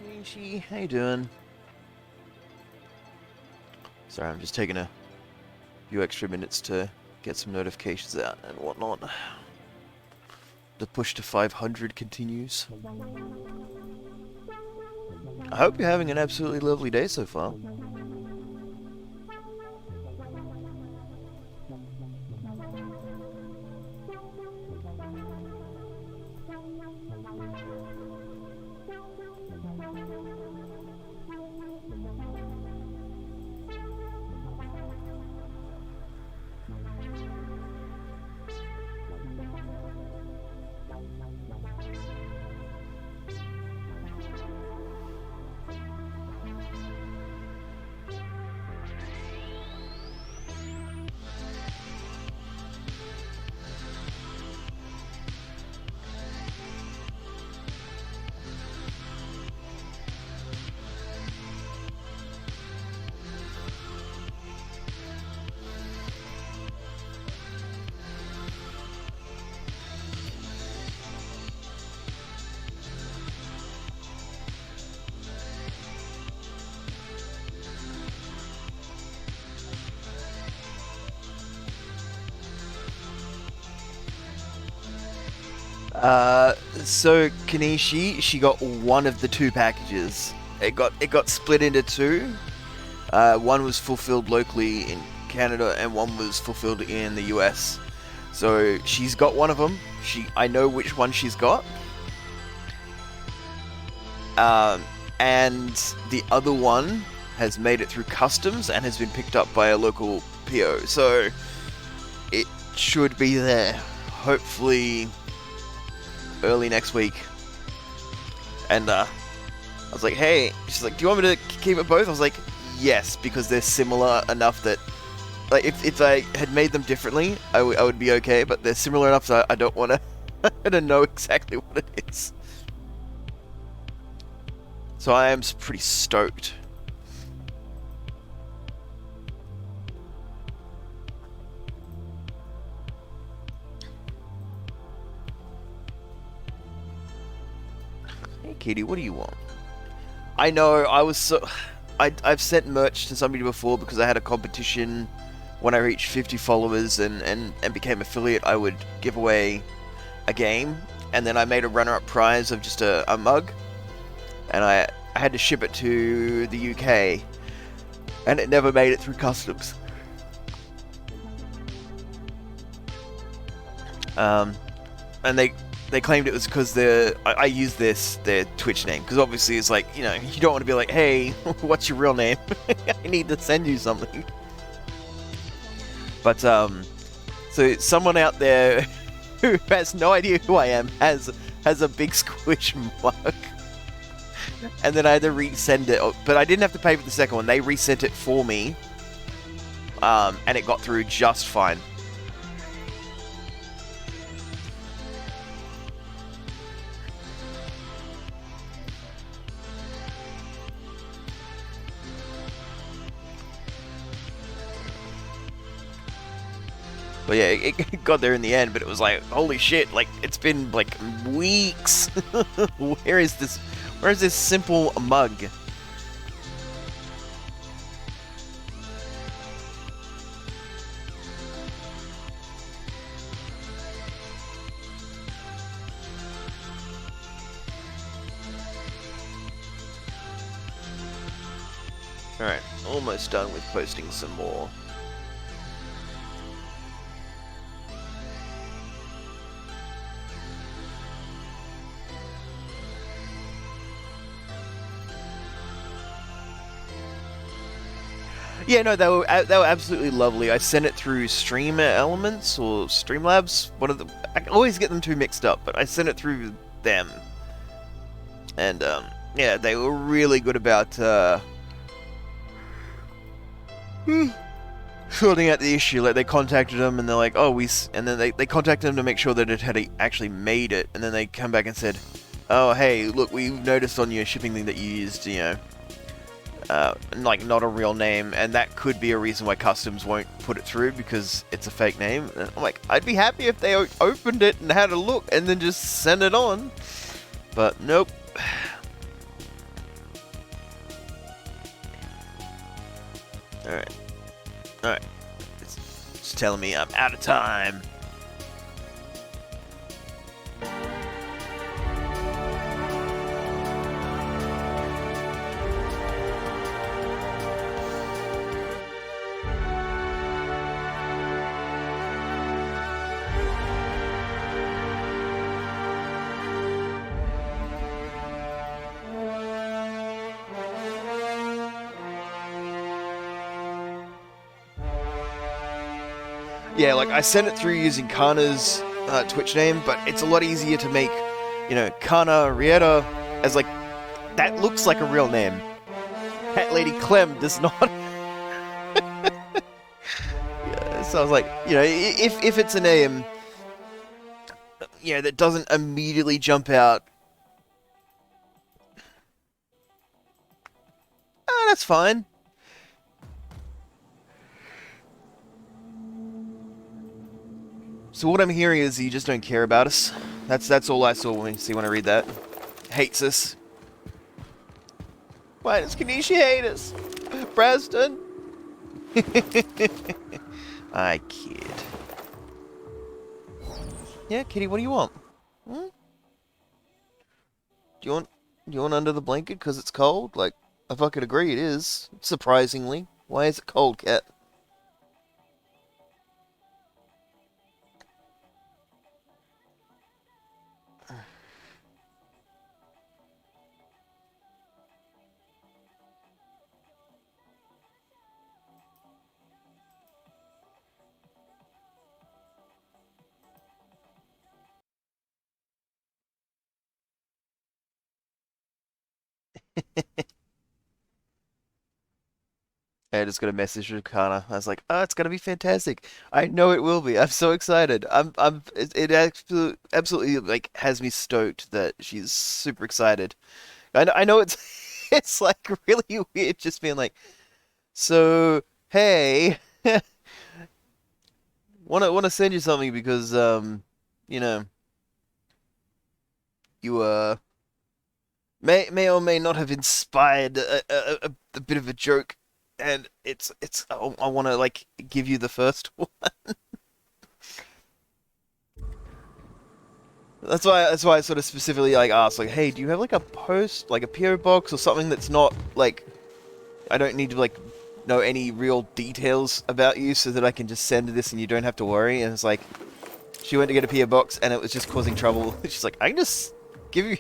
Kenichi, how you doing? Sorry, I'm just taking a few extra minutes to get some notifications out and whatnot. The push to 500 continues. I hope you're having an absolutely lovely day so far. So Kenichi, she got one of the two packages. It got split into two. One was fulfilled locally in Canada, and one was fulfilled in the US. So she's got one of them. I know which one she's got. And the other one has made it through customs and has been picked up by a local PO. So it should be there, hopefully early next week. And I was like, hey, she's like, do you want me to keep it both? I was like, yes, because they're similar enough that, like, if I had made them differently, I would be okay, but they're similar enough so I don't want to know exactly what it is. So I am pretty stoked. Hey, Katie, what do you want? I know, I've sent merch to somebody before because I had a competition when I reached 50 followers and became affiliate. I would give away a game, and then I made a runner-up prize of just a mug, and I had to ship it to the UK, and it never made it through customs. And they claimed it was because I used their Twitch name, because obviously it's like, you know, you don't want to be like, hey, what's your real name? I need to send you something. But so someone out there who has no idea who I am has a big squish mug, and then I had to resend it, but I didn't have to pay for the second one. They resent it for me, and it got through just fine. But yeah, it got there in the end, but it was like, holy shit, like, it's been, like, weeks. Where is this simple mug? Alright, almost done with posting some more. Yeah, no, they were absolutely lovely. I sent it through Stream Elements or Streamlabs. I always get them two mixed up, but I sent it through them. And yeah, they were really good about sorting out the issue. Like, they contacted them and they're like, oh, and then they contacted them to make sure that it had actually made it, and then they come back and said, oh, hey, look, we noticed on your shipping thing that you used, you know, like, not a real name, and that could be a reason why customs won't put it through, because it's a fake name. And I'm like, I'd be happy if they opened it and had a look and then just send it on, but nope. Alright. Alright. It's telling me I'm out of time. Yeah, like I sent it through using Kana's Twitch name, but it's a lot easier to make, you know, Kana Rieta as like that looks like a real name. Cat Lady Clem does not. Yeah, so I was like, you know, if it's a name, you know, that doesn't immediately jump out, that's fine. So what I'm hearing is you just don't care about us. That's all I saw when I read that. Hates us. Why does Kanisha hate us? Preston? I kid. Yeah, Kitty, what do you want? Hmm? Do you want under the blanket because it's cold? Like, I fucking agree it is. Surprisingly. Why is it cold, Cat? I just got a message from Kana. I was like, "Oh, it's gonna be fantastic. I know it will be. I'm so excited. It absolutely like has me stoked that she's super excited. I know it's it's like really weird just being like, so hey, wanna send you something because you know, you may or may not have inspired a bit of a joke, and I want to like give you the first one. That's why I sort of specifically like asked like, hey, do you have like a post, like a PO box or something that's not like I don't need to like know any real details about you so that I can just send this and you don't have to worry. And it's like she went to get a PO box and it was just causing trouble. She's like, I can just give you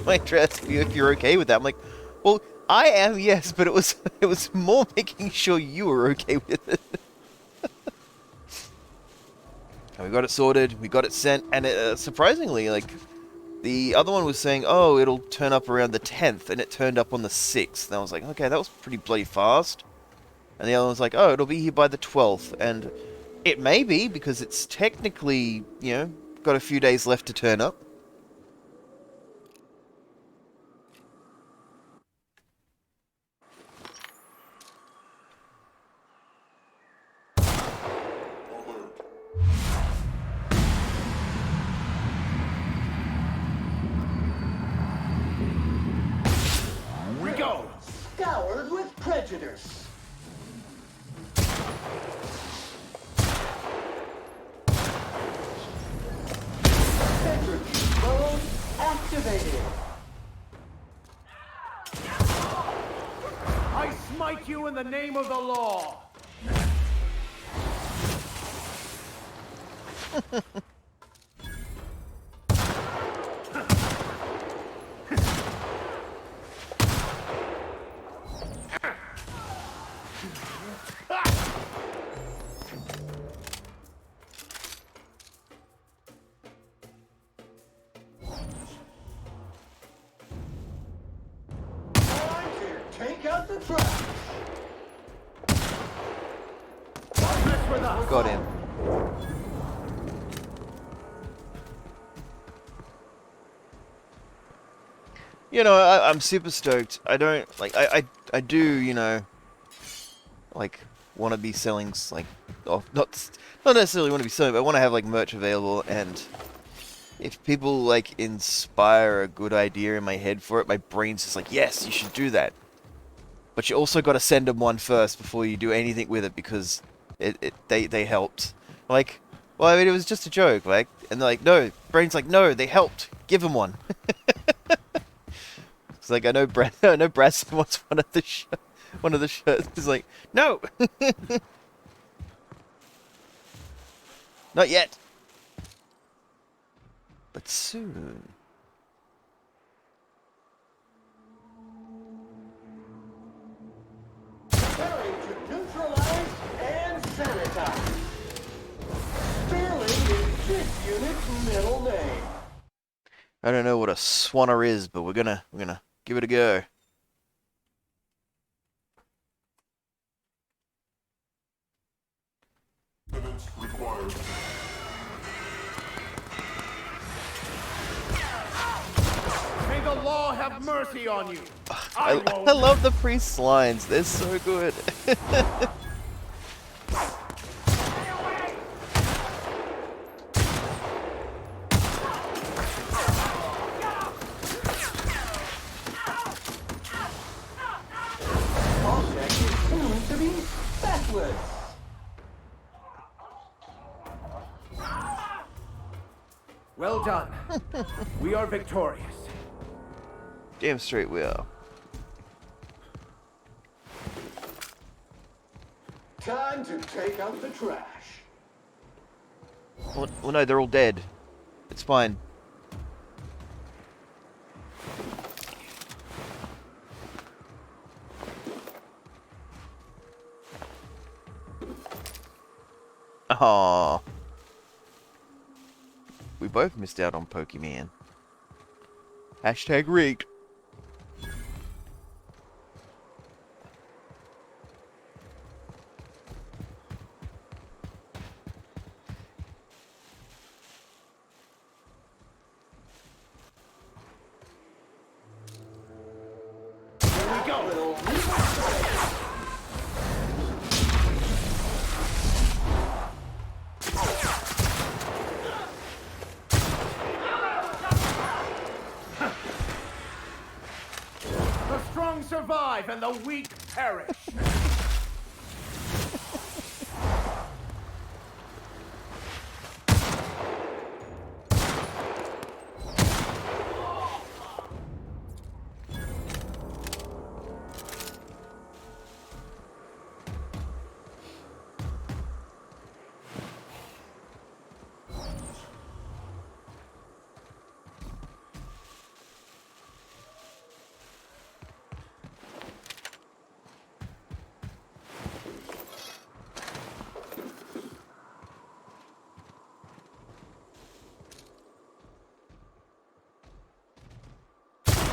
my address if you're okay with that. I'm like, well, I am, yes, but it was more making sure you were okay with it. And we got it sorted, we got it sent, and surprisingly, like the other one was saying, oh, it'll turn up around the 10th, and it turned up on the 6th. And I was like, okay, that was pretty bloody fast. And the other one was like, oh, it'll be here by the 12th, and it may be because it's technically, you know, got a few days left to turn up. We go! Scoured with prejudice. Centrifuge mode activated. I smite you in the name of the law. Take out the trash. Don't mess with us. Got him. You know, I'm super stoked. I don't like I do, you know, like want to be selling like not necessarily want to be selling, but I want to have like merch available, and if people like inspire a good idea in my head for it, my brain's just like, yes, you should do that. But you also got to send them one first before you do anything with it because they helped. Like, well, I mean, it was just a joke, like, and they're like, no, Brain's like, no, they helped. Give him one. It's like, I know Brad wants one of the shirts. He's like, no, not yet, but soon. Preparing to neutralize and sanitize. Sterling is this unit's middle name. I don't know what a swanner is, but we're gonna give it a go. Minutes required. May the law have mercy on you. I love the priest's lines. They're so good. Object is tuned to be specialist. Well done. We are victorious. Damn straight we are. Time to take out the trash. Well, no, they're all dead. It's fine. Aww. We both missed out on Pokemon. Hashtag rigged. Here we go. Little The strong survive and the weak perish.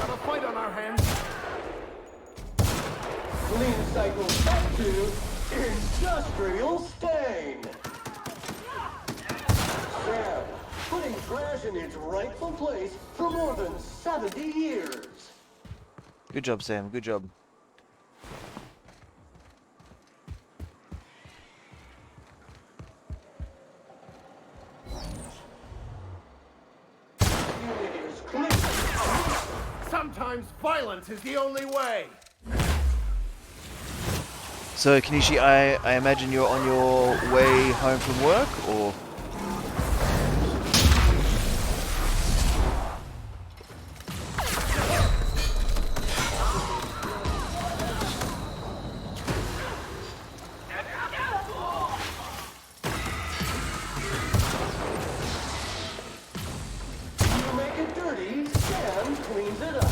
Got a fight on our hands. Clean cycle back to industrial stain. Sam, putting trash in its rightful place for more than 70 years. Good job, Sam. Good job. Unit is clean. Sometimes violence is the only way. So, Kanishi, I imagine you're on your way home from work, or? You make it dirty, Sam cleans it up.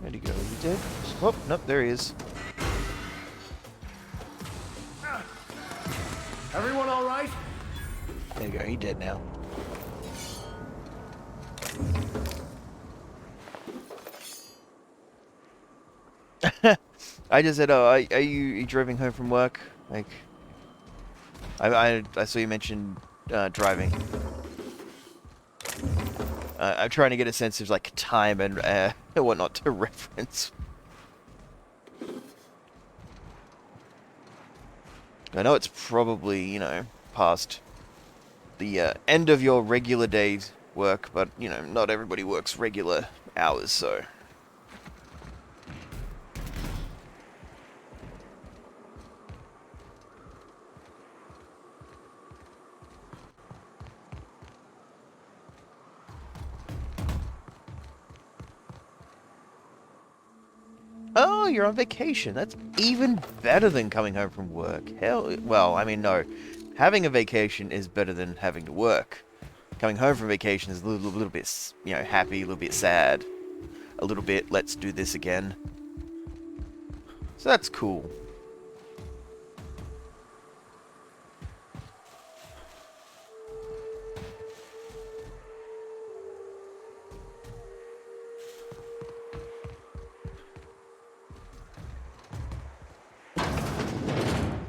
Where'd he go? Is he dead? Oh, nope, there he is. Everyone all right? There you go, he's dead now. I just said, oh, are you driving home from work? Like, I saw you mention driving. I'm trying to get a sense of like time and whatnot to reference. I know it's probably, past the end of your regular day's work, but, not everybody works regular hours, so... Oh, you're on vacation. That's even better than coming home from work. Hell, well, I mean, no. Having a vacation is better than having to work. Coming home from vacation is a little bit, happy, a little bit sad. A little bit, let's do this again. So that's cool.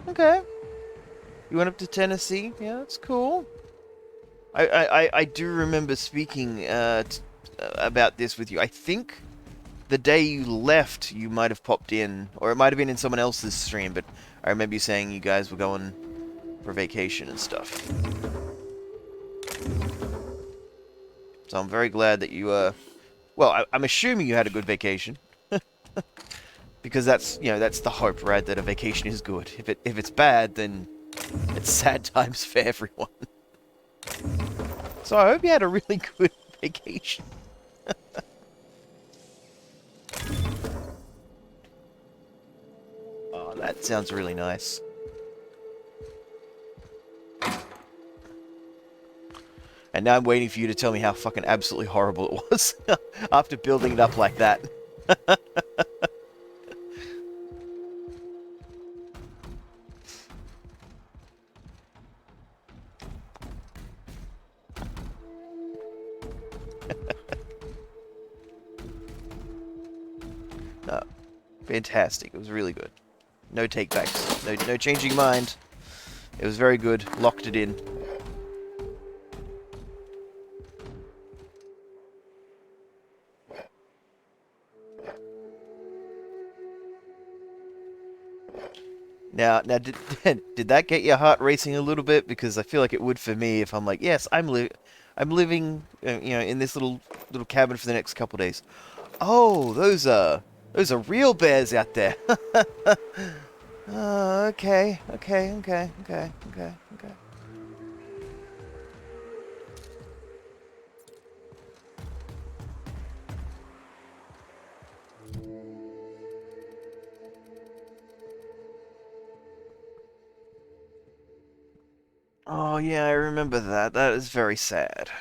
Okay. You went up to Tennessee? Yeah, that's cool. I do remember speaking about this with you. I think the day you left, you might have popped in, or it might have been in someone else's stream, but I remember you saying you guys were going for vacation and stuff. So I'm very glad that you, well, I'm assuming you had a good vacation. Because that's the hope, right? That a vacation is good. If it's bad, then it's sad times for everyone. So I hope you had a really good vacation. Oh, that sounds really nice. And now I'm waiting for you to tell me how fucking absolutely horrible it was after building it up like that. No, fantastic. It was really good. No takebacks. No changing mind. It was very good. Locked it in. Now, did did that get your heart racing a little bit? Because I feel like it would for me if I'm like, yes, I'm living, in this little cabin for the next couple of days. Oh, those are real bears out there. Okay. Oh yeah, I remember that. That is very sad.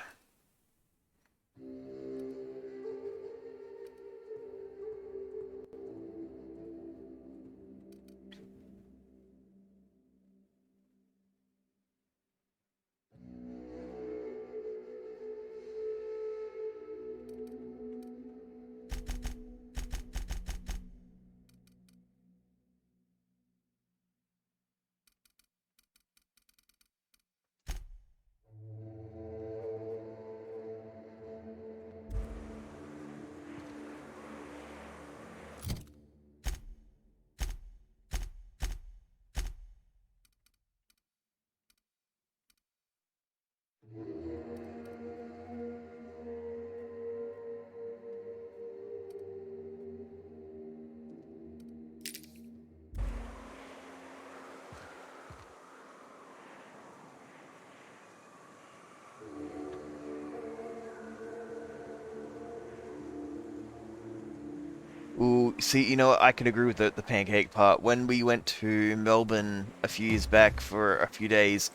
Ooh, see, I can agree with the pancake part. When we went to Melbourne a few years back for a few days,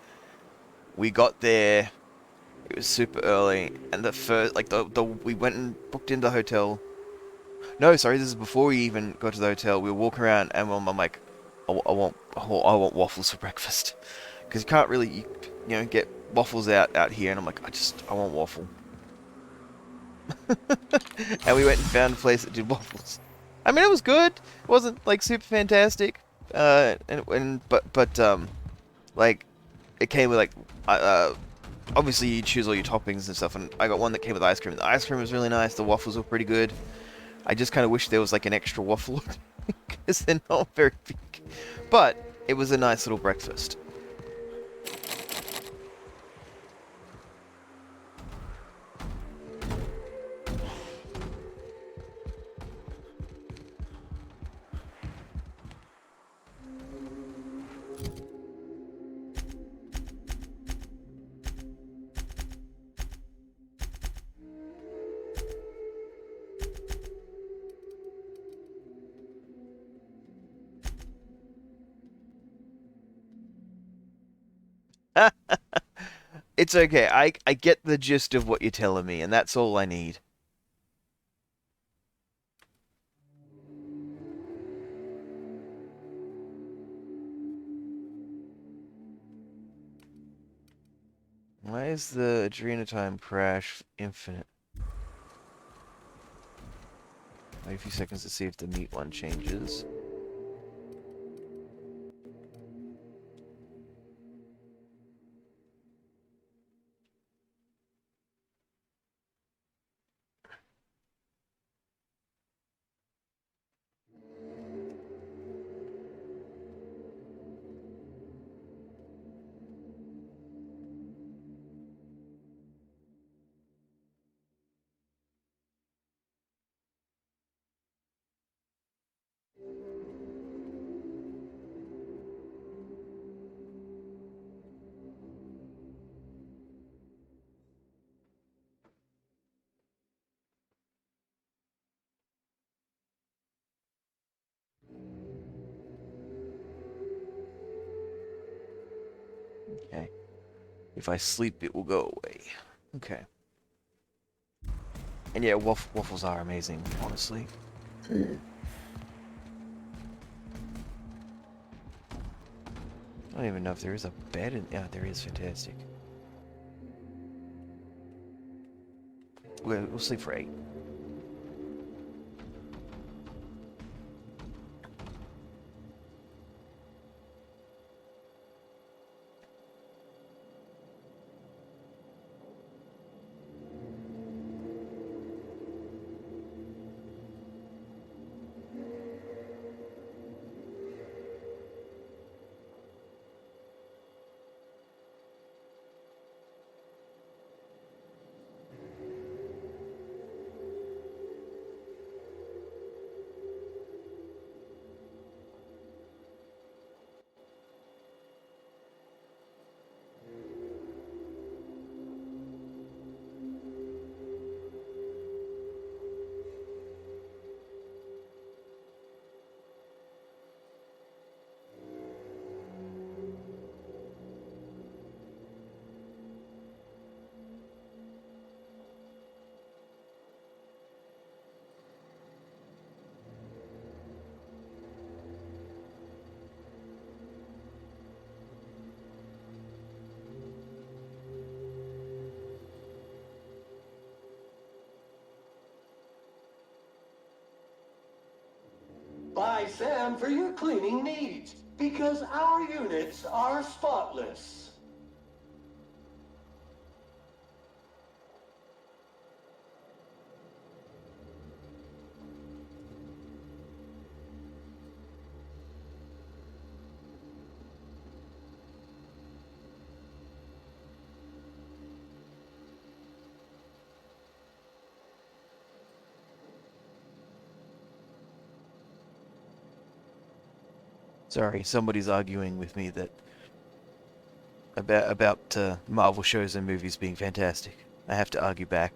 we got there. It was super early, and the first, like the we went and booked into the hotel. No, sorry, this is before we even got to the hotel. We were walking around, and I'm like, I want waffles for breakfast, because you can't really, get waffles out here. And I'm like, I want waffle. And we went and found a place that did waffles. I mean, it was good. It wasn't like super fantastic. Like, it came with like, obviously you choose all your toppings and stuff. And I got one that came with ice cream. The ice cream was really nice. The waffles were pretty good. I just kind of wish there was like an extra waffle because they're not very big. But It was a nice little breakfast. It's okay. I get the gist of what you're telling me, and that's all I need. Why is the Adrenatime crash infinite? Wait a few seconds to see if the meat one changes. Okay. If I sleep, it will go away. Okay. And yeah, waffles are amazing, honestly. I don't even know if there is a bed in... Yeah, there is. Fantastic. We'll sleep for 8. Buy Sam for your cleaning needs, because our units are spotless. Sorry, somebody's arguing with me that about Marvel shows and movies being fantastic. I have to argue back.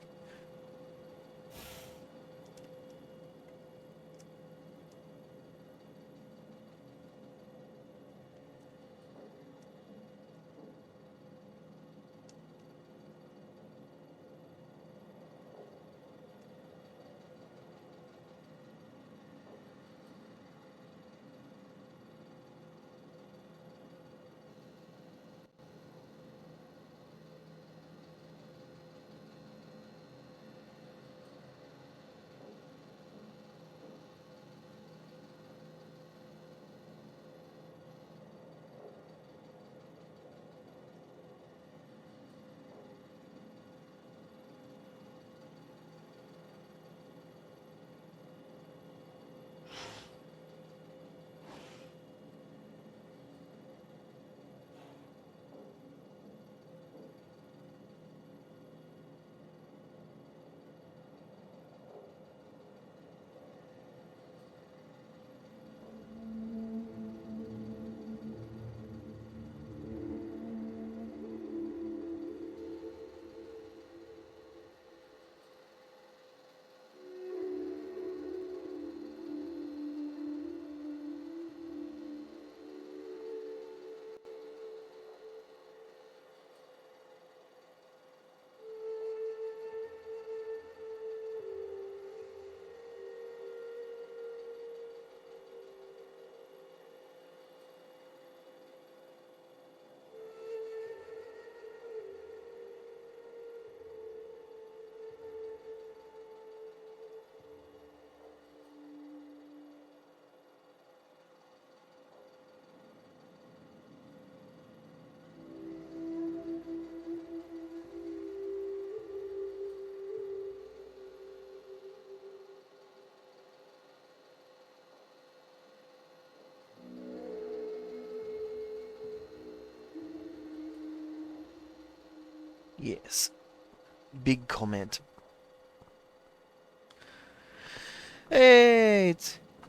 Yes. Big comment. Hey,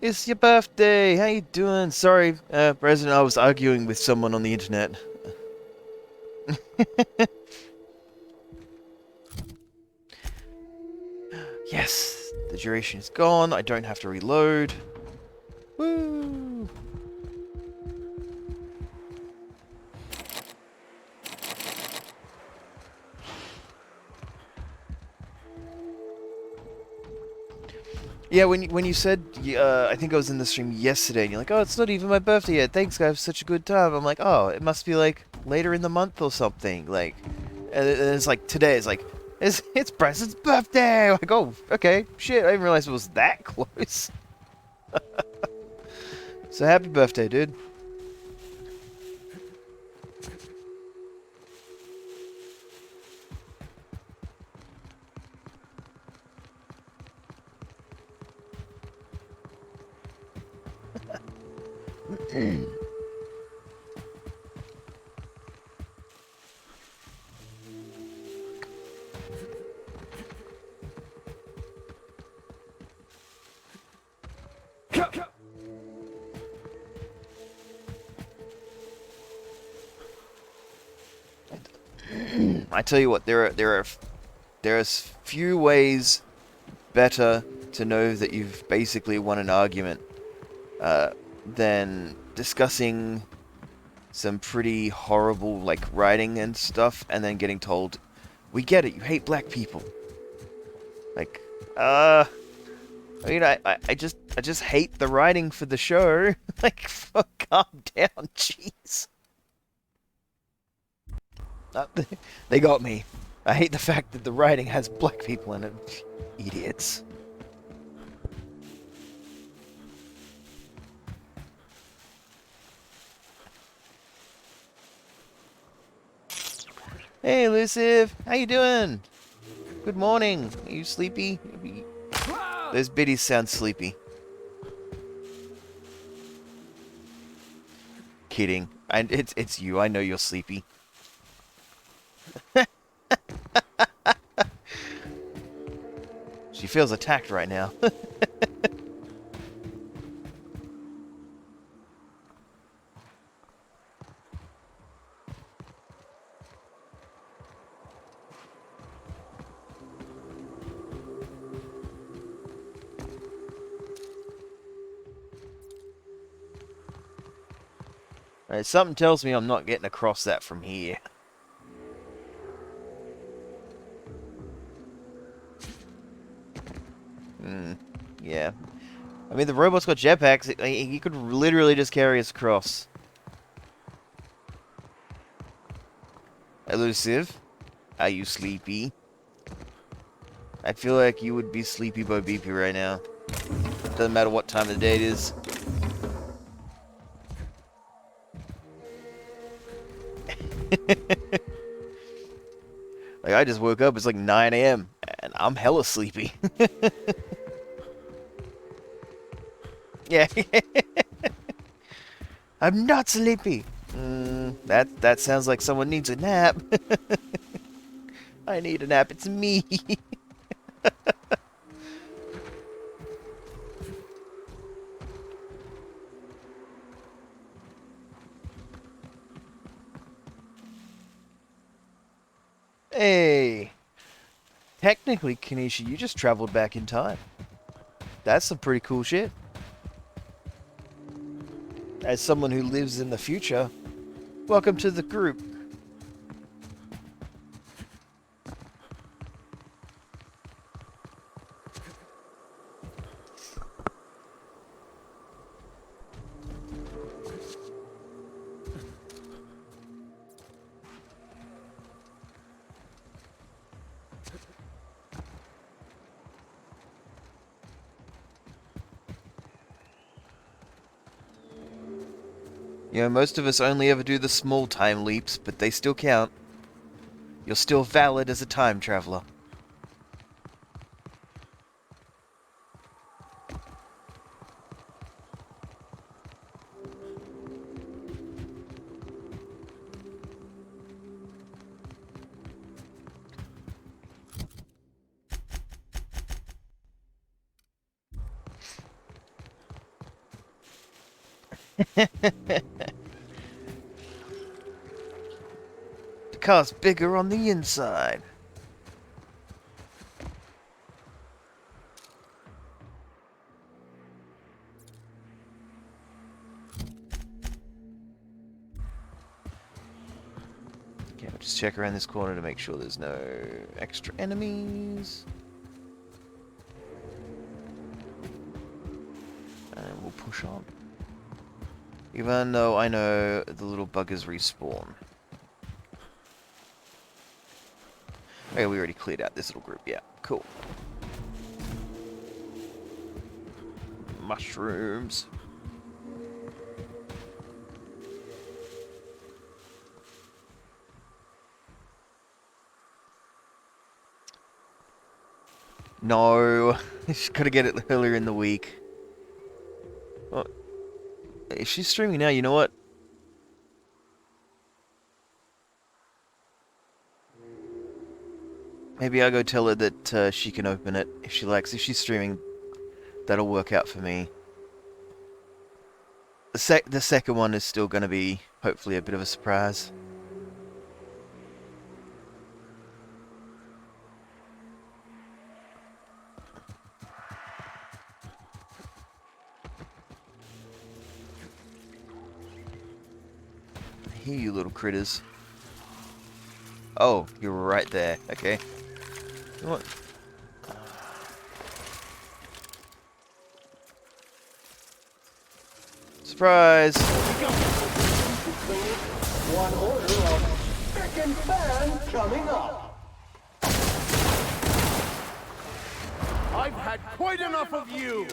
it's your birthday. How you doing? Sorry, President, I was arguing with someone on the internet. Yes, the duration is gone. I don't have to reload. Woo! Yeah, when you said, I think I was in the stream yesterday, and you're like, oh, it's not even my birthday yet. Thanks, guys, such a good time. I'm like, oh, it must be like later in the month or something. Like, and it's like today. It's like, it's Preston's birthday. I'm like, oh, okay, shit. I didn't realize it was that close. So happy birthday, dude. I tell you what, there's few ways better to know that you've basically won an argument than discussing some pretty horrible like writing and stuff, and then getting told, "We get it, you hate black people." Like, I mean, I just hate the writing for the show. Like, calm down, jeez. They got me. I hate the fact that the writing has black people in it. Idiots. Hey, Elusive. How you doing? Good morning. Are you sleepy? Those biddies sound sleepy. Kidding. And it's you. I know you're sleepy. She feels attacked right now. Alright, something tells me I'm not getting across that from here. Yeah. I mean, the robot's got jetpacks. He could literally just carry us across. Elusive, are you sleepy? I feel like you would be sleepy Bo Beepy right now. Doesn't matter what time of the day it is. Like, I just woke up, it's like 9 a.m. and I'm hella sleepy. Yeah. I'm not sleepy. That sounds like someone needs a nap. I need a nap, it's me. Hey. Technically, Kanisha, you just traveled back in time. That's some pretty cool shit. As someone who lives in the future, welcome to the group. You know, most of us only ever do the small time leaps, but they still count. You're still valid as a time traveler. The car's bigger on the inside. Okay, I'll just check around this corner to make sure there's no extra enemies. And we'll push on. Even though I know the little buggers respawn. Okay, we already cleared out this little group. Yeah, cool. Mushrooms. No, she's gotta get it earlier in the week. Oh, if she's streaming now, you know what? Maybe I'll go tell her that she can open it if she likes. If she's streaming, that'll work out for me. The second one is still gonna be hopefully a bit of a surprise. Here, you little critters. Oh, you're right there. Okay. You know what? Surprise! One order of frickin' fan coming up. I've had quite enough of you!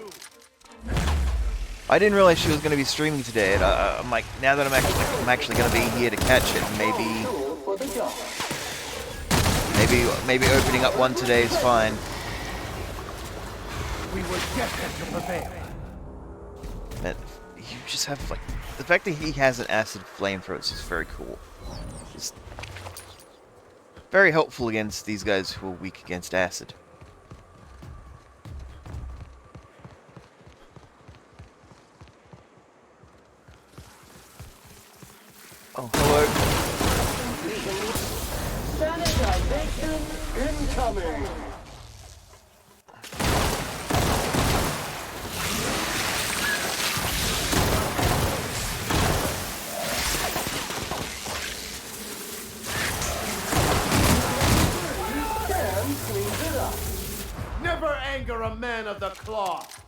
I didn't realize she was going to be streaming today. And I'm like, now that I'm actually going to be here to catch it, Tool for the job. maybe opening up one today is fine. We were destined to prevail. Man, you just have like the fact that he has an acid flamethrower is just very cool. It's very helpful against these guys who are weak against acid. Oh, hello. Sanitization incoming. Sam cleans it up. Never anger a man of the cloth!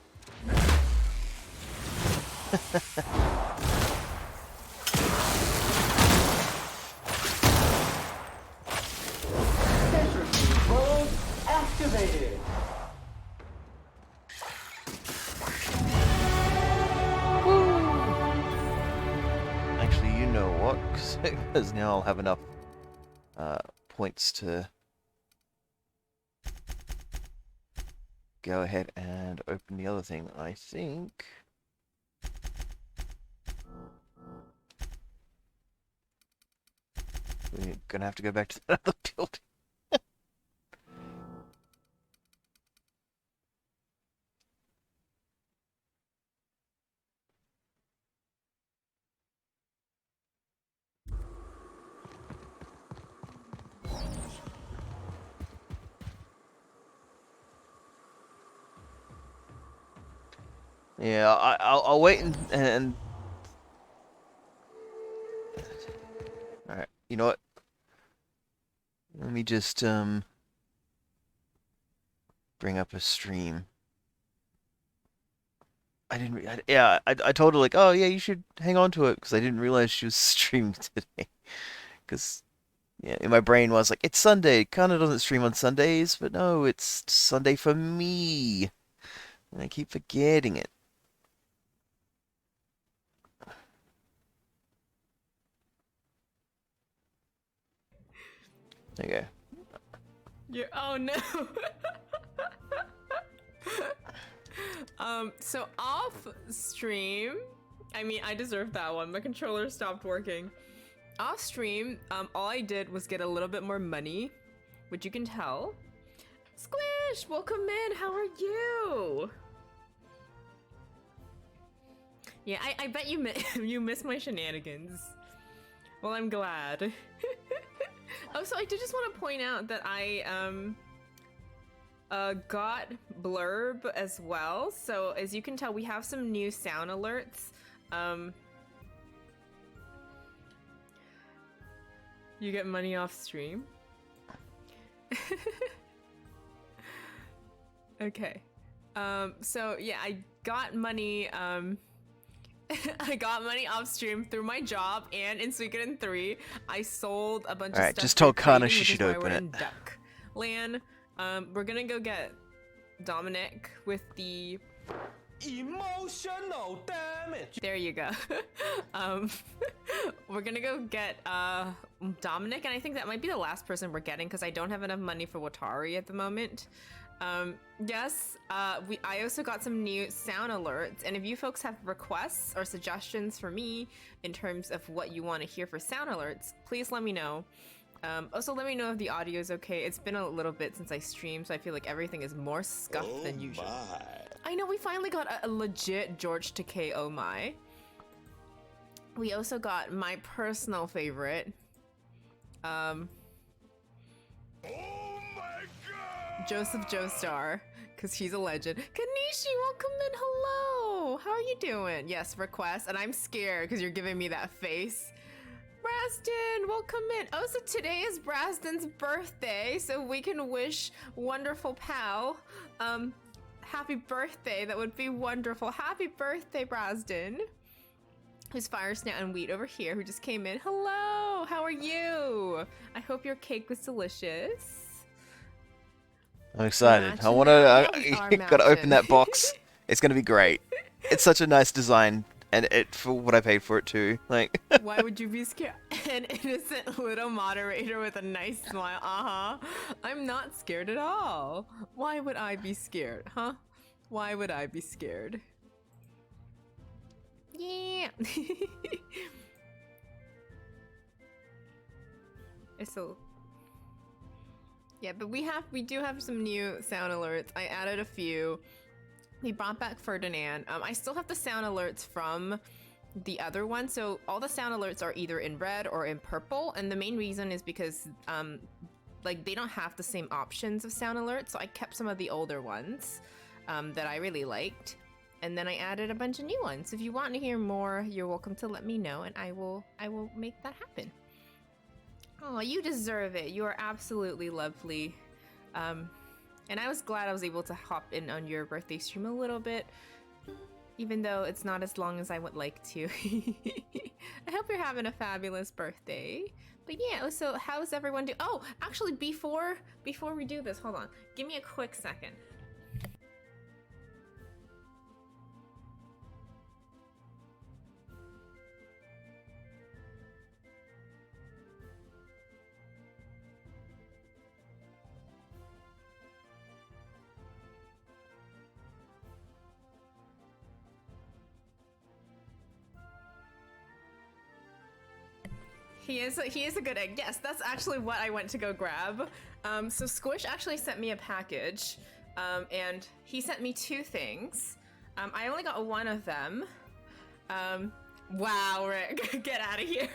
Control activated. Actually, you know what? Because now I'll have enough points to go ahead and open the other thing. I think. We're gonna have to go back to that other building. Yeah, I'll wait and all right. You know what? Let me just bring up a stream. I didn't. Yeah, I told her like, oh yeah, you should hang on to it because I didn't realize she was streaming today. Because yeah, in my brain was like, it's Sunday. Kana doesn't stream on Sundays, but no, it's Sunday for me, and I keep forgetting it. There you go. Oh no. So off stream, I mean, I deserve that one. My controller stopped working. Off stream, all I did was get a little bit more money, which you can tell. Squish, welcome in. How are you? Yeah, I bet you you miss my shenanigans. Well, I'm glad. Oh, so I did just want to point out that I got Blurb as well. So as you can tell, we have some new sound alerts. You get money off stream. Okay. So yeah, I got money. I got money off stream through my job and in Suikoden 3. I sold a bunch of stuff. Just tell for Kana trading, she which is should why open we're it. in Duck Land. We're gonna go get Dominic with the Emotional damage. There you go. We're gonna go get Dominic, and I think that might be the last person we're getting because I don't have enough money for Watari at the moment. Yes, I also got some new sound alerts, and if you folks have requests or suggestions for me in terms of what you want to hear for sound alerts, please let me know. Also, let me know if the audio is okay. It's been a little bit since I streamed, so I feel like everything is more scuffed than usual. I know, we finally got a legit George Takei Oh My. We also got my personal favorite, Joseph Joestar, because he's a legend. Kanishi, welcome in. Hello. How are you doing? Yes, request. And I'm scared because you're giving me that face. Braston, welcome in. Oh, so today is Braston's birthday, so we can wish wonderful pal happy birthday. That would be wonderful. Happy birthday, Braston. Who's Fire Snout and Wheat over here, who just came in. Hello, how are you? I hope your cake was delicious. I'm excited. I want to. Gotta open that box. It's gonna be great. It's such a nice design, and for what I paid for it too. Like. Why would you be scared? An innocent little moderator with a nice smile. I'm not scared at all. Why would I be scared, huh? Why would I be scared? Yeah. So. Yeah, but we do have some new sound alerts. I added a few. We brought back Ferdinand. I still have the sound alerts from the other one, so all the sound alerts are either in red or in purple, and the main reason is because like they don't have the same options of sound alerts, so I kept some of the older ones that I really liked, and then I added a bunch of new ones. If you want to hear more, you're welcome to let me know, and I will make that happen. Oh, you deserve it. You are absolutely lovely. And I was glad I was able to hop in on your birthday stream a little bit, even though it's not as long as I would like to. I hope you're having a fabulous birthday. But yeah, so how's everyone doing? Oh, actually, before we do this, hold on. Give me a quick second. He is a good egg. Yes, that's actually what I went to go grab. So Squish actually sent me a package, and he sent me two things. I only got one of them. Wow, Rick, get out of here.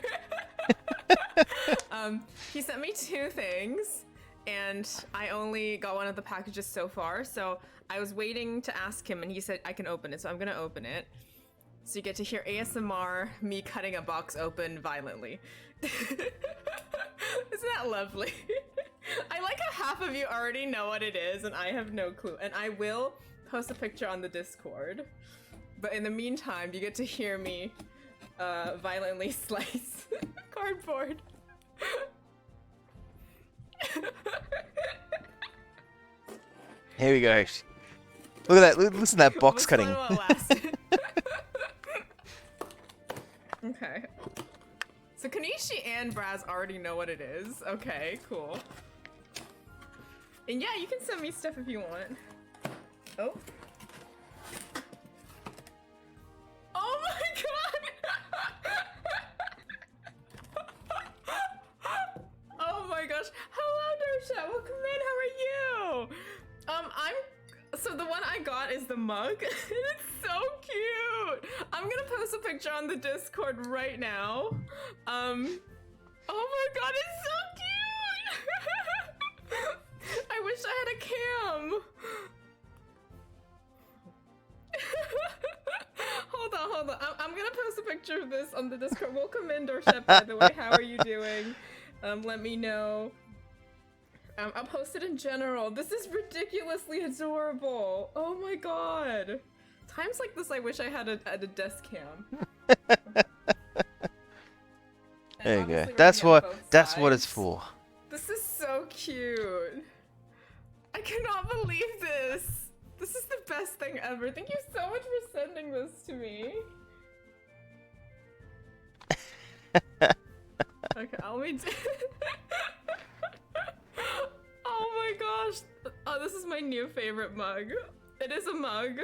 He sent me two things, and I only got one of the packages so far. So I was waiting to ask him, and he said I can open it, so I'm gonna open it. So you get to hear ASMR, me cutting a box open violently. Isn't that lovely? I like how half of you already know what it is and I have no clue. And I will post a picture on the Discord. But in the meantime, you get to hear me violently slice cardboard. Here we go. Look at that. Listen to that box cutting. Okay. So Kanishi and Braz already know what it is. Okay, cool. And yeah, you can send me stuff if you want. Oh. Oh my god! Oh my gosh. Hello, Dersha. Welcome in. How are you? So the one I got is the mug. And it's so cute. I'm I'm gonna post a picture on the Discord right now. Oh my god, it's so cute! I wish I had a cam. Hold on. I'm gonna post a picture of this on the Discord. Welcome in, Dorshep, by the way. How are you doing? Let me know. I'll post it in general. This is ridiculously adorable. Oh my god. Times like this, I wish I had a desk cam. There you go. That's what it's for. This is so cute. I cannot believe this. This is the best thing ever. Thank you so much for sending this to me. Okay, I'll be. Oh my gosh. Oh, this is my new favorite mug. It is a mug.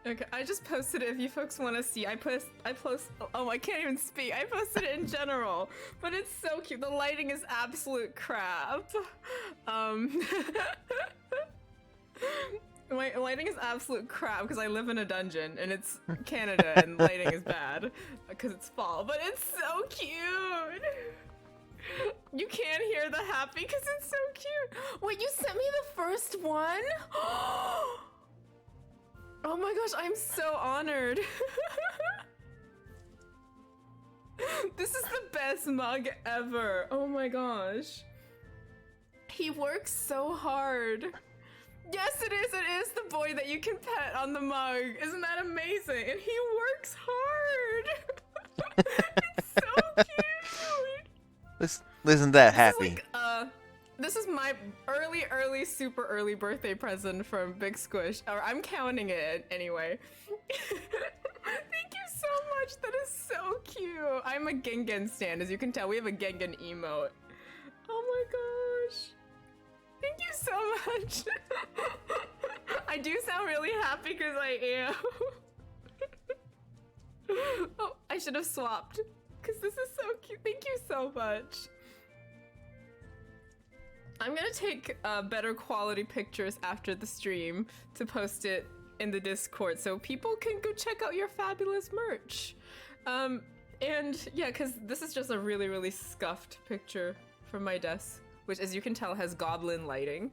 Okay, I just posted it if you folks want to see. I post, oh, I can't even speak. I posted it in general, but it's so cute. The lighting is absolute crap. My lighting is absolute crap because I live in a dungeon and it's Canada and lighting is bad because it's fall, but it's so cute. You can't hear the happy because it's so cute. Wait, you sent me the first one? Oh my gosh, I'm so honored. This is the best mug ever. Oh my gosh. He works so hard. Yes, it is. It is the boy that you can pet on the mug. Isn't that amazing? And he works hard. It's so cute. Isn't that happy? This is my super early birthday present from Big Squish. Or I'm counting it anyway. Thank you so much. That is so cute. I'm a Gengen stan. As you can tell, we have a Gengen emote. Oh my gosh. Thank you so much. I do sound really happy because I am. Oh, I should have swapped because this is so cute. Thank you so much. I'm gonna take better quality pictures after the stream to post it in the Discord so people can go check out your fabulous merch. And yeah, because this is just a really, really scuffed picture from my desk, which as you can tell has goblin lighting.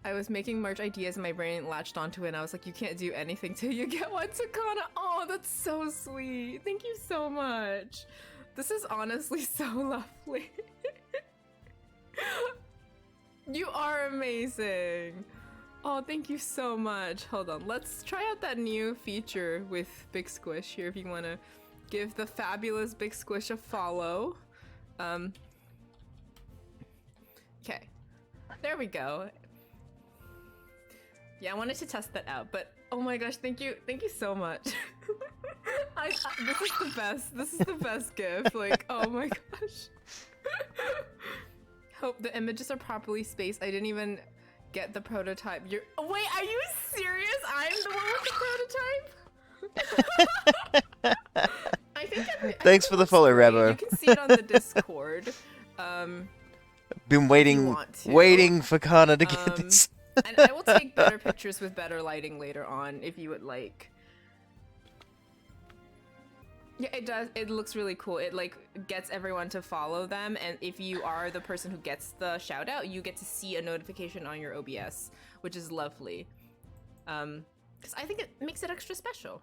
I was making merch ideas and my brain latched onto it and I was like, you can't do anything till you get one, Takana. Oh, that's so sweet. Thank you so much. This is honestly so lovely. You are amazing. Oh, thank you so much. Hold on, let's try out that new feature with Big Squish here if you want to give the fabulous Big Squish a follow. Okay, there we go. Yeah, I wanted to test that out, but oh my gosh, thank you so much. This is the best. This is the best gift. Like, oh my gosh. Hope the images are properly spaced. I didn't even get the prototype. Wait, are you serious? I'm the one with the prototype? Thanks for the follow, Rabo. You can see it on the Discord. Been waiting for Kana to get this. And I will take better pictures with better lighting later on if you would like. Yeah, it does. It looks really cool. It like gets everyone to follow them, and if you are the person who gets the shout out, you get to see a notification on your OBS, which is lovely. Because I think it makes it extra special.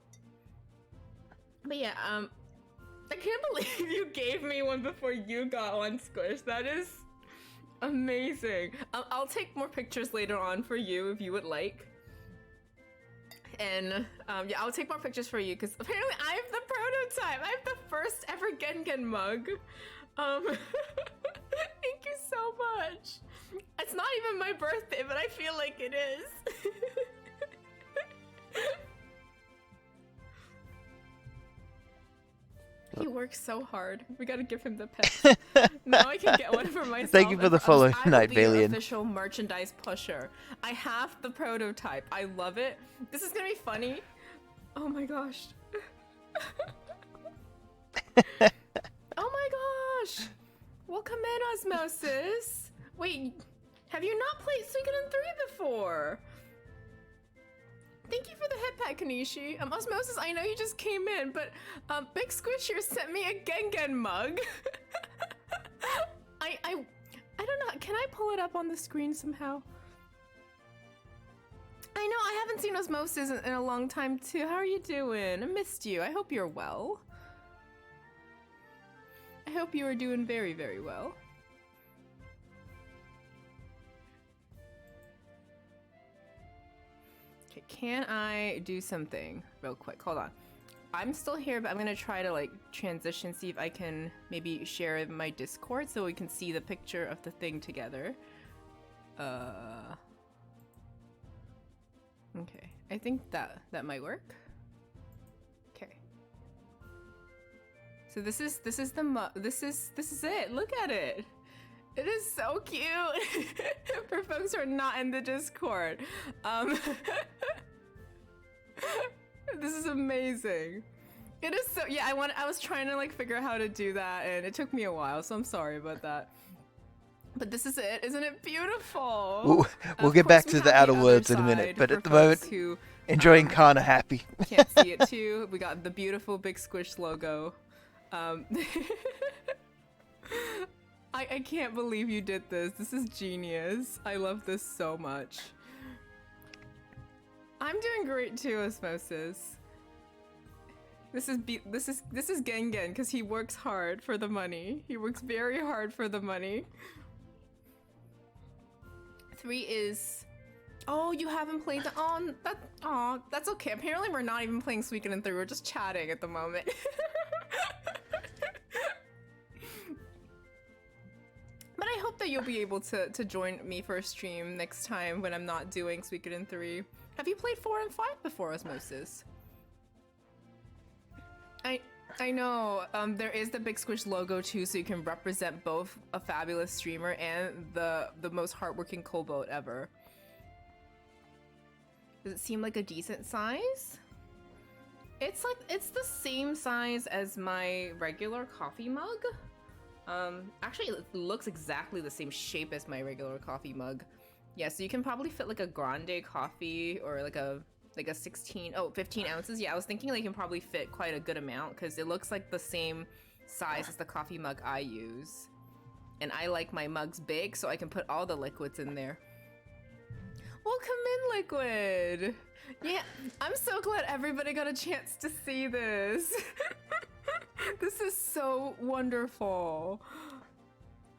But yeah, I can't believe you gave me one before you got one, Squish. That is amazing. I'll take more pictures later on for you if you would like. And yeah, I'll take more pictures for you because apparently I have the prototype. I have the first ever Gengen mug. Thank you so much. It's not even my birthday, but I feel like it is. He works so hard. We gotta give him the pet. Now I can get one for myself. Thank you for the follow, Night Valiant. I will be an official merchandise pusher. I have the prototype. I love it. This is gonna be funny. Oh my gosh. Oh my gosh! Welcome in, Osmosis! Wait, have you not played Suikoden 3 before? Thank you for the head pat, Kanishi. Osmosis, I know you just came in, but Big Squish here sent me a Gengen mug. I don't know, can I pull it up on the screen somehow? I know, I haven't seen Osmosis in a long time too. How are you doing? I missed you. I hope you're well. I hope you are doing very, very well. Okay, can I do something real quick? Hold on. I'm still here, but I'm gonna try to like transition, see if I can maybe share my Discord so we can see the picture of the thing together. Okay, I think that might work. Okay. So this is this is it. Look at it. It is so cute. For folks who are not in the Discord. This is amazing. It is so, yeah, I was trying to like figure out how to do that and it took me a while, so I'm sorry about that. But this is it. Isn't it beautiful? We'll get back to the outer worlds in a minute, but at the moment, who, enjoying Kana happy. Can't see it too. We got the beautiful Big Squish logo. I can't believe you did this. This is genius. I love this so much. I'm doing great too, Osmosis. This is Gengen because he works hard for the money. He works very hard for the money. 3 is... Oh, you haven't played the... Oh, that's okay. Apparently we're not even playing Suikoden 3. We're just chatting at the moment. But I hope that you'll be able to join me for a stream next time when I'm not doing Suikoden 3. Have you played 4 and 5 before, Osmosis? I know, there is the Big Squish logo too, so you can represent both a fabulous streamer and the most hardworking kobold ever. Does it seem like a decent size? It's the same size as my regular coffee mug. Actually it looks exactly the same shape as my regular coffee mug. Yeah, so you can probably fit like a grande coffee or like a 15 ounces. Yeah, I was thinking they can probably fit quite a good amount because it looks like the same size as the coffee mug I use. And I like my mugs big so I can put all the liquids in there. Welcome in, Liquid! Yeah, I'm so glad everybody got a chance to see this. This is so wonderful.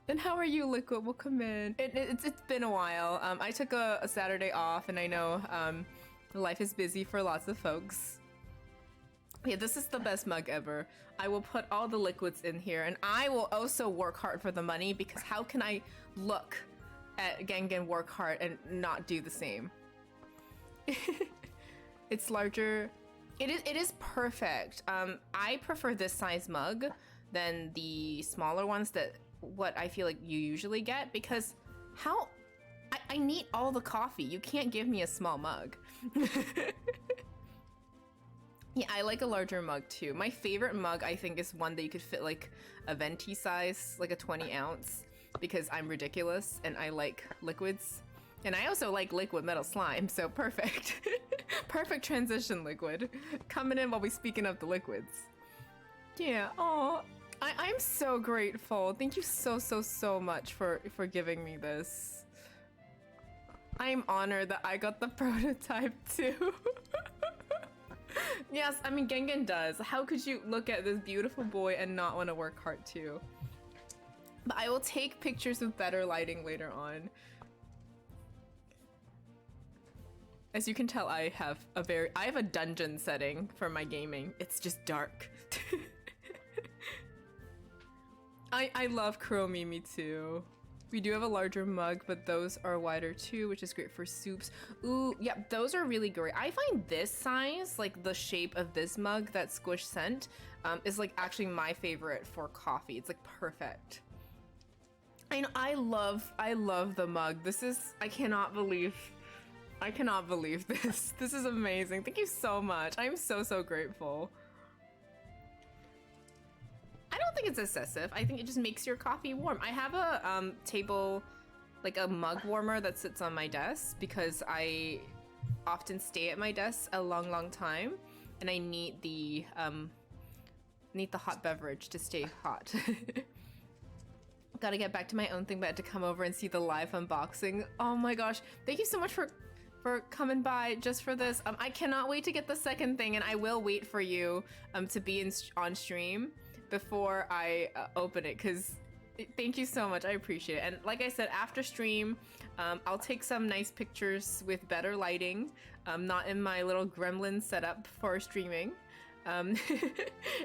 And how are you, Liquid? Welcome in. It's been a while. I took a Saturday off and I know life is busy for lots of folks. Yeah, this is the best mug ever. I will put all the liquids in here and I will also work hard for the money because how can I look at Gengen work hard and not do the same? It's larger. It is perfect. I prefer this size mug than the smaller ones that what I feel like you usually get because I need all the coffee. You can't give me a small mug. Yeah, I like a larger mug too. My favorite mug I think is one that you could fit like a venti size, like a 20 ounce, because I'm ridiculous and I like liquids. And I also like liquid metal slime, so perfect. Perfect transition, Liquid. Coming in while we speaking of the liquids. Yeah, oh, I'm so grateful. Thank you so much for giving me this. I'm honored that I got the prototype too. Yes, I mean Gengen does. How could you look at this beautiful boy and not want to work hard too? But I will take pictures with better lighting later on. As you can tell, I have a dungeon setting for my gaming. It's just dark. I love Kuromimi too. We do have a larger mug, but those are wider too, which is great for soups. Ooh, yeah, those are really great. I find this size, like the shape of this mug that Squish sent, is like actually my favorite for coffee. It's like perfect. I know, I love the mug. This is, I cannot believe this. This is amazing. Thank you so much. I'm so grateful. I don't think it's excessive. I think it just makes your coffee warm. I have a table, like a mug warmer that sits on my desk because I often stay at my desk a long time, and I need the hot beverage to stay hot. Gotta get back to my own thing, but I had to come over and see the live unboxing. Oh my gosh, thank you so much for coming by just for this. I cannot wait to get the second thing, and I will wait for you to be on stream before I open it, because thank you so much. I appreciate it. And like I said, after stream, I'll take some nice pictures with better lighting, not in my little gremlin setup for streaming.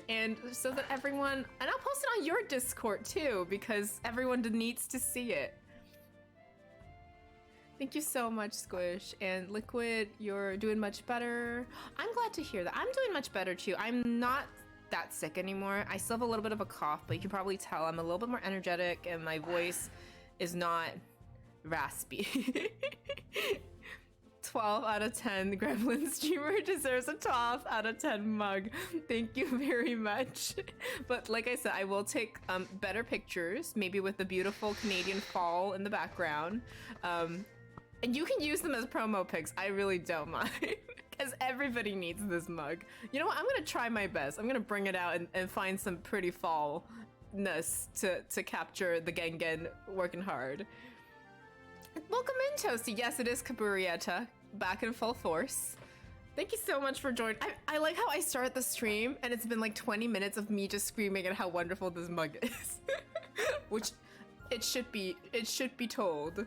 And so that everyone, and I'll post it on your Discord too, because everyone needs to see it. Thank you so much, Squish. And Liquid, you're doing much better. I'm glad to hear that. I'm doing much better too. I'm not that sick anymore. I still have a little bit of a cough, but you can probably tell I'm a little bit more energetic and my voice is not raspy. 12 out of 10 Gremlin streamer deserves a 12 out of 10 mug. Thank you very much. But like I said, I will take better pictures, maybe with the beautiful Canadian fall in the background. And you can use them as promo pics. I really don't mind, because everybody needs this mug. You know what? I'm gonna try my best. I'm gonna bring it out and find some pretty fallness to capture the Gengen working hard. Welcome in, Toasty. Yes, it is Kaburieta, back in full force. Thank you so much for joining. I like how I start the stream and it's been like 20 minutes of me just screaming at how wonderful this mug is. Which it should be told.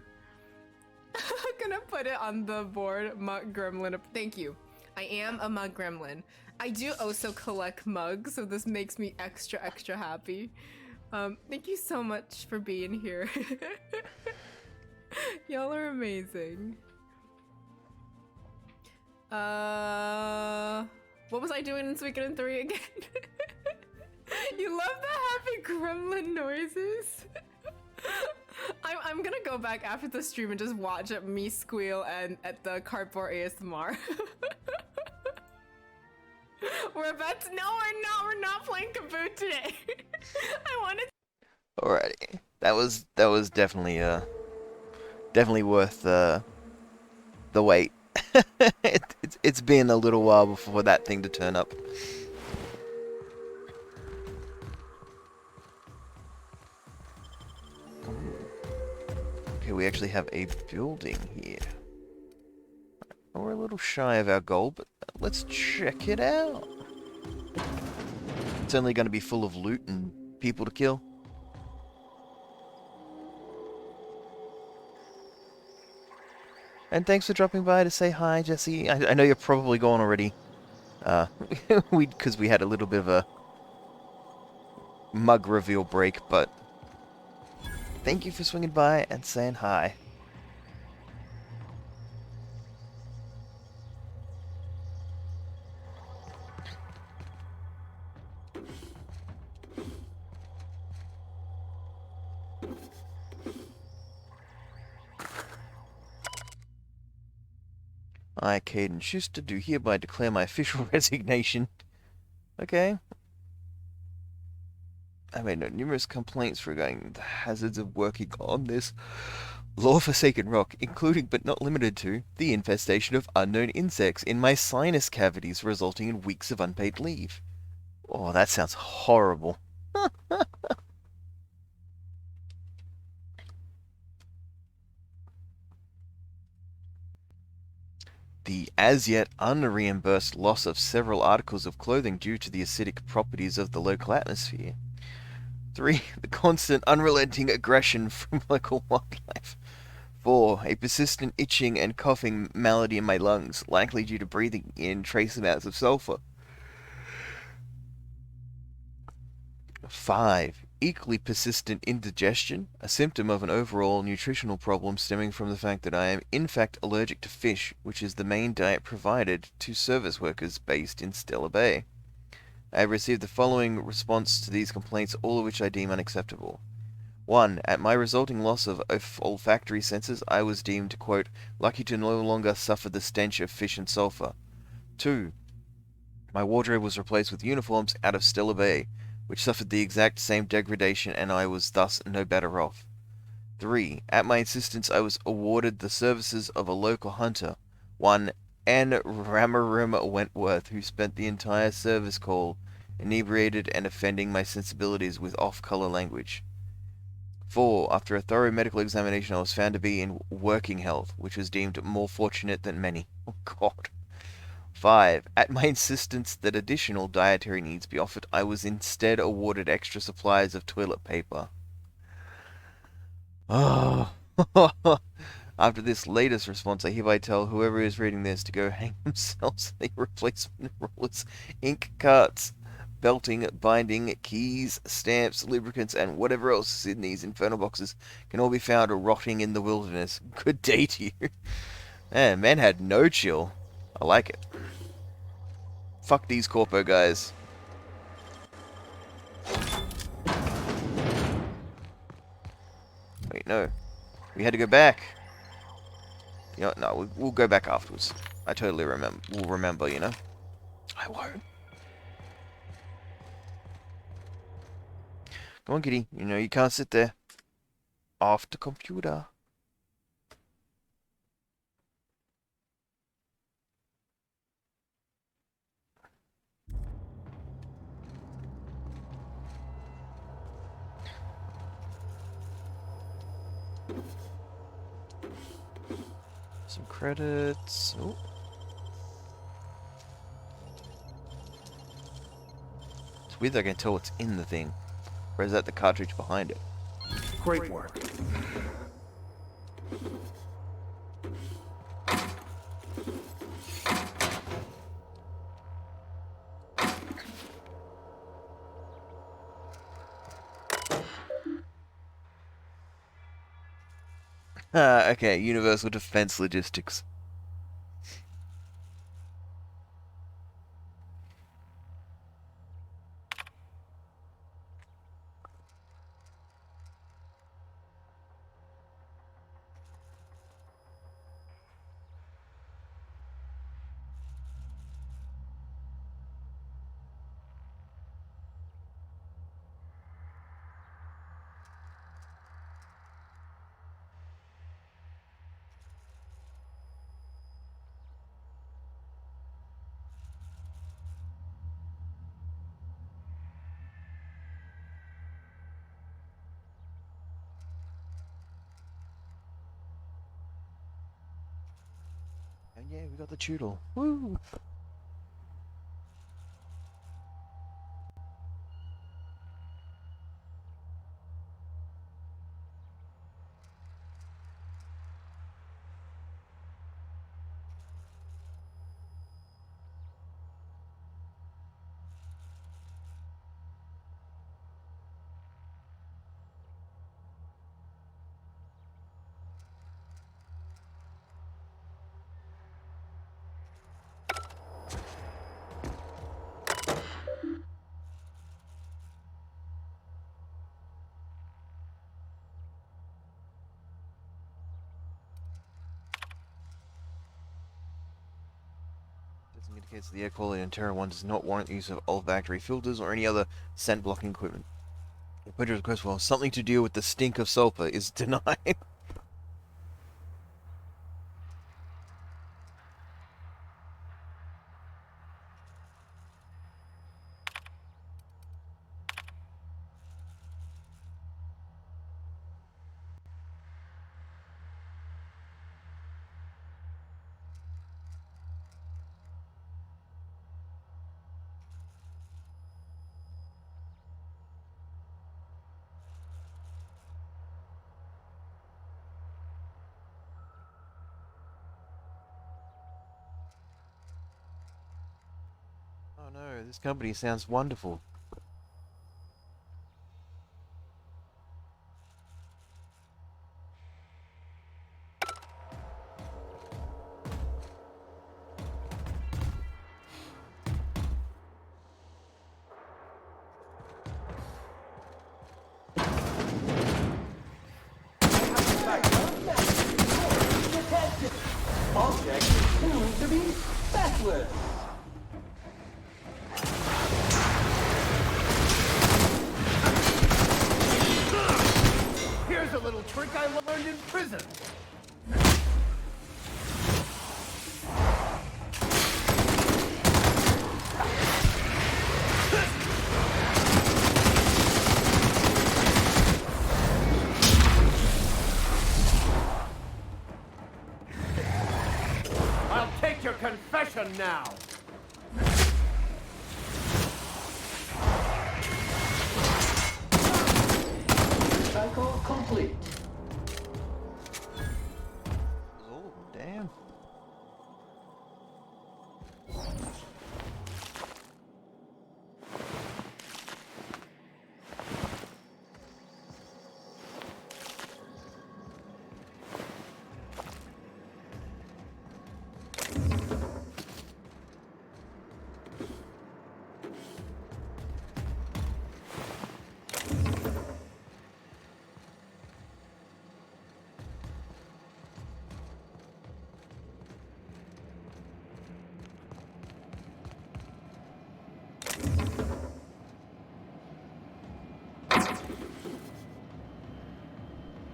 I'm gonna put it on the board, mug gremlin. Thank you. I am a mug gremlin. I do also collect mugs, so this makes me extra happy. Thank you so much for being here. Y'all are amazing. What was I doing in Suikoden 3 again? You love the happy gremlin noises? I'm gonna go back after the stream and just watch me squeal and at the cardboard ASMR. We're about to— no, we're not playing Kaboot today. I wanted— Alrighty, that was definitely worth the wait. It's been a little while before that thing to turn up. Okay, we actually have a building here. We're a little shy of our goal, but let's check it out. It's only going to be full of loot and people to kill. And thanks for dropping by to say hi, Jesse. I know you're probably gone already. Because we had a little bit of a mug reveal break, but thank you for swinging by and saying hi. I, Caden Schuster, do hereby declare my official resignation. Okay. I made numerous complaints regarding the hazards of working on this law-forsaken rock, including but not limited to the infestation of unknown insects in my sinus cavities, resulting in weeks of unpaid leave. Oh, that sounds horrible. The as-yet unreimbursed loss of several articles of clothing due to the acidic properties of the local atmosphere. 3. The constant unrelenting aggression from local wildlife. 4. A persistent itching and coughing malady in my lungs, likely due to breathing in trace amounts of sulfur. 5. Equally persistent indigestion, a symptom of an overall nutritional problem stemming from the fact that I am in fact allergic to fish, which is the main diet provided to service workers based in Stella Bay. I have received the following response to these complaints, all of which I deem unacceptable. 1. At my resulting loss of olfactory senses, I was deemed, quote, lucky to no longer suffer the stench of fish and sulfur. 2. My wardrobe was replaced with uniforms out of Stella Bay, which suffered the exact same degradation, and I was thus no better off. 3. At my insistence, I was awarded the services of a local hunter, one N. Ramarum Wentworth, who spent the entire service call inebriated and offending my sensibilities with off-color language. 4. After a thorough medical examination, I was found to be in working health, which was deemed more fortunate than many. Oh, God. 5. At my insistence that additional dietary needs be offered, I was instead awarded extra supplies of toilet paper. Oh. After this latest response, I hereby tell whoever is reading this to go hang themselves. The replacement rulers, ink carts, belting, binding, keys, stamps, lubricants, and whatever else is in these infernal boxes can all be found rotting in the wilderness. Good day to you. Man had no chill. I like it. Fuck these corpo guys. Wait, no. We had to go back. You know, no, we'll go back afterwards. I totally remember. We'll remember, you know. I won't. Come on, kitty. You know you can't sit there. Off the computer. Some credits. Oh. It's weird that I can tell what's in the thing. Or is that the cartridge behind it? Great work. Okay, Universal Defense Logistics. And yeah, we got the Choodle. Woo! Testing indicates the air quality in Terra 1 does not warrant the use of olfactory filters or any other scent blocking equipment. The printer request for something to deal with the stink of sulfur is denied. Oh no, this company sounds wonderful. Object is tuned to be specialist. prison. I'll take your confession now. Cycle complete. Oh, damn.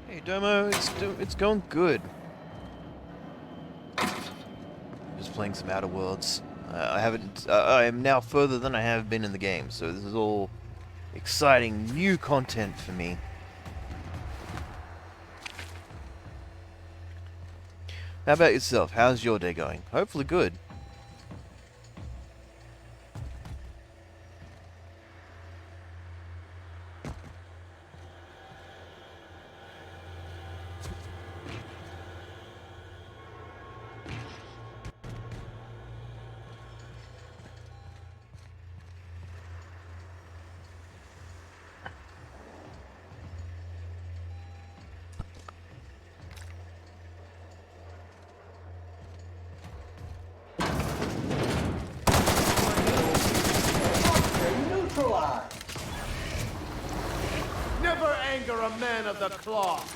Hey Domo, it's going good. Just playing some Outer Worlds. I am now further than I have been in the game, so this is all exciting new content for me. How about yourself? How's your day going? Hopefully good. Neutralized. Never anger a man of the cloth.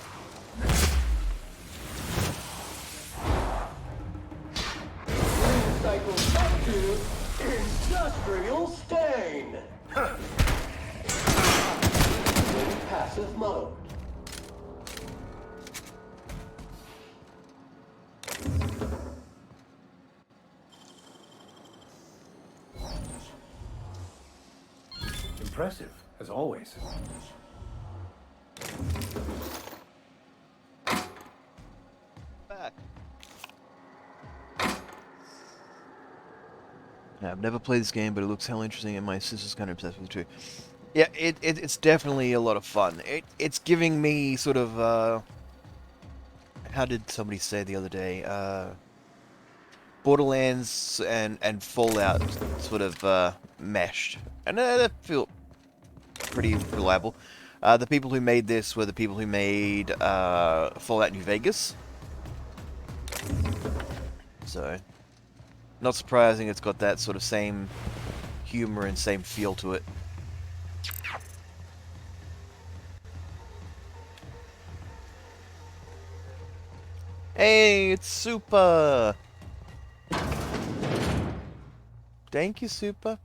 Cycle back to industrial stain. In passive mode. Impressive, as always. Back. Yeah, I've never played this game, but it looks hell interesting, and my sister's kind of obsessed with it too. Yeah, it's definitely a lot of fun. It's giving me sort of how did somebody say the other day? Borderlands and Fallout sort of meshed, and they feel pretty reliable. The people who made this were the people who made Fallout New Vegas, so not surprising it's got that sort of same humor and same feel to it. Hey, it's Super! Thank you, Super.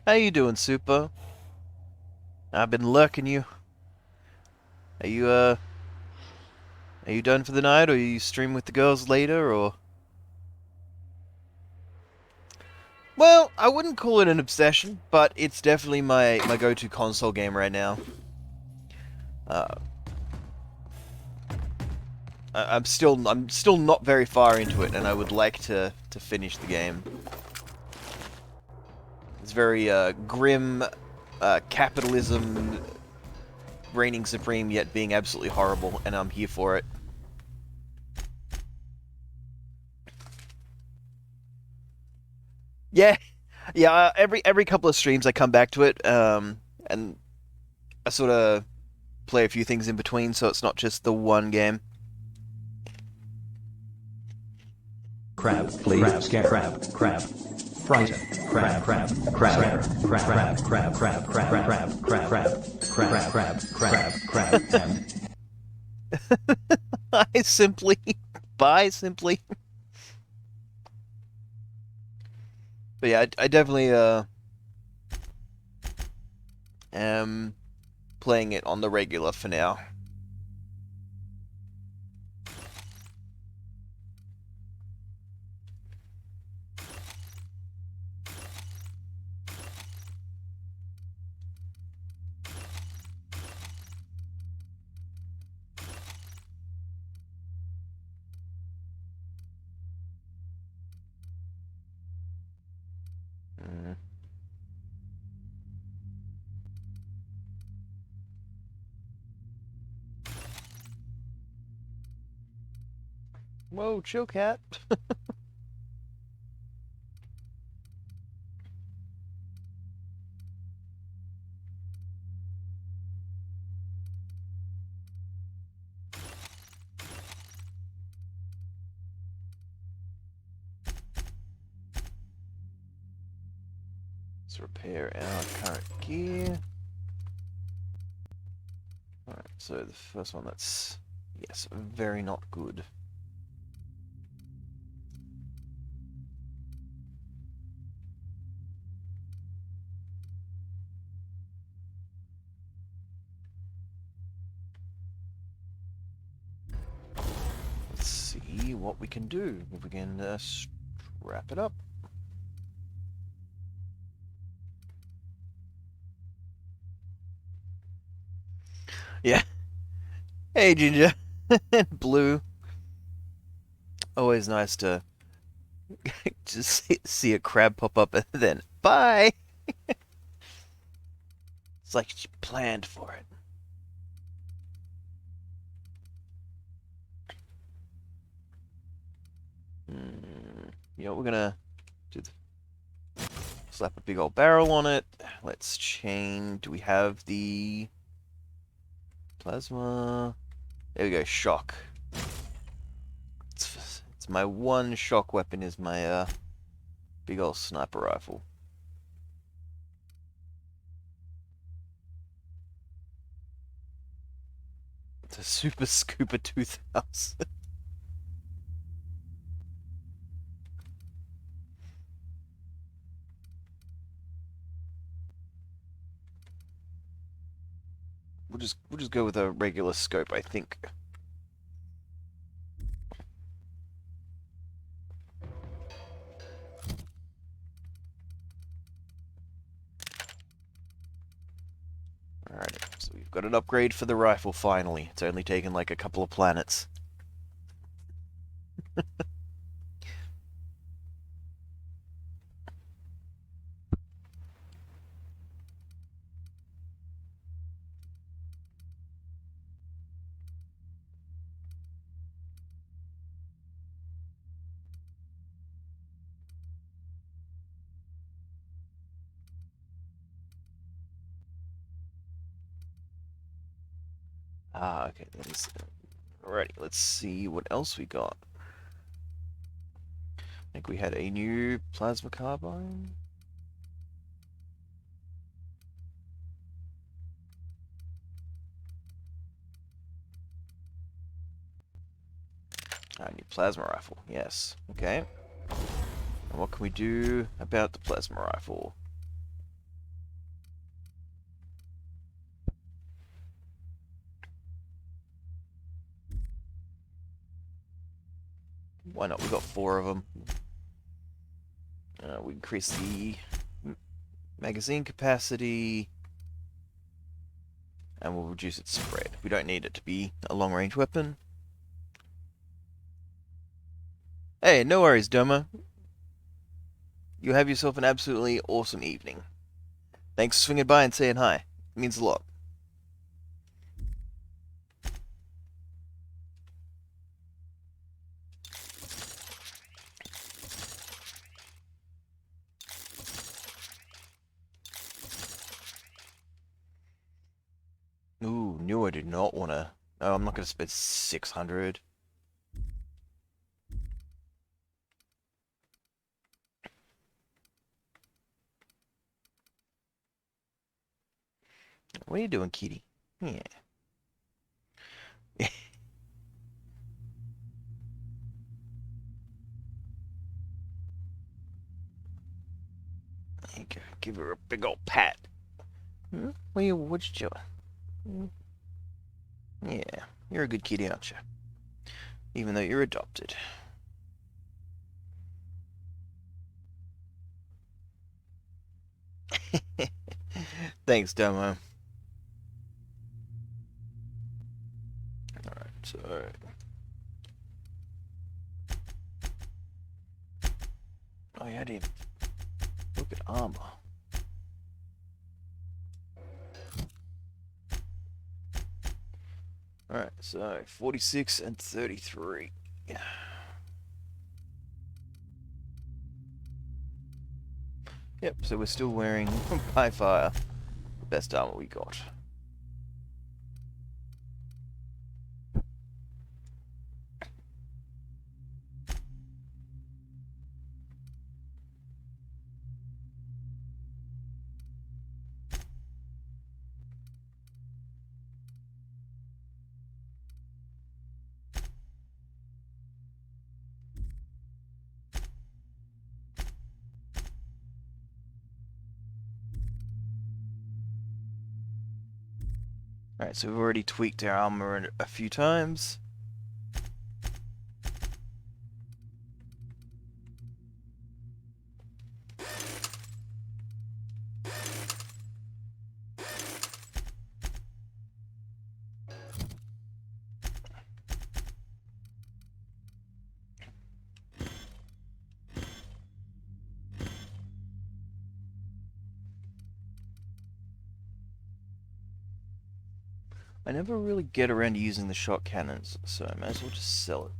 How you doing, Super? I've been lurking you. Are you done for the night, or you stream with the girls later, or? Well, I wouldn't call it an obsession, but it's definitely my go-to console game right now. I'm still not very far into it, and I would like to finish the game. It's very grim, capitalism reigning supreme, yet being absolutely horrible, and I'm here for it. Yeah, yeah. Every couple of streams, I come back to it, and I sort of play a few things in between, so it's not just the one game. Crab, please. Crab, scare, crab. Frighten, crab, I simply buy simply. But yeah, I definitely am playing it on the regular for now. Mm. Whoa, chill, cat. Let's repair our current gear. Alright, so the first one that's, yes, very not good. Let's see what we can do. If we can strap it up. Yeah. Hey, Ginger. Blue. Always nice to just see a crab pop up and then bye. It's like she planned for it. You know, we're gonna do the slap a big old barrel on it. Let's chain. Do we have the plasma? There we go. Shock. It's my one shock weapon. Is my big old sniper rifle. The Super Scooper 2000. We'll just go with a regular scope, I think. Alright, so we've got an upgrade for the rifle finally. It's only taken like a couple of planets. Ah, okay. Alrighty, let's see what else we got. I think we had a new plasma carbine. Ah, new plasma rifle. Yes. Okay. And what can we do about the plasma rifle? Why not? We got 4 of them. We increase the magazine capacity, and we'll reduce its spread. We don't need it to be a long-range weapon. Hey, no worries, Doma. You have yourself an absolutely awesome evening. Thanks for swinging by and saying hi. It means a lot. Ooh, knew I did not want to. Oh, I'm not going to spend 600. What are you doing, kitty? Yeah. There you go. Give her a big old pat. What you doing? Yeah, you're a good kitty, aren't you? Even though you're adopted. Thanks, Domo. Alright, so... Oh, yeah, I didn't look at armor. Alright, so 46 and 33. Yeah. Yep, so we're still wearing, by far, the best armor we got. Alright, so we've already tweaked our armor a few times. I never really get around to using the shot cannons, so I might as well just sell it.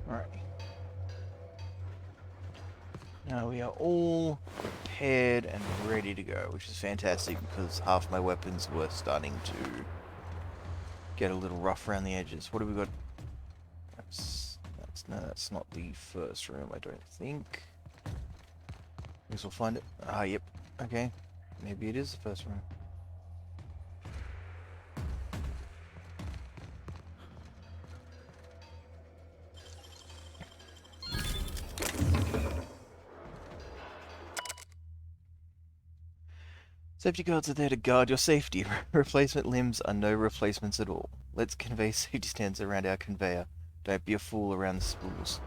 Alright. Now we are all prepared and ready to go, which is fantastic because half my weapons were starting to get a little rough around the edges. What have we got? That's not the first room, I don't think. Guess we'll find it. Ah, yep. Okay. Maybe it is the first room. Safety guards are there to guard your safety. Replacement limbs are no replacements at all. Let's convey safety stands around our conveyor. Don't be a fool around the spools.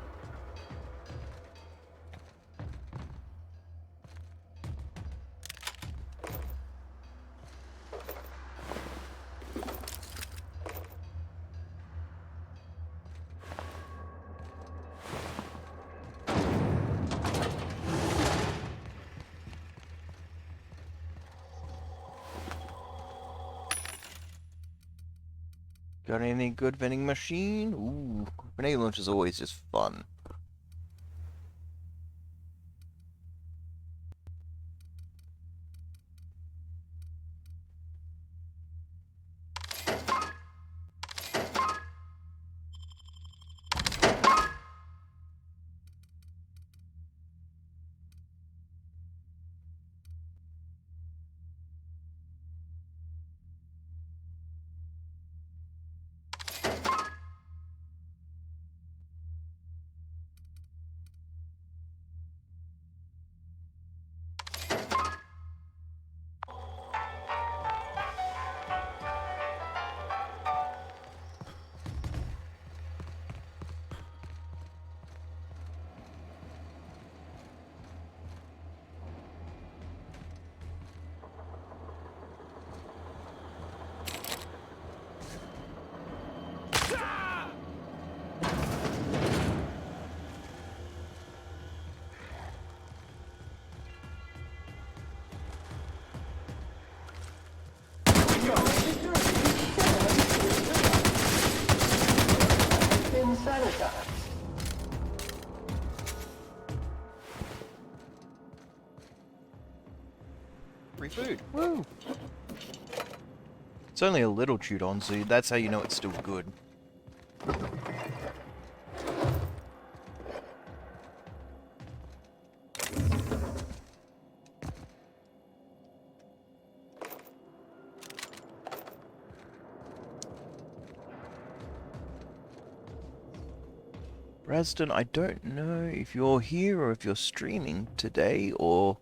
Got any good vending machine? Ooh, grenade launch is always just fun. sanitize. Free food. Woo! It's only a little chewed on, so that's how you know it's still good. Brasden, I don't know if you're here or if you're streaming today or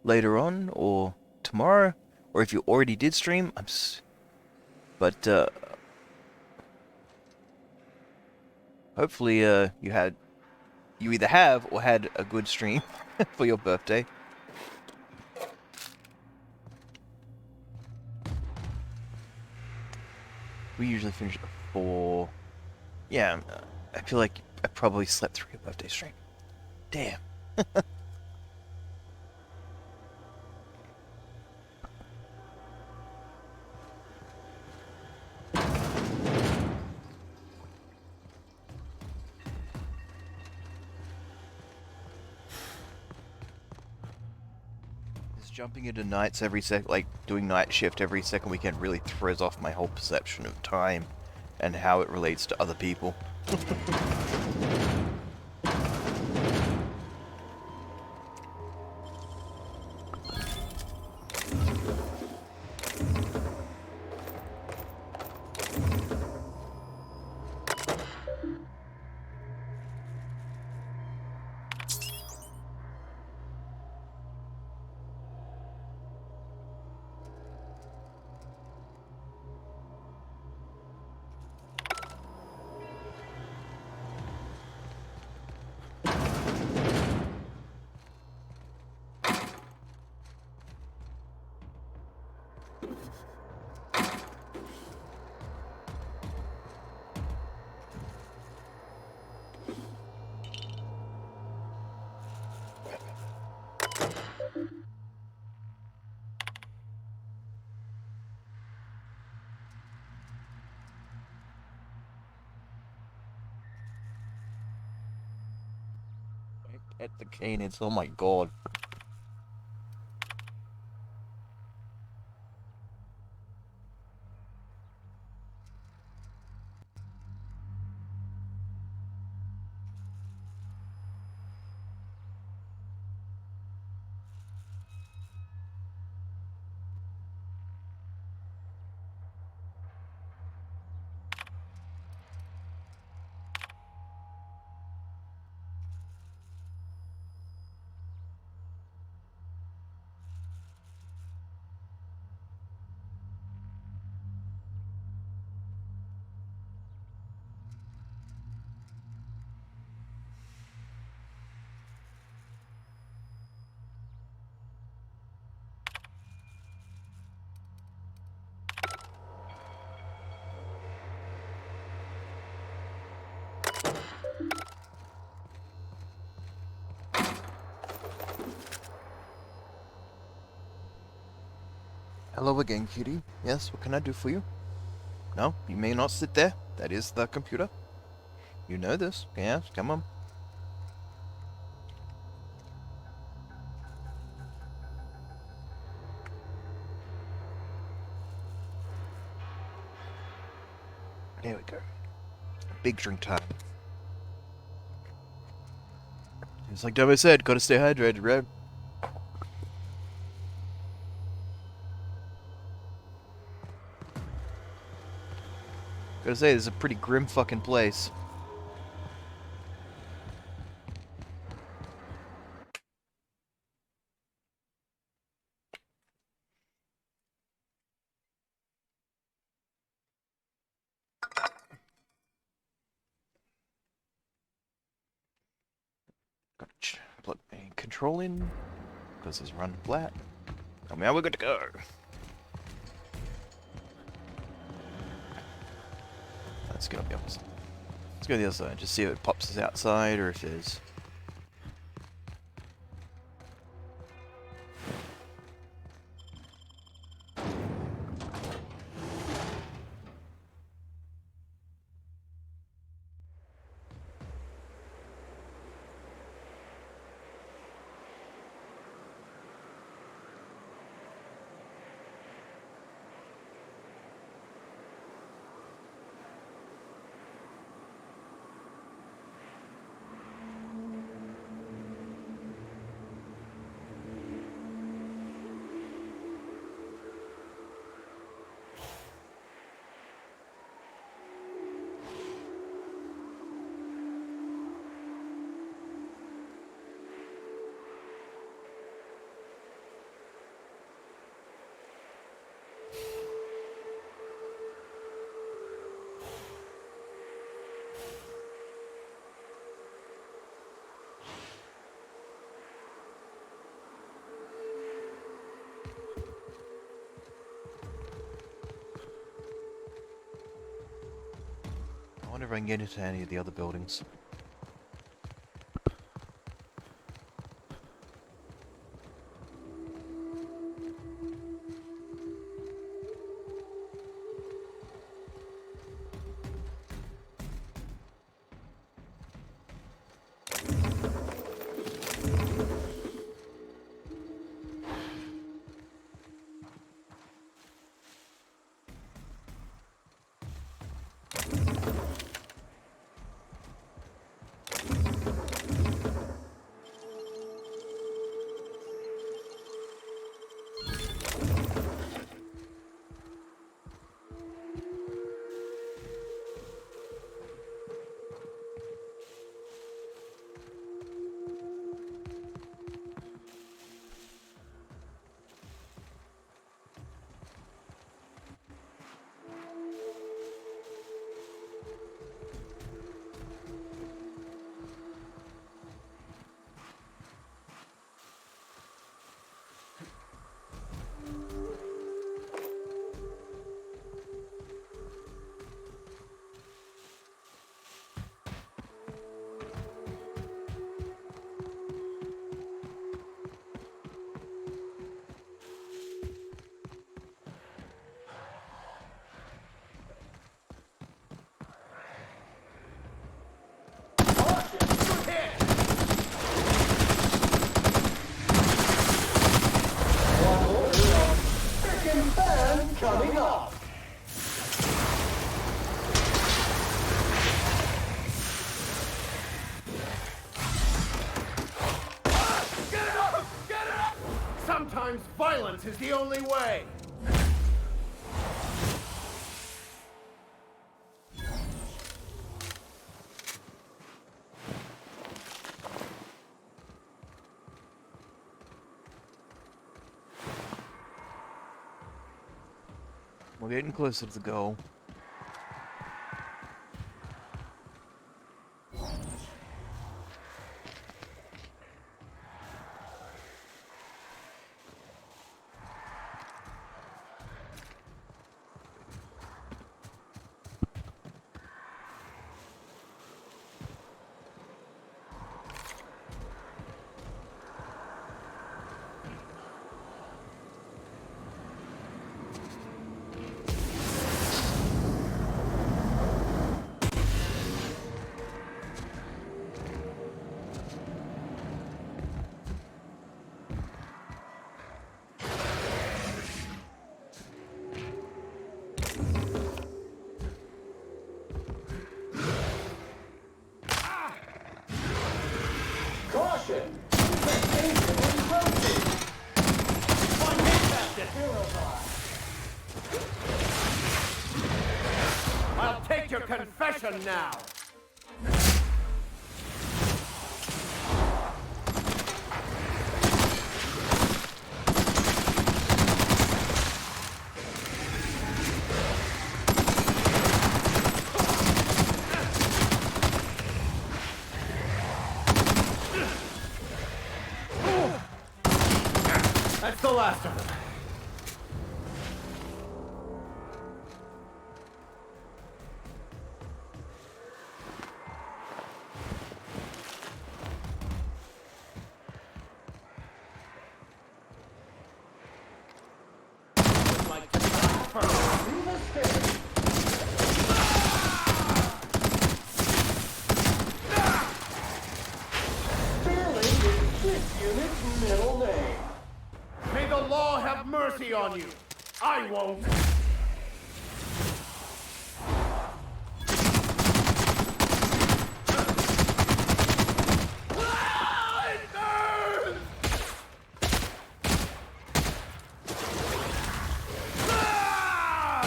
later on or tomorrow, or if you already did stream. But hopefully you either have or had a good stream for your birthday. We usually finish at 4. Yeah, I feel like I probably slept through your birthday stream. Damn. Jumping into nights every like doing night shift every second weekend really throws off my whole perception of time and how it relates to other people. At the canids, oh my god. Hello again, cutie. Yes, what can I do for you? No, you may not sit there. That is the computer. You know this. Yes, come on. There we go. Big drink time. It's like Dumbo said, gotta stay hydrated, right? Gotta say, this is a pretty grim fucking place. Gotta plug my control in, because it's run flat. And now we're good to go. Let's go up the other side. Let's go to the other side, just see if it pops us outside or if there's... wonder if I can get into any of the other buildings. Frickin' fan coming up. Get it up! Get it up! Sometimes violence is the only way. We're getting closer to the goal. Caution! Station approaching! One hit, Captain. I'll take your confession now. That's the last of them. Would like to die first. Through the stage. Sterling is this unit's middle name. May the law have mercy on you. I won't. Ah, it burns! Ah!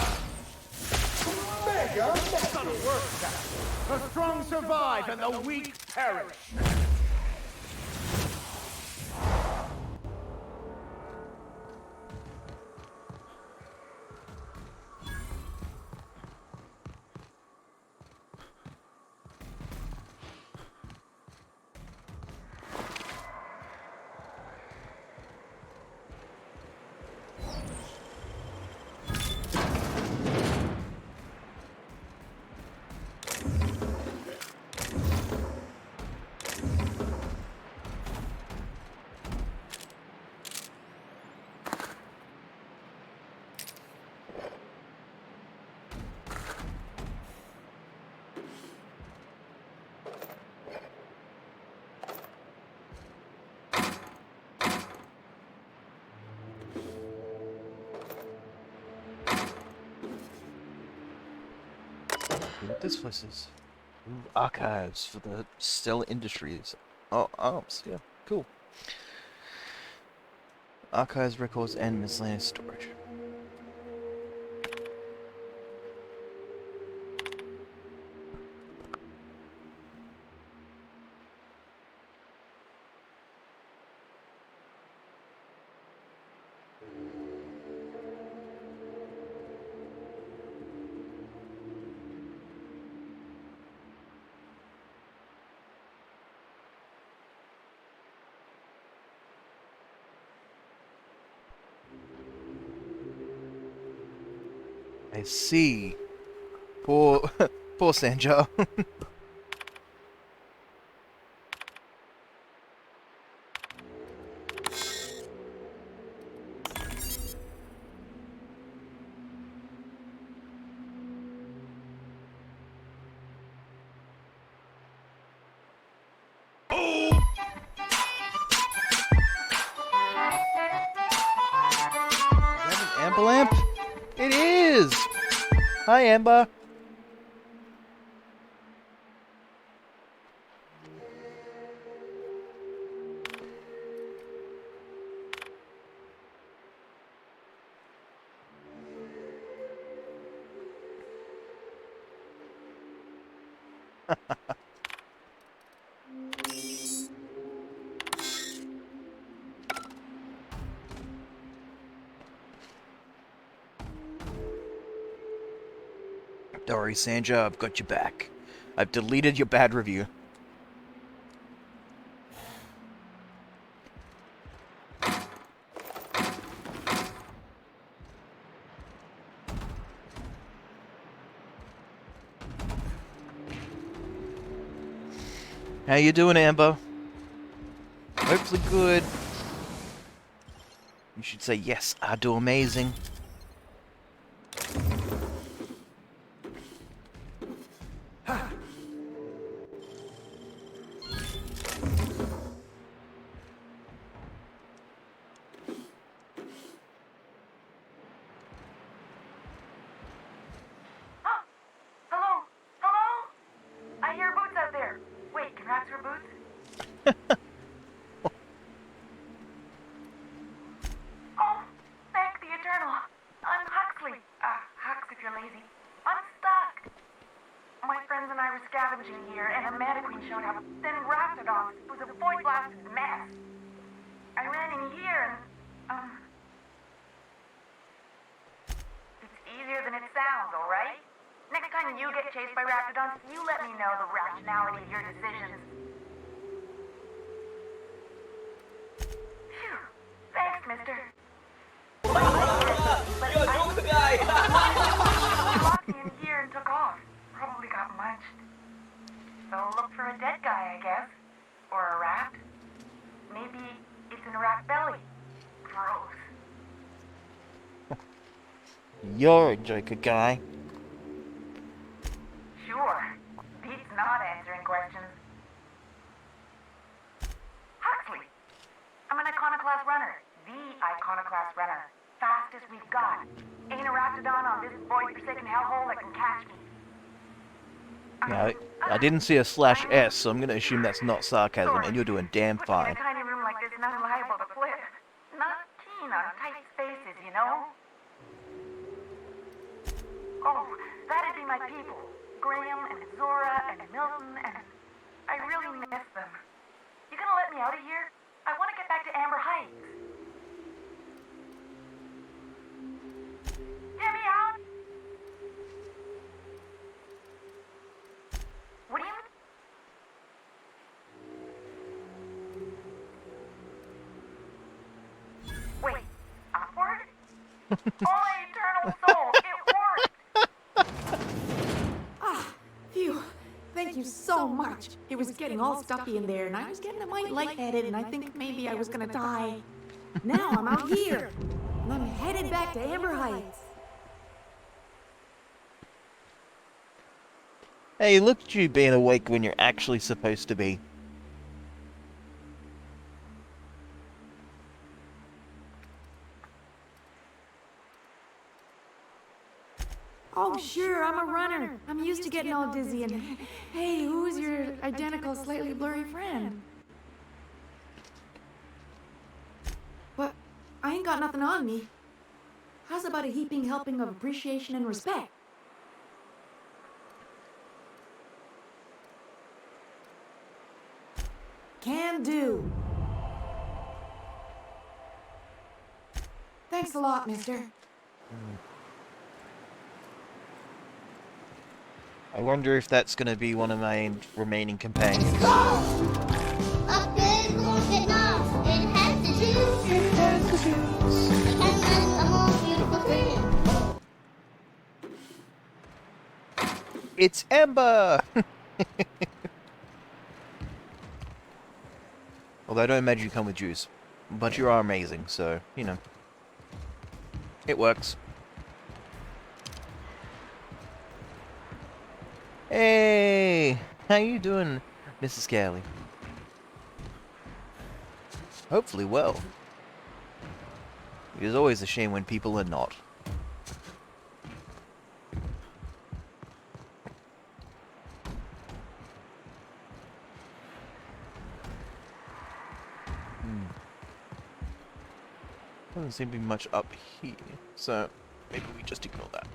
Mega Son of work, Jack. The strong survive and the weak perish. See what this place is. Ooh, archives for the Stellar Industries. Oh, arms. Yeah, cool. Archives, records, and miscellaneous storage. I see. Poor, poor Sanjar. Is that an amber lamp? It is! Hi, Amber. Don't worry, Sanja, I've got your back. I've deleted your bad review. How you doing, Amber? Hopefully good. You should say, yes, I do amazing. Hello? Hello? I hear boots out there. Wait, can rats wear boots? Oh, thank the Eternal. I'm Huxley. Hux if you're lazy. I'm stuck. My friends and I were scavenging here, and a mana queen showed up. Then Raptidon. It was a void-blasted mess. I ran in here and, it's easier than it sounds, alright? Next time you get chased by Raptidons, you let me know the rationality of your decisions. Phew. Thanks, mister. You're a joke guy! Locked me in here and took off. Probably got munched. So look for a dead guy, I guess. Or a rat. Maybe it's in a rat belly. Gross. You're a joker guy. Sure. Pete's not answering questions. Huxley. I'm an iconoclast runner. The iconoclast runner. Fastest we've got. Ain't a raptidon on this void-forsaken hellhole that can catch me. Yeah, I didn't see a /S, so I'm going to assume that's not sarcasm, and you're doing damn Put me in fine. a tiny room like this and I'm liable to flip. Not keen on tight spaces, you know? Oh, that'd be my people. Graham and Zora and Milton and... I really miss them. You gonna let me out of here? I want to get back to Amber Heights. Get me out! What do you... Wait, upward? Oh, my eternal soul, it worked! Phew. Thank you so much. It was getting all stuffy in there, and I was getting a mite lightheaded, and I think maybe I was gonna die. Now I'm out here, and I'm headed back to Amber Heights. Hey, look at you being awake when you're actually supposed to be. Oh, sure, I'm a runner. I'm used to getting all dizzy and... Hey, who's your identical, slightly blurry friend? But I ain't got nothing on me. How's about a heaping helping of appreciation and respect? Can do. Thanks a lot, mister. I wonder if that's going to be one of my remaining companions. A good rocket knob. It has to choose. It has to choose. And then a more beautiful thing. It's Ember! Although I don't imagine you come with juice. But you are amazing, so, you know. It works. Hey! How you doing, Mrs. Cowley? Hopefully well. It is always a shame when people are not. Doesn't seem to be much up here, so maybe we just ignore that.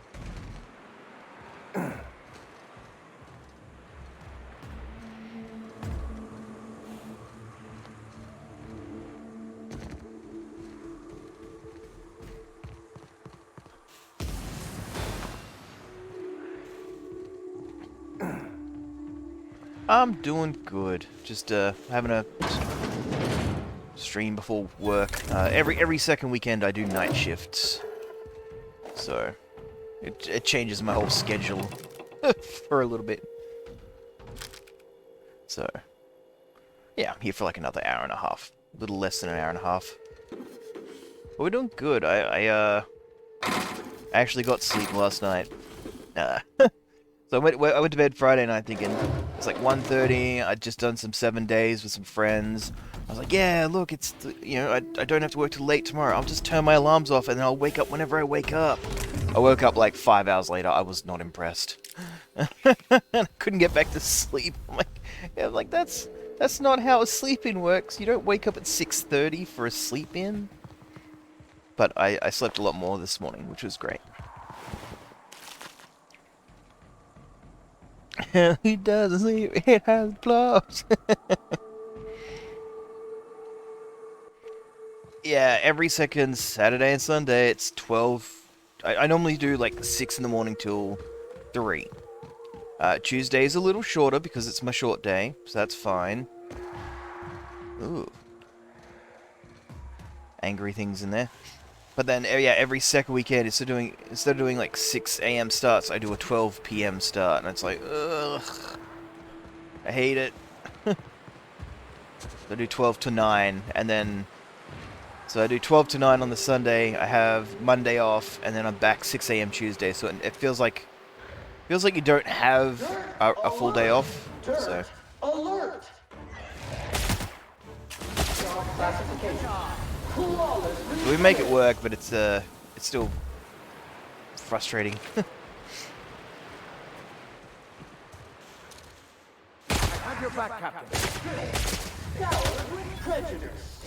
I'm doing good. Just having a stream before work. Every second weekend I do night shifts, so it changes my whole schedule for a little bit. So yeah, I'm here for like another hour and a half, a little less than an hour and a half. But we're doing good. I actually got sleep last night. So I went to bed Friday night thinking it's like 1:30. I'd just done some 7 days with some friends. I was like, yeah, look, it's, you know, I don't have to work till late tomorrow. I'll just turn my alarms off and then I'll wake up whenever I wake up. I woke up like 5 hours later. I was not impressed. I couldn't get back to sleep. I'm like, that's not how a sleep-in works. You don't wake up at 6:30 for a sleep-in. But I slept a lot more this morning, which was great. He doesn't sleep, it has gloves. Yeah, every second Saturday and Sunday it's 12. I normally do like 6 in the morning till 3. Tuesday's a little shorter because it's my short day, so that's fine. Ooh. Angry things in there. But then, yeah, every second weekend, instead of doing like 6 a.m. starts, I do a 12 p.m. start, and it's like, ugh. I hate it. I do 12 to 9, and then... So I do 12 to 9 on the Sunday, I have Monday off, and then I'm back 6 a.m. Tuesday, so it feels like you don't have a full day off, so... Alert! Classification. So we make it work, but it's still frustrating. I have your back, Captain. Coward with prejudice.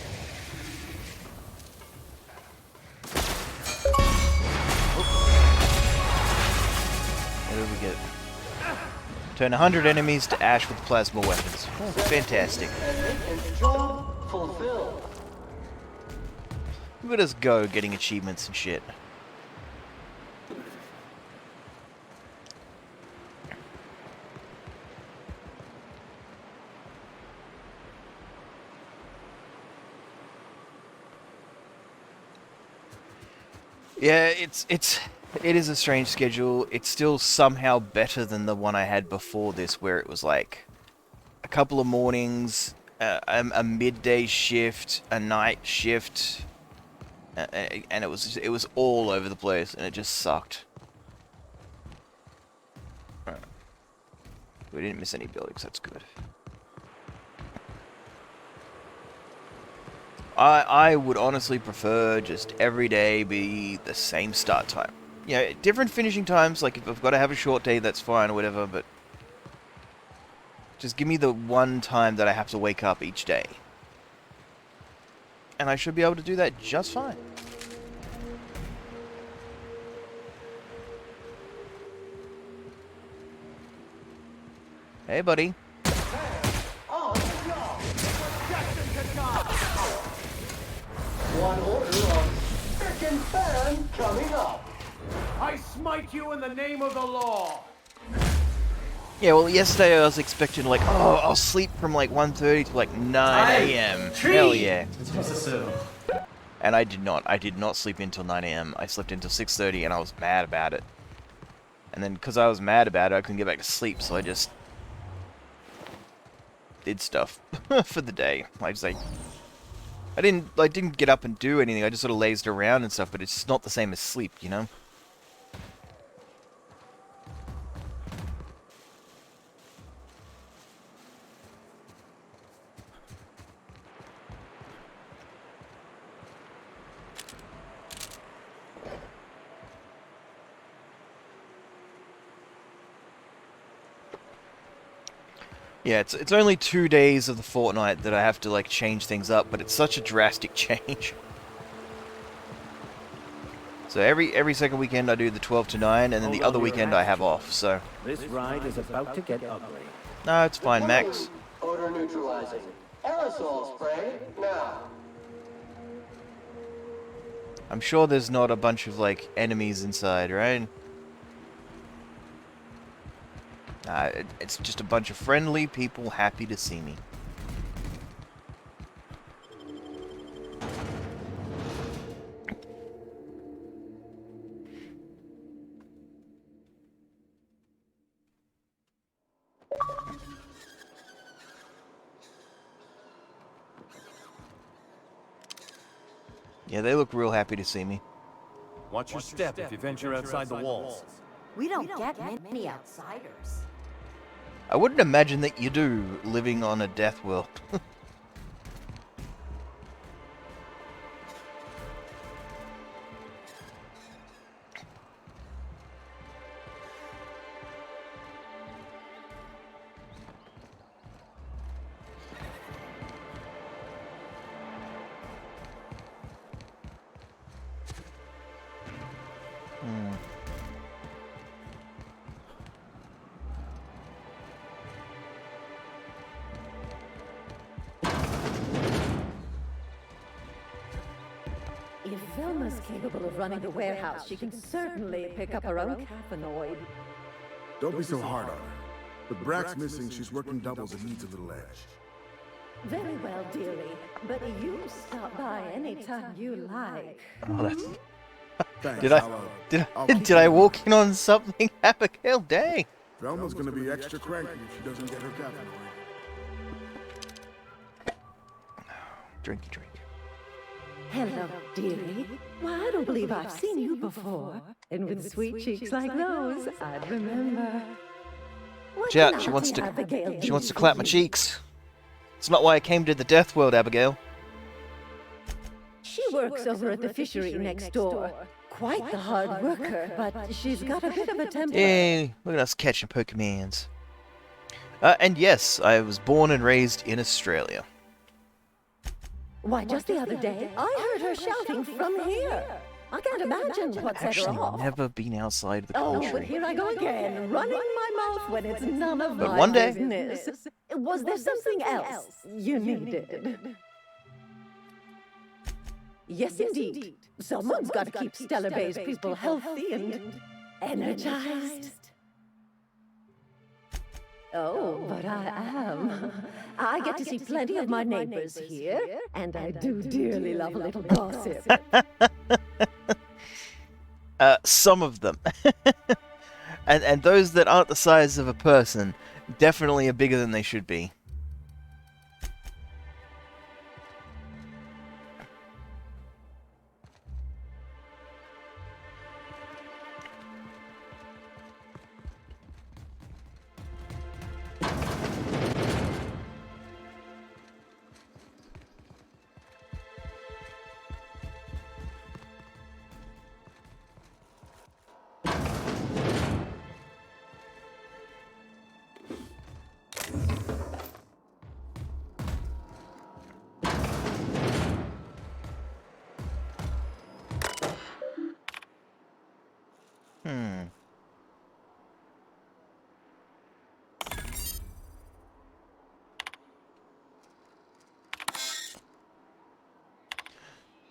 What did we get? Turn 100 enemies to ash with plasma weapons. Oh, fantastic. And job fulfilled. Look at us go, getting achievements and shit. Yeah, it is a strange schedule. It's still somehow better than the one I had before this, where it was like a couple of mornings, a midday shift, a night shift, and it was all over the place, and it just sucked. Right. We didn't miss any buildings. That's good. I would honestly prefer just every day be the same start time. you know, different finishing times. Like if I've got to have a short day, that's fine or whatever. But just give me the one time that I have to wake up each day, and I should be able to do that just fine. Hey, buddy. On the job. One order of frickin' fan coming up. I smite you in the name of the law. Yeah, well, yesterday I was expecting like, oh, I'll sleep from like 1:30 to like 9 a.m. Hell yeah. And I did not. I did not sleep until 9 a.m. I slept until 6:30 and I was mad about it. And then because I was mad about it, I couldn't get back to sleep, so I just did stuff for the day. I didn't get up and do anything. I just sort of lazed around and stuff, but it's just not the same as sleep, you know? Yeah, it's only 2 days of the fortnight that I have to like change things up, but it's such a drastic change. So every second weekend I do the 12 to 9, and then the other weekend I have off. So This ride is about to get ugly. no, it's fine, Max. Odor neutralizing. Aerosol spray now. I'm sure there's not a bunch of like enemies inside, right? It's just a bunch of friendly people happy to see me. Yeah, they look real happy to see me. Watch your step if you venture outside the walls. We don't get many outsiders. I wouldn't imagine that you do, living on a death world. If Velma's capable of running the warehouse, she can certainly pick up her own caffeinoid. Don't be so hard on her. With Brack's missing, she's working doubles and needs a little edge. Very well, dearie. But you stop by anytime you like. Oh, that's... Thanks, Did I walk in on something, Abigail? Dang. Velma's gonna be extra cranky if she doesn't get her caffeinoid. Drinky drink. Hello, dearie. Why, I don't believe I've seen you before. And with sweet cheeks like those, I'd remember. What Yeah, can she wants Auntie Abigail to do clap for my you? cheeks. It's not why I came to the death world, Abigail. She works over at the fishery next door. Quite the hard worker, but she's got a bit of a temper. Yay, look at us catching Pokemons. And yes, I was born and raised in Australia. Why, just the other day, I heard her shouting from here. I can't imagine what set her Actually, off. never been outside of the Oh, country. but here I go again, running my mouth when it's none of But my one day- business. Was there something else you needed? Yes, indeed. Someone's got to keep Stellar Bay's people healthy and energized. Oh, but I am. I get to see plenty of my neighbors here, and I do dearly love a little gossip. Some of them. and those that aren't the size of a person definitely are bigger than they should be.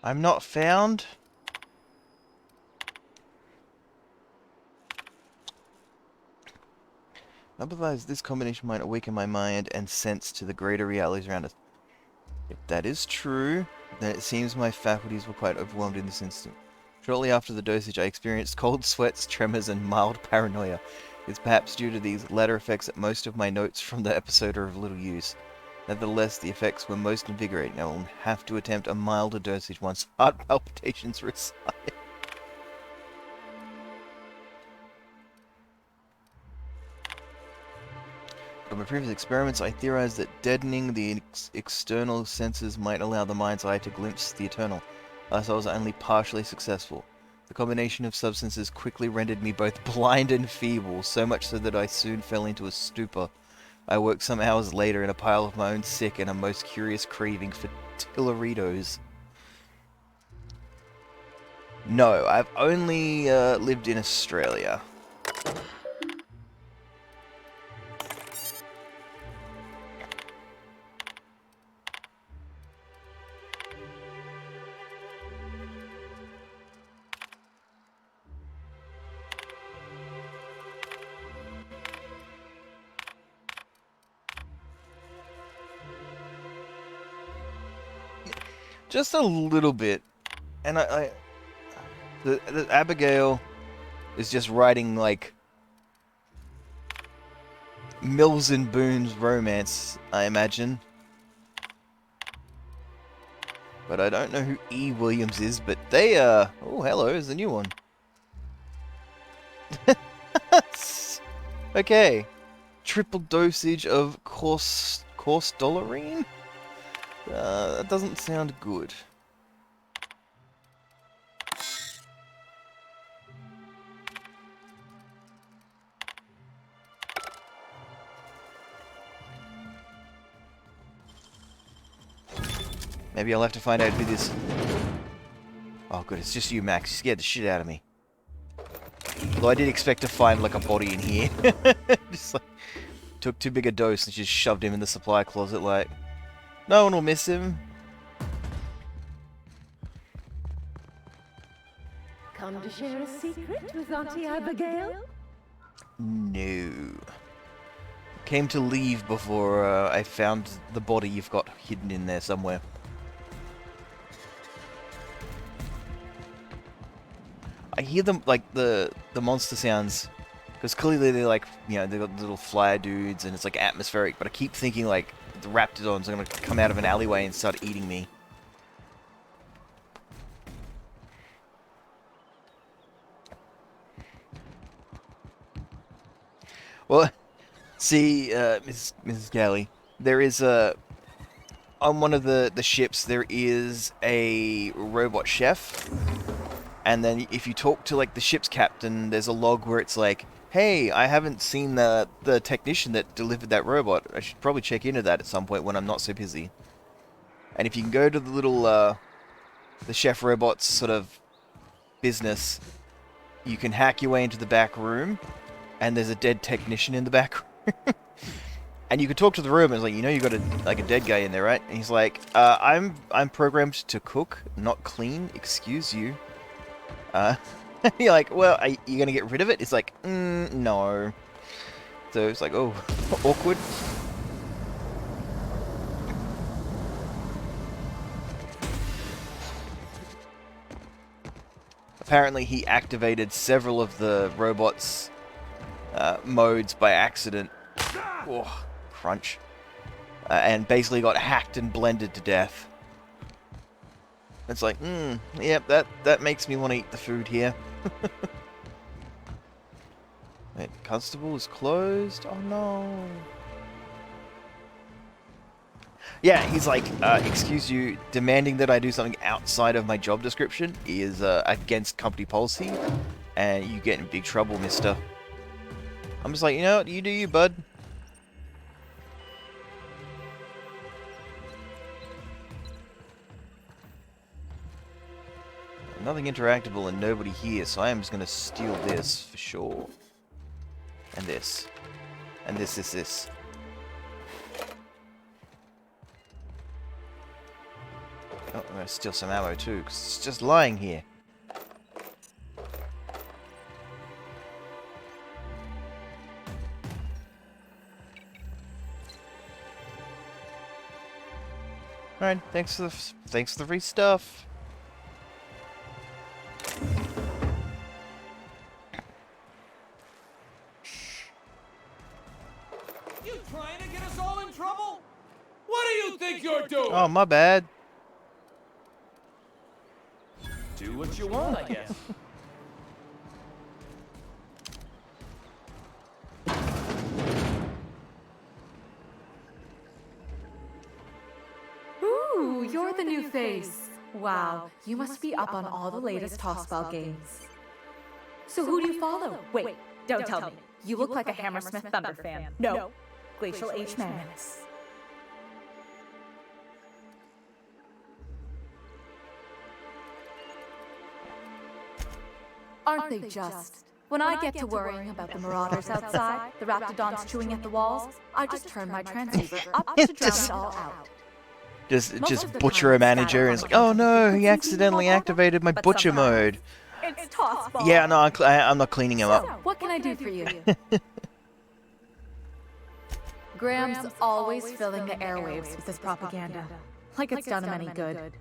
I'm not found. Otherwise, this combination might awaken my mind and sense to the greater realities around us. If that is true, then it seems my faculties were quite overwhelmed in this instant. Shortly after the dosage, I experienced cold sweats, tremors, and mild paranoia. It's perhaps due to these latter effects that most of my notes from the episode are of little use. Nevertheless, the effects were most invigorating. I will have to attempt a milder dosage once heart palpitations reside. From my previous experiments, I theorized that deadening the external senses might allow the mind's eye to glimpse the eternal. Thus, I was only partially successful. The combination of substances quickly rendered me both blind and feeble, so much so that I soon fell into a stupor. I woke some hours later in a pile of my own sick and a most curious craving for Tilleritos. No, I've only lived in Australia. Just a little bit. And the Abigail is just writing, like, Mills and Boon's romance, I imagine. But I don't know who E. Williams is, but they, oh, hello, there's a new one. Okay. Triple dosage of course dollarine? That doesn't sound good. Maybe I'll have to find out who this... Oh good, it's just you, Max. You scared the shit out of me. Although I did expect to find, like, a body in here. Just, like, took too big a dose and just shoved him in the supply closet, like... No one will miss him. Come to share a secret with Auntie Abigail? No. Came to leave before I found the body you've got hidden in there somewhere. I hear them, like, the monster sounds, because clearly they're like, you know, they've got little flyer dudes and it's like atmospheric, but I keep thinking like the raptidons are going to come out of an alleyway and start eating me. Well, see, Mrs. Galley, there is a... On one of the ships, there is a robot chef. And then if you talk to, like, the ship's captain, there's a log where it's like, hey, I haven't seen the technician that delivered that robot. I should probably check into that at some point when I'm not so busy. And if you can go to the little, the chef robot's sort of business, you can hack your way into the back room, and there's a dead technician in the back room. And you can talk to the room, and it's like, you know you got a dead guy in there, right? And he's like, I'm programmed to cook, not clean, excuse you. You're like, well, are you gonna get rid of it? It's like, no. So it's like, oh, awkward. Apparently he activated several of the robot's modes by accident. Oh, crunch. And basically got hacked and blended to death. It's like, yep, that makes me want to eat the food here. Wait, constable is closed? Oh no. Yeah, he's like, excuse you, demanding that I do something outside of my job description is against company policy, and you get in big trouble, mister. I'm just like, you know what, you do you, bud. Nothing interactable and nobody here, so I am just gonna steal this for sure. And this. And this. Oh, I'm gonna steal some ammo too, because it's just lying here. Alright, thanks for the free stuff. You trying to get us all in trouble? What do you think you're doing? Oh, my bad. Do what you want, I guess. Ooh, you're the new face. Wow, you must be up on all the latest Tossball games. So who do you follow? Wait, don't tell me. You look like a Hammersmith Thunder fan. No, Glacial H. Magnus. Aren't they just? When I get to worrying about the marauders outside, the raptidons chewing at the walls, I just turn my transceiver up to drown it all out. Just butcher a manager and it's like, oh no, he accidentally activated my butcher mode. It's Tossball. Yeah, no, I'm not cleaning him up. What can I do for you? Graham's always filling the airwaves with his propaganda, like it's done him any good.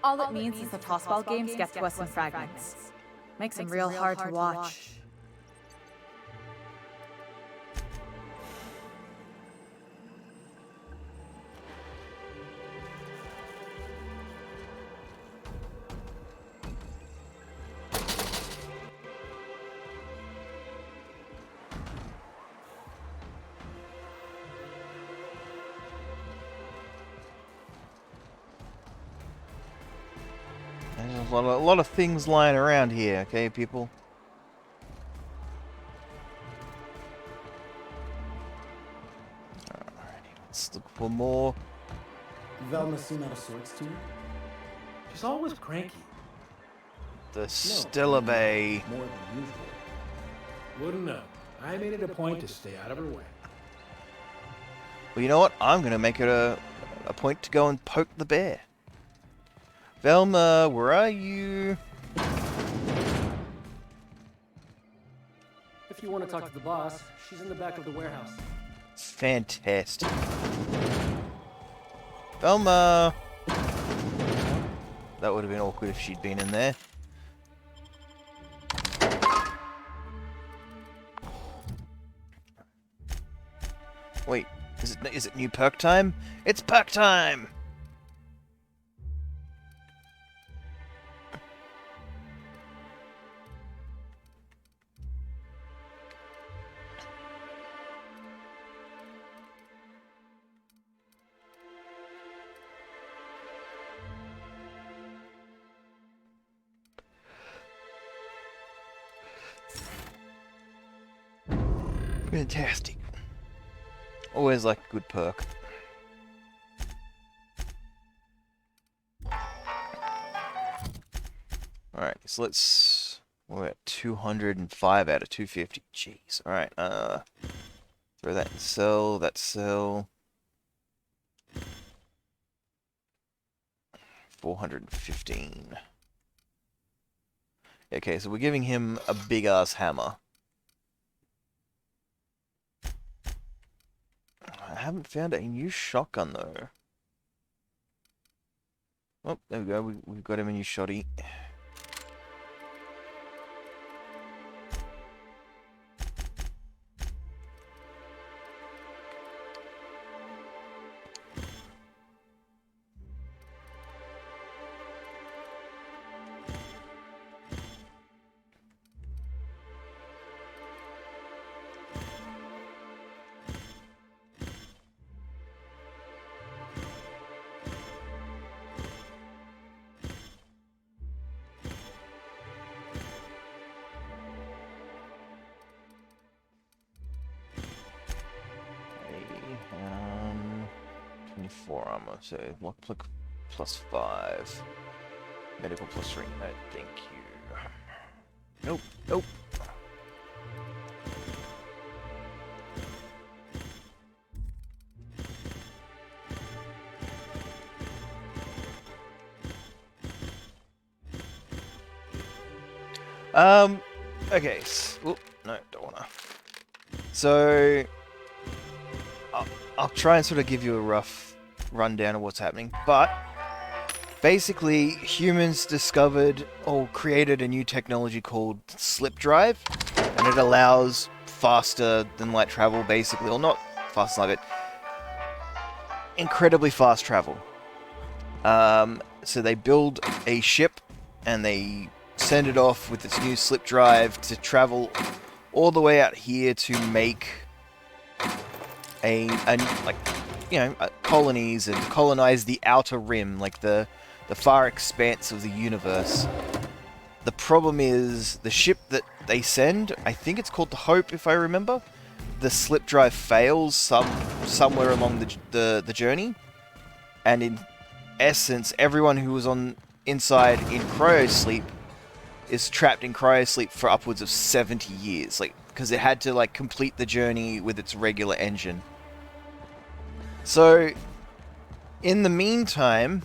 All it means is the Tossball games get to us in fragments. Makes them real hard to watch. There's a lot of things lying around here, okay, people? Alrighty, let's look for more. Velma seem out of sorts to you? She's always cranky. The Stella Bay. More than usual. Wouldn't know. I made it a point to stay out of her way. Well, you know what? I'm gonna make it a point to go and poke the bear. Velma, where are you? If you want to talk to the boss, she's in the back of the warehouse. Fantastic. Velma! That would have been awkward if she'd been in there. Wait, is it new perk time? It's perk time! Fantastic. Always like a good perk. Alright, so let's... We're at 205 out of 250. Jeez. Alright, throw that in sell, that sell. 415. Okay, so we're giving him a big-ass hammer. I haven't found a new shotgun, though. Oh, there we go. We've got him a new shotty. Okay, 24 armor, so lock plus 5. Medical plus 3. No, thank you. Nope, nope. Okay. Oop, no, don't wanna. So, I'll try and sort of give you a rough rundown of what's happening, but basically, humans discovered or created a new technology called slip drive, and it allows faster than light travel, basically, or not fast like it, incredibly fast travel. So they build a ship, and they send it off with its new slip drive to travel all the way out here to make colonies and to colonize the outer rim, like the far expanse of the universe. The problem is the ship that they send, I think it's called the Hope, if I remember. The slip drive fails somewhere along the journey, and in essence, everyone who was inside in cryosleep is trapped in cryosleep for upwards of 70 years, because it had to complete the journey with its regular engine. So, in the meantime,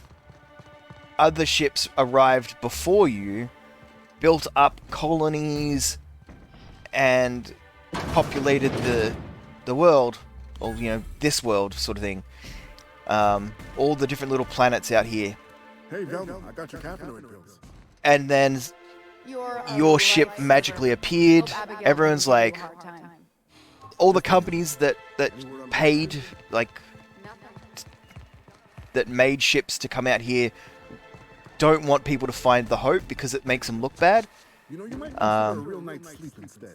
other ships arrived before you, built up colonies, and populated the world, or this world sort of thing. All the different little planets out here. Hey, Velma, I got your caffeinoid pills. And then your ship magically appeared. Everyone's like, all the companies that paid, that made ships to come out here don't want people to find the Hope because it makes them look bad.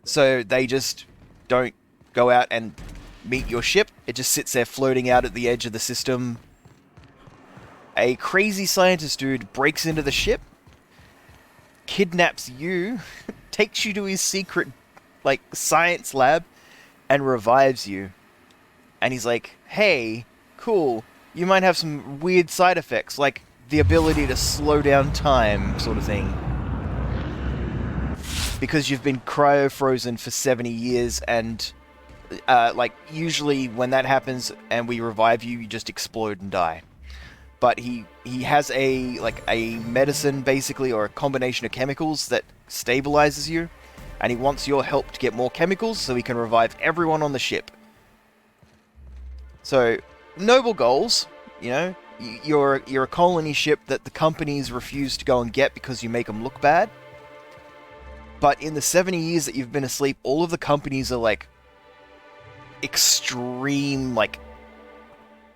So they just don't go out and meet your ship. It just sits there floating out at the edge of the system. A crazy scientist dude breaks into the ship, kidnaps you, takes you to his secret, science lab, and revives you. And he's like, hey, cool, you might have some weird side effects, like the ability to slow down time, sort of thing. Because you've been cryo-frozen for 70 years, and, usually when that happens and we revive you, you just explode and die. But he has a medicine, basically, or a combination of chemicals that stabilizes you, and he wants your help to get more chemicals so he can revive everyone on the ship. So, noble goals, You're a colony ship that the companies refuse to go and get because you make them look bad. But in the 70 years that you've been asleep, all of the companies are extreme,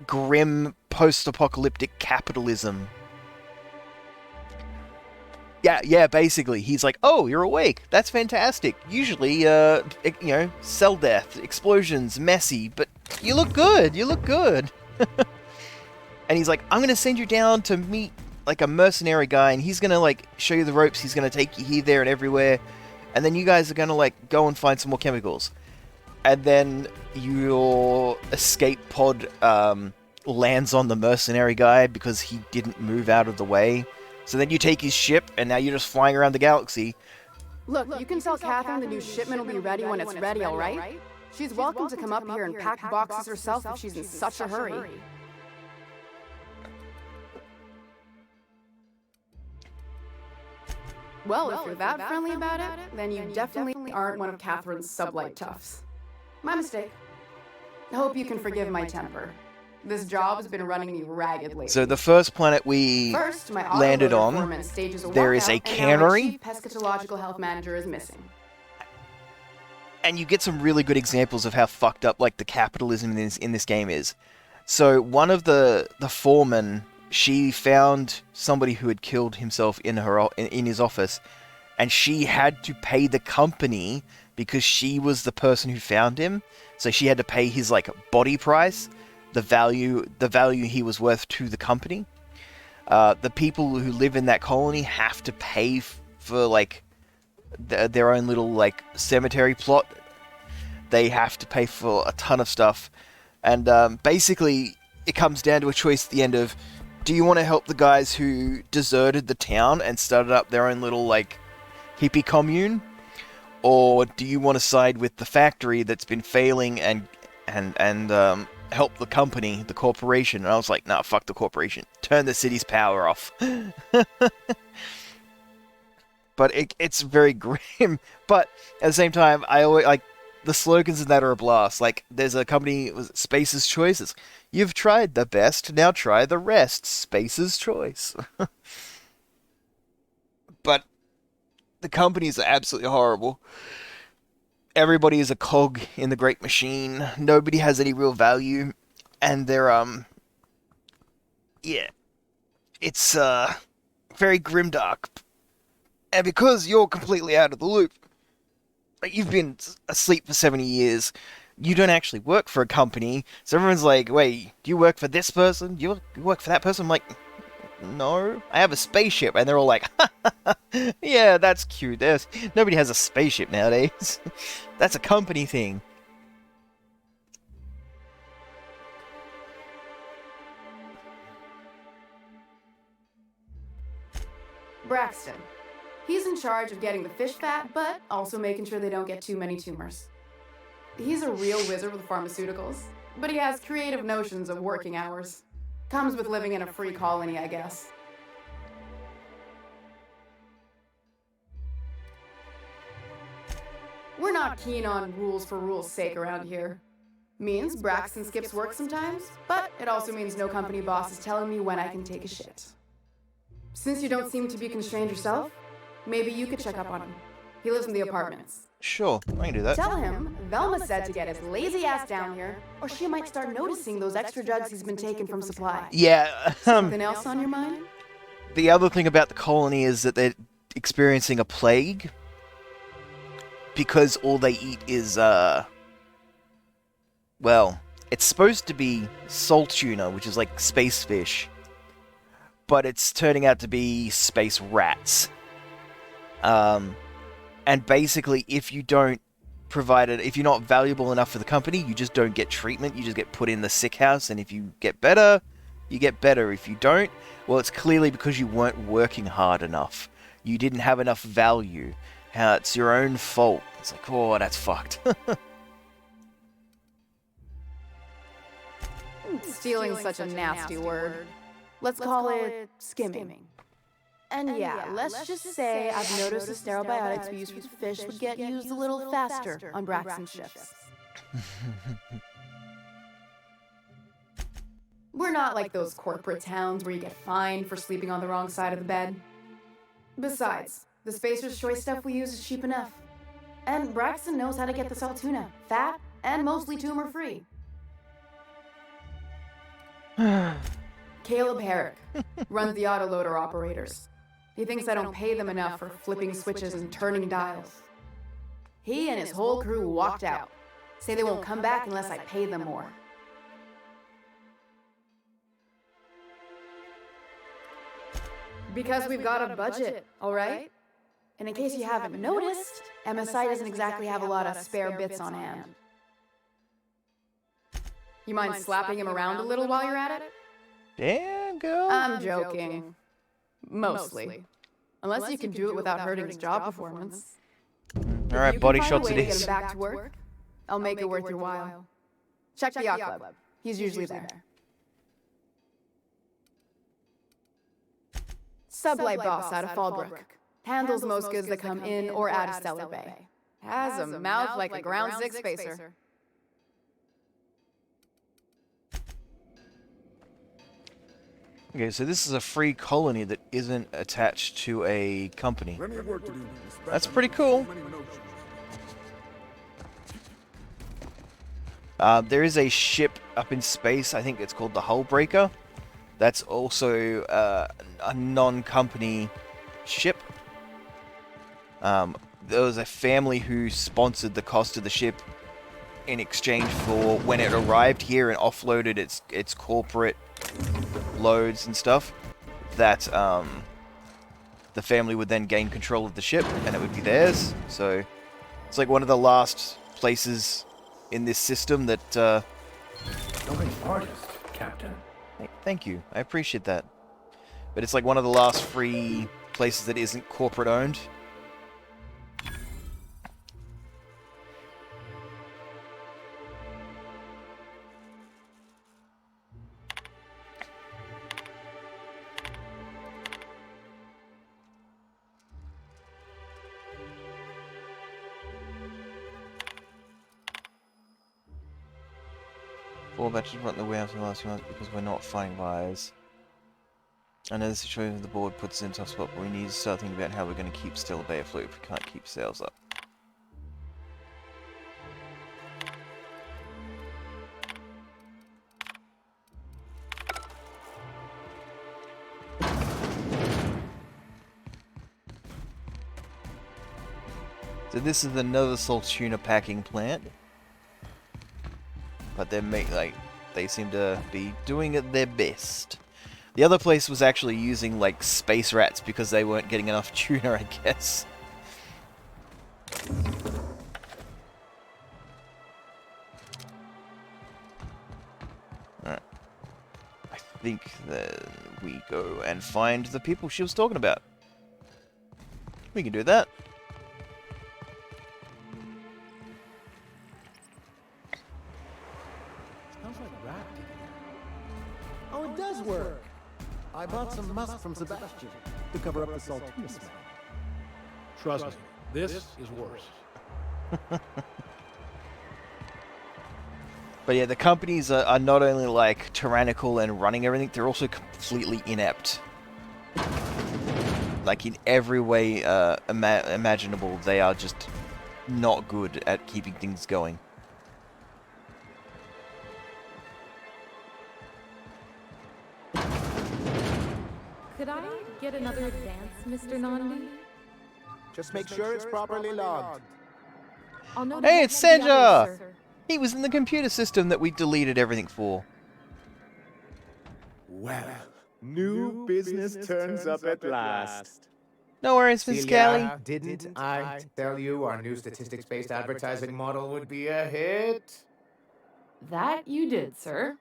grim post-apocalyptic capitalism. Yeah, basically. He's like, oh, you're awake. That's fantastic. Usually, cell death, explosions, messy, but you look good. And he's like, I'm going to send you down to meet, a mercenary guy, and he's going to, show you the ropes. He's going to take you here, there, and everywhere. And then you guys are going to, go and find some more chemicals. And then your escape pod lands on the mercenary guy because he didn't move out of the way. So then you take his ship, and now you're just flying around the galaxy. Look, you can tell Catherine the new shipment will be ready when it's ready, alright? She's welcome to come up here and pack boxes herself if she's in such a hurry. Well, if you're that friendly about it, then you definitely aren't one of Catherine's sublight toughs. My mistake. I hope you can forgive my temper. This job has been running me raggedly. So the first planet we landed on, there is a cannery. Chief Pescatological Health Manager is missing. And you get some really good examples of how fucked up the capitalism in this game is. So one of the foremen, she found somebody who had killed himself in his office, and she had to pay the company because she was the person who found him. So she had to pay his body price, the value he was worth to the company. The people who live in that colony have to pay for their own little cemetery plot. They have to pay for a ton of stuff, and basically it comes down to a choice at the end of, Do you want to help the guys who deserted the town and started up their own little, like, hippie commune? Or do you want to side with the factory that's been failing and help the company, the corporation? And I was like, nah, fuck the corporation. Turn the city's power off. But it's very grim. But at the same time, I always, like, the slogans in that are a blast. Like, there's a company, was it Space's Choice? It's, you've tried the best, now try the rest. Space's Choice. But the companies are absolutely horrible. Everybody is a cog in the great machine. Nobody has any real value. And they're, yeah. It's, very grimdark. And because you're completely out of the loop, like, you've been asleep for 70 years, you don't actually work for a company, so everyone's like, wait, do you work for this person? Do you work for that person? I'm like, no, I have a spaceship. And they're all like, yeah, that's cute. Nobody has a spaceship nowadays. That's a company thing. Braxton. He's in charge of getting the fish fat, but also making sure they don't get too many tumors. He's a real wizard with pharmaceuticals, but he has creative notions of working hours. Comes with living in a free colony, I guess. We're not keen on rules for rules' sake around here. Means Braxton skips work sometimes, but it also means no company boss is telling me when I can take a shit. Since you don't seem to be constrained yourself, maybe you could check up on him. He lives in the apartments. Sure, I can do that. Tell him Velma said to get his lazy ass down here, or she might start noticing those extra drugs he's been taking from supply. Yeah. Something else on your mind? The other thing about the colony is that they're experiencing a plague. Because all they eat is, well, it's supposed to be salt tuna, which is like space fish. But it's turning out to be space rats. And basically, if you don't provide it, if you're not valuable enough for the company, you just don't get treatment. You just get put in the sick house, and if you get better, you get better. If you don't, well, it's clearly because you weren't working hard enough. You didn't have enough value. It's your own fault. It's like, oh, that's fucked. Stealing's such a nasty word. Let's call it skimming. And yeah, let's just say I've noticed the sterile biotics we use for the fish would get used a little faster on Braxton's shifts. We're not like those corporate towns where you get fined for sleeping on the wrong side of the bed. Besides, the Spacer's Choice stuff we use is cheap enough. And Braxton knows how to get the salt tuna, fat, and mostly tumor-free. Caleb Herrick runs the autoloader operators. He thinks I don't pay them enough for flipping switches and turning dials. He and his whole crew walked out. Say they won't come back unless I pay them more. Because we've got a budget, all right? And in case you haven't noticed, MSI doesn't exactly have a lot of spare bits on hand. You mind slapping him around a little while you're at it? Damn, girl. I'm joking. Mostly. Unless you can do it without hurting his job performance. Alright, body shots it is. Get him back to work, I'll make it worth your while. Check the yacht club. He's usually there. Sublight boss out of Fallbrook. Handles most goods that come in or out of Stellar Bay. Has a mouth like a ground six spacer. Okay, so this is a free colony that isn't attached to a company. That's pretty cool. There is a ship up in space, I think it's called the Hullbreaker. That's also a non-company ship. There was a family who sponsored the cost of the ship in exchange for when it arrived here and offloaded its corporate loads and stuff, that the family would then gain control of the ship and it would be theirs. So it's like one of the last places in this system that You're an artist, Captain. Thank you, I appreciate that. But it's like one of the last free places that isn't corporate owned. Four batches run the warehouse in the last few months because we're not finding buyers. I know the situation with the board puts us in a tough spot, but we need to start thinking about how we're going to keep Stellar Bay afloat if we can't keep sales up. So this is another salt tuna packing plant. But they seem to be doing it their best. The other place was actually using like space rats because they weren't getting enough tuna, I guess. Alright. I think that we go and find the people she was talking about. We can do that. Oh, it does work. I bought some musk from Sebastian to cover up the saltine smell. Trust me, this is worse. But yeah, the companies are not only like tyrannical and running everything, they're also completely inept. Like in every way imaginable, they are just not good at keeping things going. Could I get another advance, Mr. Nandi? Just make sure it's properly logged. I'll know Hey, it's the others, Senja! sir. He was in the computer system that we deleted everything for. Well, new business turns up at last. No worries, Miss Scally. Didn't I tell you our new statistics-based advertising model would be a hit? That you did, sir.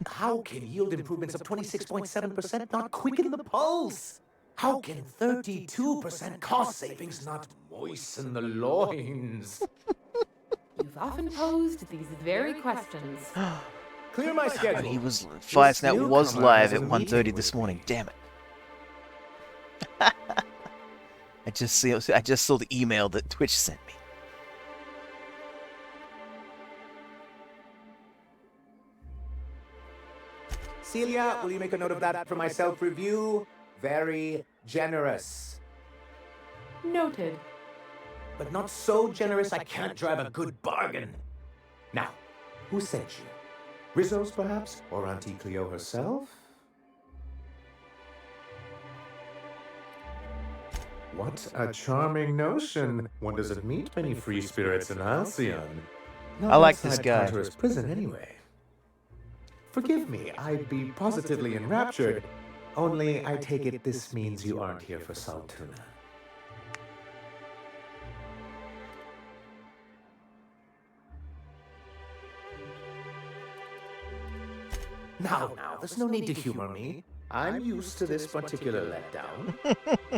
How can yield improvements of 26.7% not quicken the pulse? How can 32% cost savings not moisten the loins? You've often posed these very questions. Clear my schedule. And he was Firesnap was live at 1:30 this morning. Damn it! I just saw the email that Twitch sent me. Celia, will you make a note of that for my self-review? Very generous. Noted. But not so generous I can't drive a good bargain. Now, who sent you? Rizzo's, perhaps? Or Auntie Cleo herself? What a charming notion. One doesn't meet many free spirits in Halcyon. I like this guy. Tartarus prison anyway. Forgive me, I'd be positively enraptured. Only I take it this means you aren't here for salt tuna. Now, there's no need to humor me. I'm used to this particular letdown.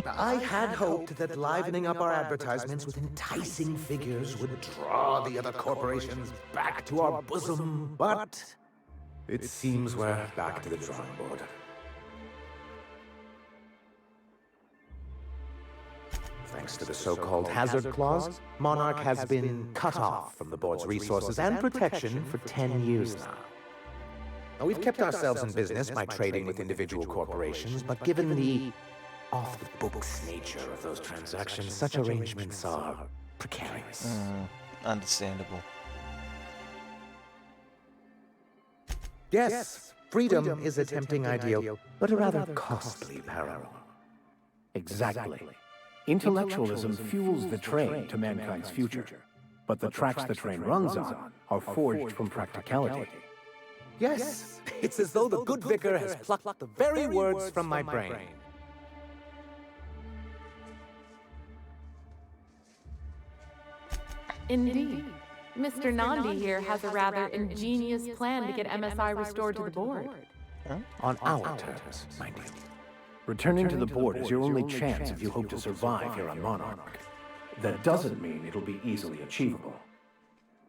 I had hoped that livening up our advertisements with enticing figures would draw the other corporations back to our bosom, but it seems we're back to the drawing board. Thanks to the so-called hazard clause, Monarch has been cut off from the board's resources and protection for 10 years now. Now, we've kept ourselves in business by trading with individual corporations, but given the off-the-books nature of those transactions, such arrangements are precarious. Understandable. Yes, freedom is a tempting ideal, but a rather costly peril. Exactly. Intellectualism fuels the train to mankind's future, but the tracks the train runs on are forged from practicality. Yes, it's as though the good vicar has plucked the very words from my brain. Indeed. Mr. Nandi here has a rather ingenious plan to get MSI restored to the board. On our terms, mind you. Returning to the board is your only chance if you hope to survive here on Monarch. That doesn't mean it'll be easily achievable.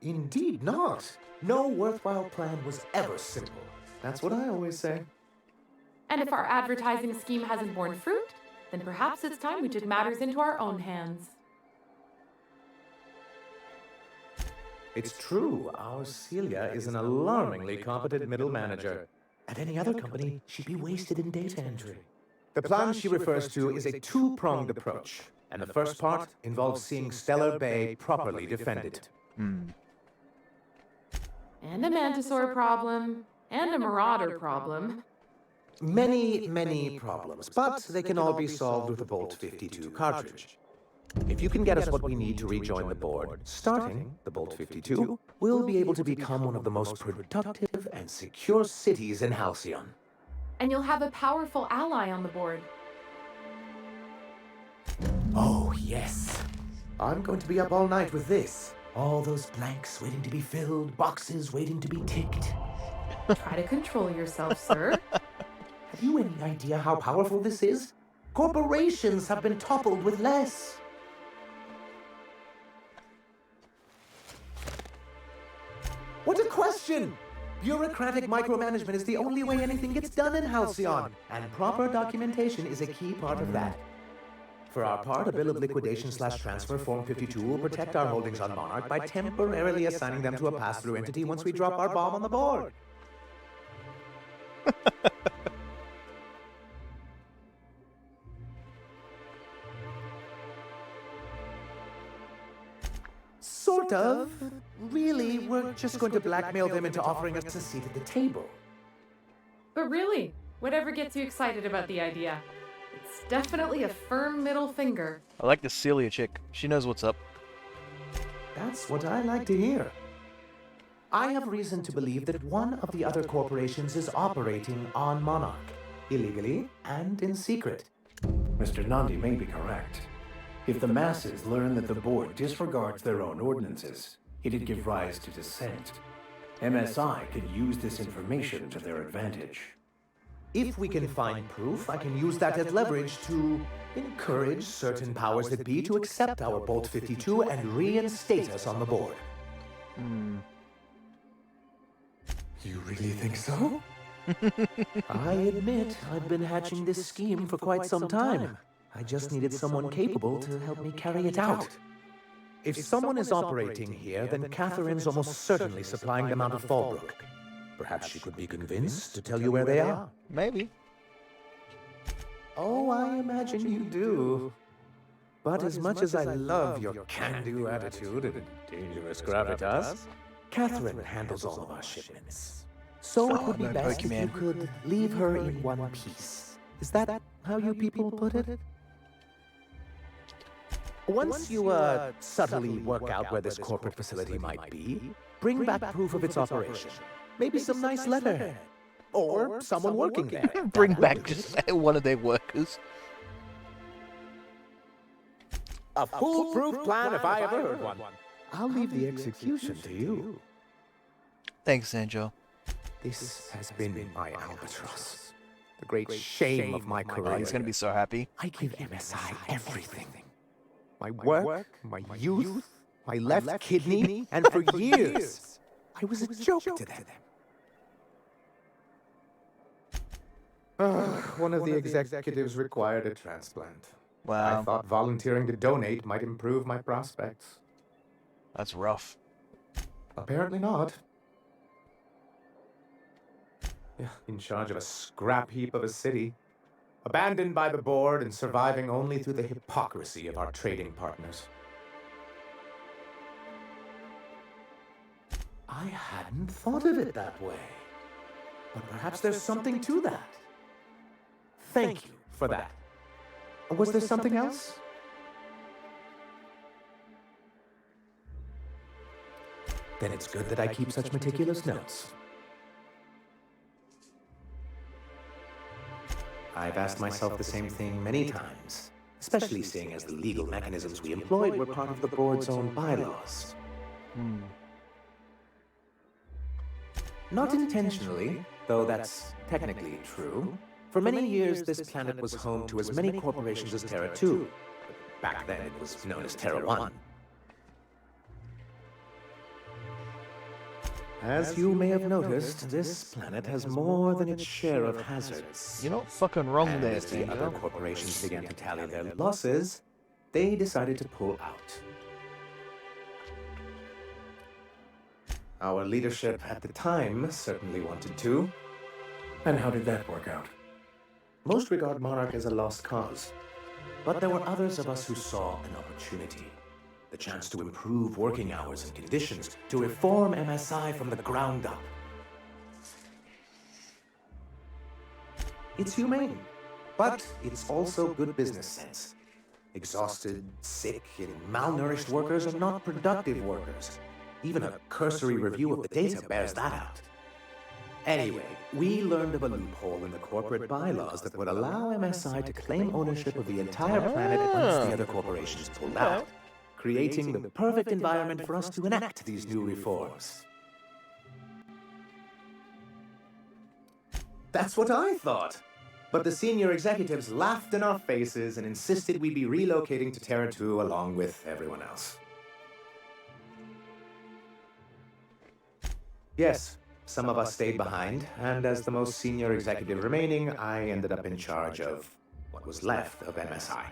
Indeed not. No worthwhile plan was ever simple. That's what I always say. And if our advertising scheme hasn't borne fruit, then perhaps it's time we took matters into our own hands. It's true, our Celia is an alarmingly competent middle manager. At any other company, she'd be wasted in data entry. The plan she refers to is a two-pronged approach, and the first part involves seeing Stellar Bay properly defended. And a Mantisaur problem, and a Marauder problem. Many problems, but they can all be solved with a Bolt 52 cartridge. If you can get us what we need to rejoin the board, starting the Bolt 52, we'll be able to become one of the most productive and secure cities in Halcyon. And you'll have a powerful ally on the board. Oh, yes. I'm going to be up all night with this. All those blanks waiting to be filled, boxes waiting to be ticked. Try to control yourself, sir. Have you any idea how powerful this is? Corporations have been toppled with less. What a question! Bureaucratic micromanagement is the only way anything gets done in Halcyon, and proper documentation is a key part of that. For our part, a bill of liquidation/transfer Form 52 will protect our holdings on Monarch by temporarily assigning them to a pass-through entity once we drop our bomb on the board. Sort of. Really, we're just going to blackmail them into offering us a seat at the table. But really, whatever gets you excited about the idea. It's definitely a firm middle finger. I like the Celia chick. She knows what's up. That's what I like to hear. I have reason to believe that one of the other corporations is operating on Monarch, illegally and in secret. Mr. Nandi may be correct. If the masses learn that the board disregards their own ordinances, it'd give rise to dissent. MSI could use this information to their advantage. If we can find proof, I can use that as leverage to encourage certain powers that be to accept our Bolt 52 and reinstate us on the board. You really think so? I admit I've been hatching this scheme for quite some time. I just needed someone capable to help me carry it out. If someone is operating here, then Catherine's almost certainly supplying them out of Fallbrook. Perhaps she could be convinced to tell you where they are. Maybe. Oh, I imagine you do. But as much as I love your can-do attitude and dangerous gravitas, Catherine handles all of our shipments. So it would be best if you could leave her in one piece. Is that how you people put it? Once you subtly work out where this corporate facility might be, bring back proof of its operation. Maybe some nice letterhead. Or someone working there. Bring back just one of their workers. A foolproof plan if I ever heard one. I'll leave the execution to you. Thanks, Sanjo. This has been my albatross. The great shame of my career. He's gonna be so happy. I give MSI everything. My work, my youth, my left kidney, and for years, I was a joke to them. One of the executives required a transplant. Wow. I thought volunteering to donate might improve my prospects. That's rough. Apparently not. In charge of a scrap heap of a city, abandoned by the board and surviving only through the hypocrisy of our trading partners. I hadn't thought of it that way. But perhaps there's something to that. Thank you for that. Was there something else? Then it's good that I keep such meticulous notes. I've asked myself the same thing many times, especially seeing as the legal mechanisms we employed were part of the board's own bylaws. Not intentionally, though that's technically true. For many years, this planet was home to as many corporations as Terra 2. Back then, it was known as Terra 1. As you may have noticed, this planet has more than its share of hazards. You're not fucking wrong And there, as the Tango. other corporations began to tally their losses, they decided to pull out. Our leadership at the time certainly wanted to. And how did that work out? Most regard Monarch as a lost cause. But there were others of us who saw an opportunity. The chance to improve working hours and conditions, to reform MSI from the ground up. It's humane, but it's also good business sense. Exhausted, sick, and malnourished workers are not productive workers. Even a cursory review of the data bears that out. Anyway, we learned of a loophole in the corporate bylaws that would allow MSI to claim ownership of the entire planet once the other corporations pulled out, creating the perfect environment for us to enact these new reforms. That's what I thought. But the senior executives laughed in our faces and insisted we'd be relocating to Terra 2 along with everyone else. Yes, some of us stayed behind, and as the most senior executive remaining, I ended up in charge of what was left of MSI.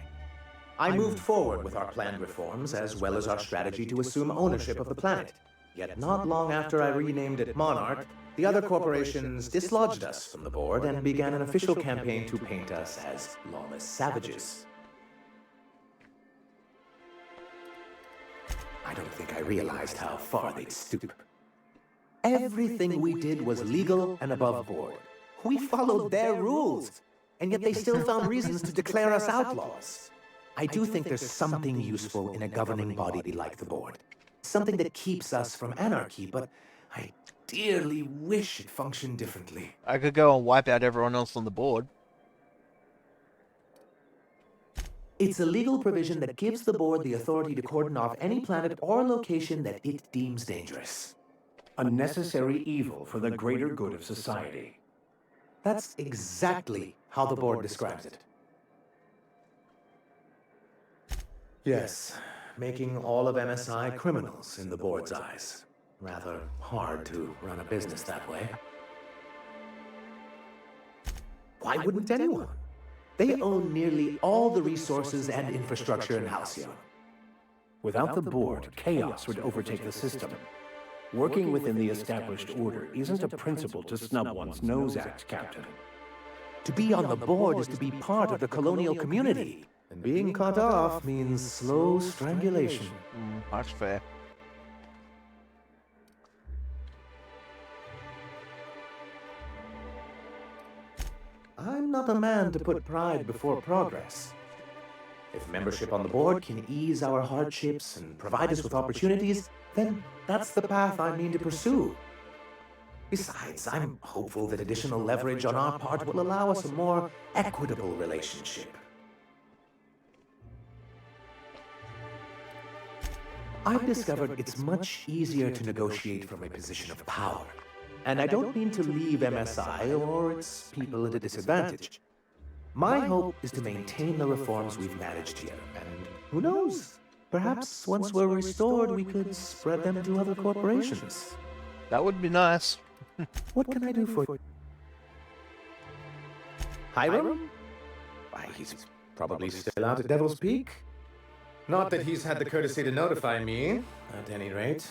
I moved forward with our planned reforms, as well as our strategy to assume ownership of the planet. Yet not long after I renamed it Monarch, the other corporations dislodged us from the board and began an official campaign to paint us as lawless savages. I don't think I realized how far they'd stoop. Everything we did was legal and above board. We followed their rules, and yet they still found reasons to declare us outlaws. I do think there's something useful in a governing body like the board. Something that keeps us from anarchy, but I dearly wish it functioned differently. I could go and wipe out everyone else on the board. It's a legal provision that gives the board the authority to cordon off any planet or location that it deems dangerous. A necessary evil for the greater good of society. That's exactly how the board describes it. Yes, making all of MSI criminals in the board's eyes. Rather hard to run a business that way. Why wouldn't anyone? They own nearly all the resources and infrastructure in Halcyon. Without the board, chaos would overtake the system. Working within the established order isn't a principle to snub one's nose at, Captain. To be on the board is to be part of the colonial community. And being cut off means slow strangulation. That's fair. I'm not a man to put pride before progress. If membership on the board can ease our hardships and provide us with opportunities, then that's the path I mean to pursue. Besides, I'm hopeful that additional leverage on our part will allow us a more equitable relationship. I've discovered it's much easier to negotiate from a position of power. And I don't mean to leave MSI or its people at a disadvantage. My hope is to maintain the reforms we've managed here, and who knows? Perhaps once we're restored, we could spread them to other corporations. That would be nice. What can I do for you? Hiram? Why, he's probably still out at Devil's Peak. Not that he's had the courtesy to notify me, at any rate.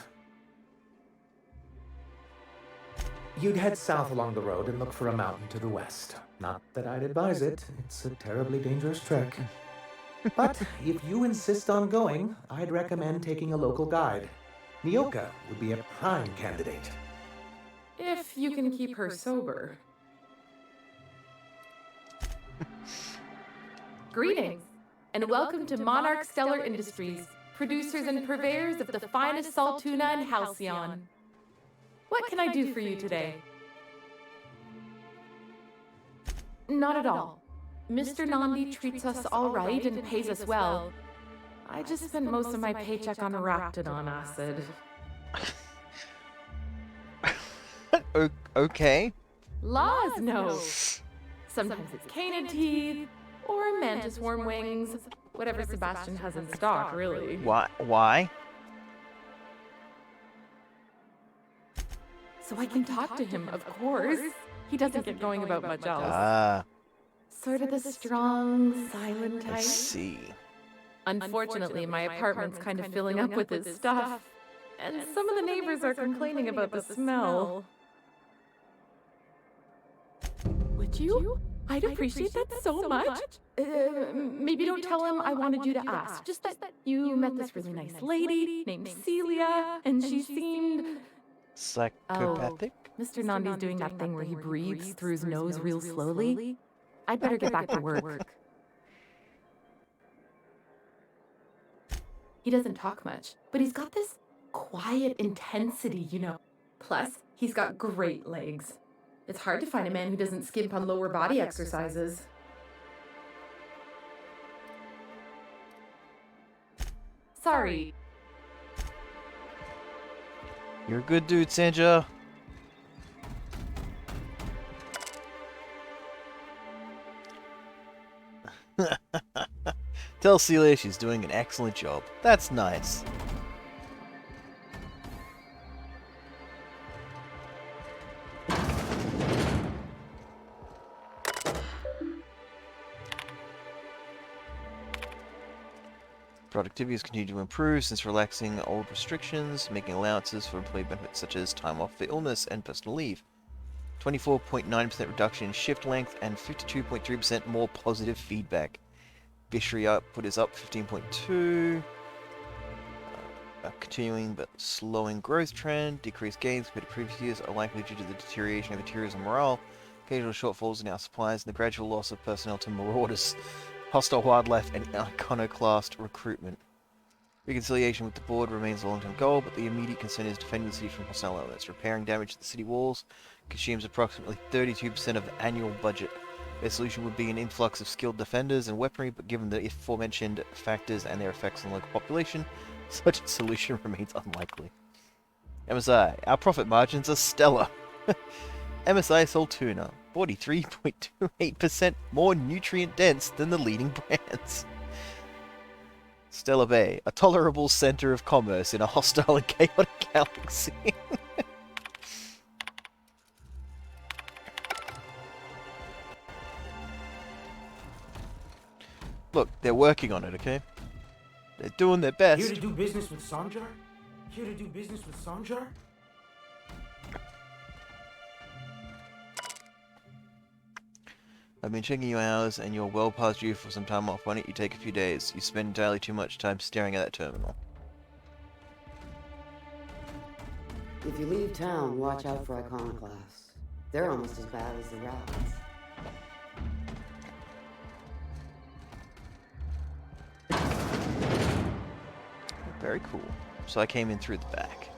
You'd head south along the road and look for a mountain to the west. Not that I'd advise it. It's a terribly dangerous trek. But if you insist on going, I'd recommend taking a local guide. Nyoka would be a prime candidate. If you can keep her sober. Greetings, and welcome to Monarch Stellar Industries, producers and purveyors of the finest salt tuna in Halcyon. What can I do for you today? Not at all. Mr. Nandi treats us all right and pays us well. I just spent most of my paycheck on Raptidon acid. Okay. Laws, no. Sometimes it's canid teeth, or mantis worm wings. Whatever Sebastian has in stock, really. Why? So I can talk to him, of course. He doesn't get going about much else. Ah, Sort of the strong, silent type. I see. Unfortunately, my apartment's kind of filling up with his stuff. And some of the neighbors are complaining about the smell. Would you? I'd appreciate that so much. Maybe don't tell him I wanted you to ask. Just that you met this really nice lady named Celia, and she seemed... Psychopathic? Mr. Nandi's doing that thing where he breathes through his nose real slowly. I'd better get back to work. He doesn't talk much, but he's got this quiet intensity, you know. Plus, he's got great legs. It's hard to find a man who doesn't skimp on lower body exercises. Sorry. You're a good dude, Sanja. Tell Celia she's doing an excellent job. That's nice. Productivity has continued to improve since relaxing old restrictions, making allowances for employee benefits such as time off for illness and personal leave. 24.9% reduction in shift length and 52.3% more positive feedback. Fishery output is up 15.2. Continuing but slowing growth trend. Decreased gains compared to previous years are likely due to the deterioration of materials and morale. Occasional shortfalls in our supplies and the gradual loss of personnel to marauders, hostile wildlife, and iconoclast recruitment. Reconciliation with the board remains a long-term goal, but the immediate concern is defending the city from hostile elements. Repairing damage to the city walls consumes approximately 32% of the annual budget. Their solution would be an influx of skilled defenders and weaponry, but given the aforementioned factors and their effects on the local population, such a solution remains unlikely. MSI, our profit margins are stellar. MSI sold tuna, 43.28% more nutrient-dense than the leading brands. Stella Bay, a tolerable center of commerce in a hostile and chaotic galaxy. Look, they're working on it, okay? They're doing their best. Here to do business with Sanjar? Here to do business with Sanjar? I've been checking your hours and you're well past due for some time off. Why don't you take a few days? You spend entirely too much time staring at that terminal. If you leave town, watch out for iconoclasts. They're almost as bad as the rats. Very cool. So I came in through the back.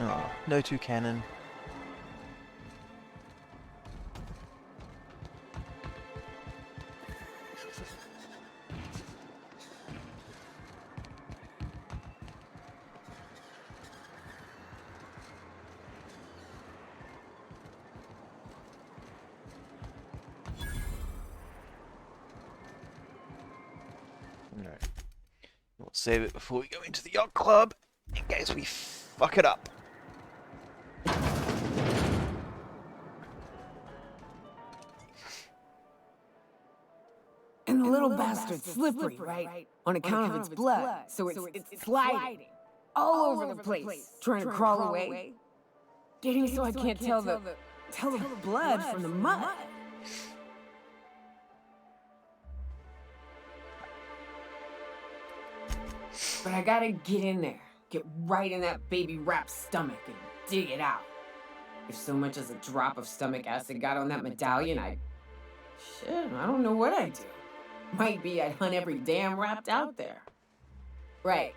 Oh, no two cannon. Alright. We'll save it before we go into the yacht club, in case we fuck it up. And the little bastard's slippery, right? On account of its blood, so it's sliding all over the place, trying to crawl away. Getting so I can't tell the blood from the mud. But I gotta get in there, get right in that baby rat's stomach and dig it out. If so much as a drop of stomach acid got on that medallion, shit, I don't know what I'd do. Might be I'd hunt every damn rat out there. Right.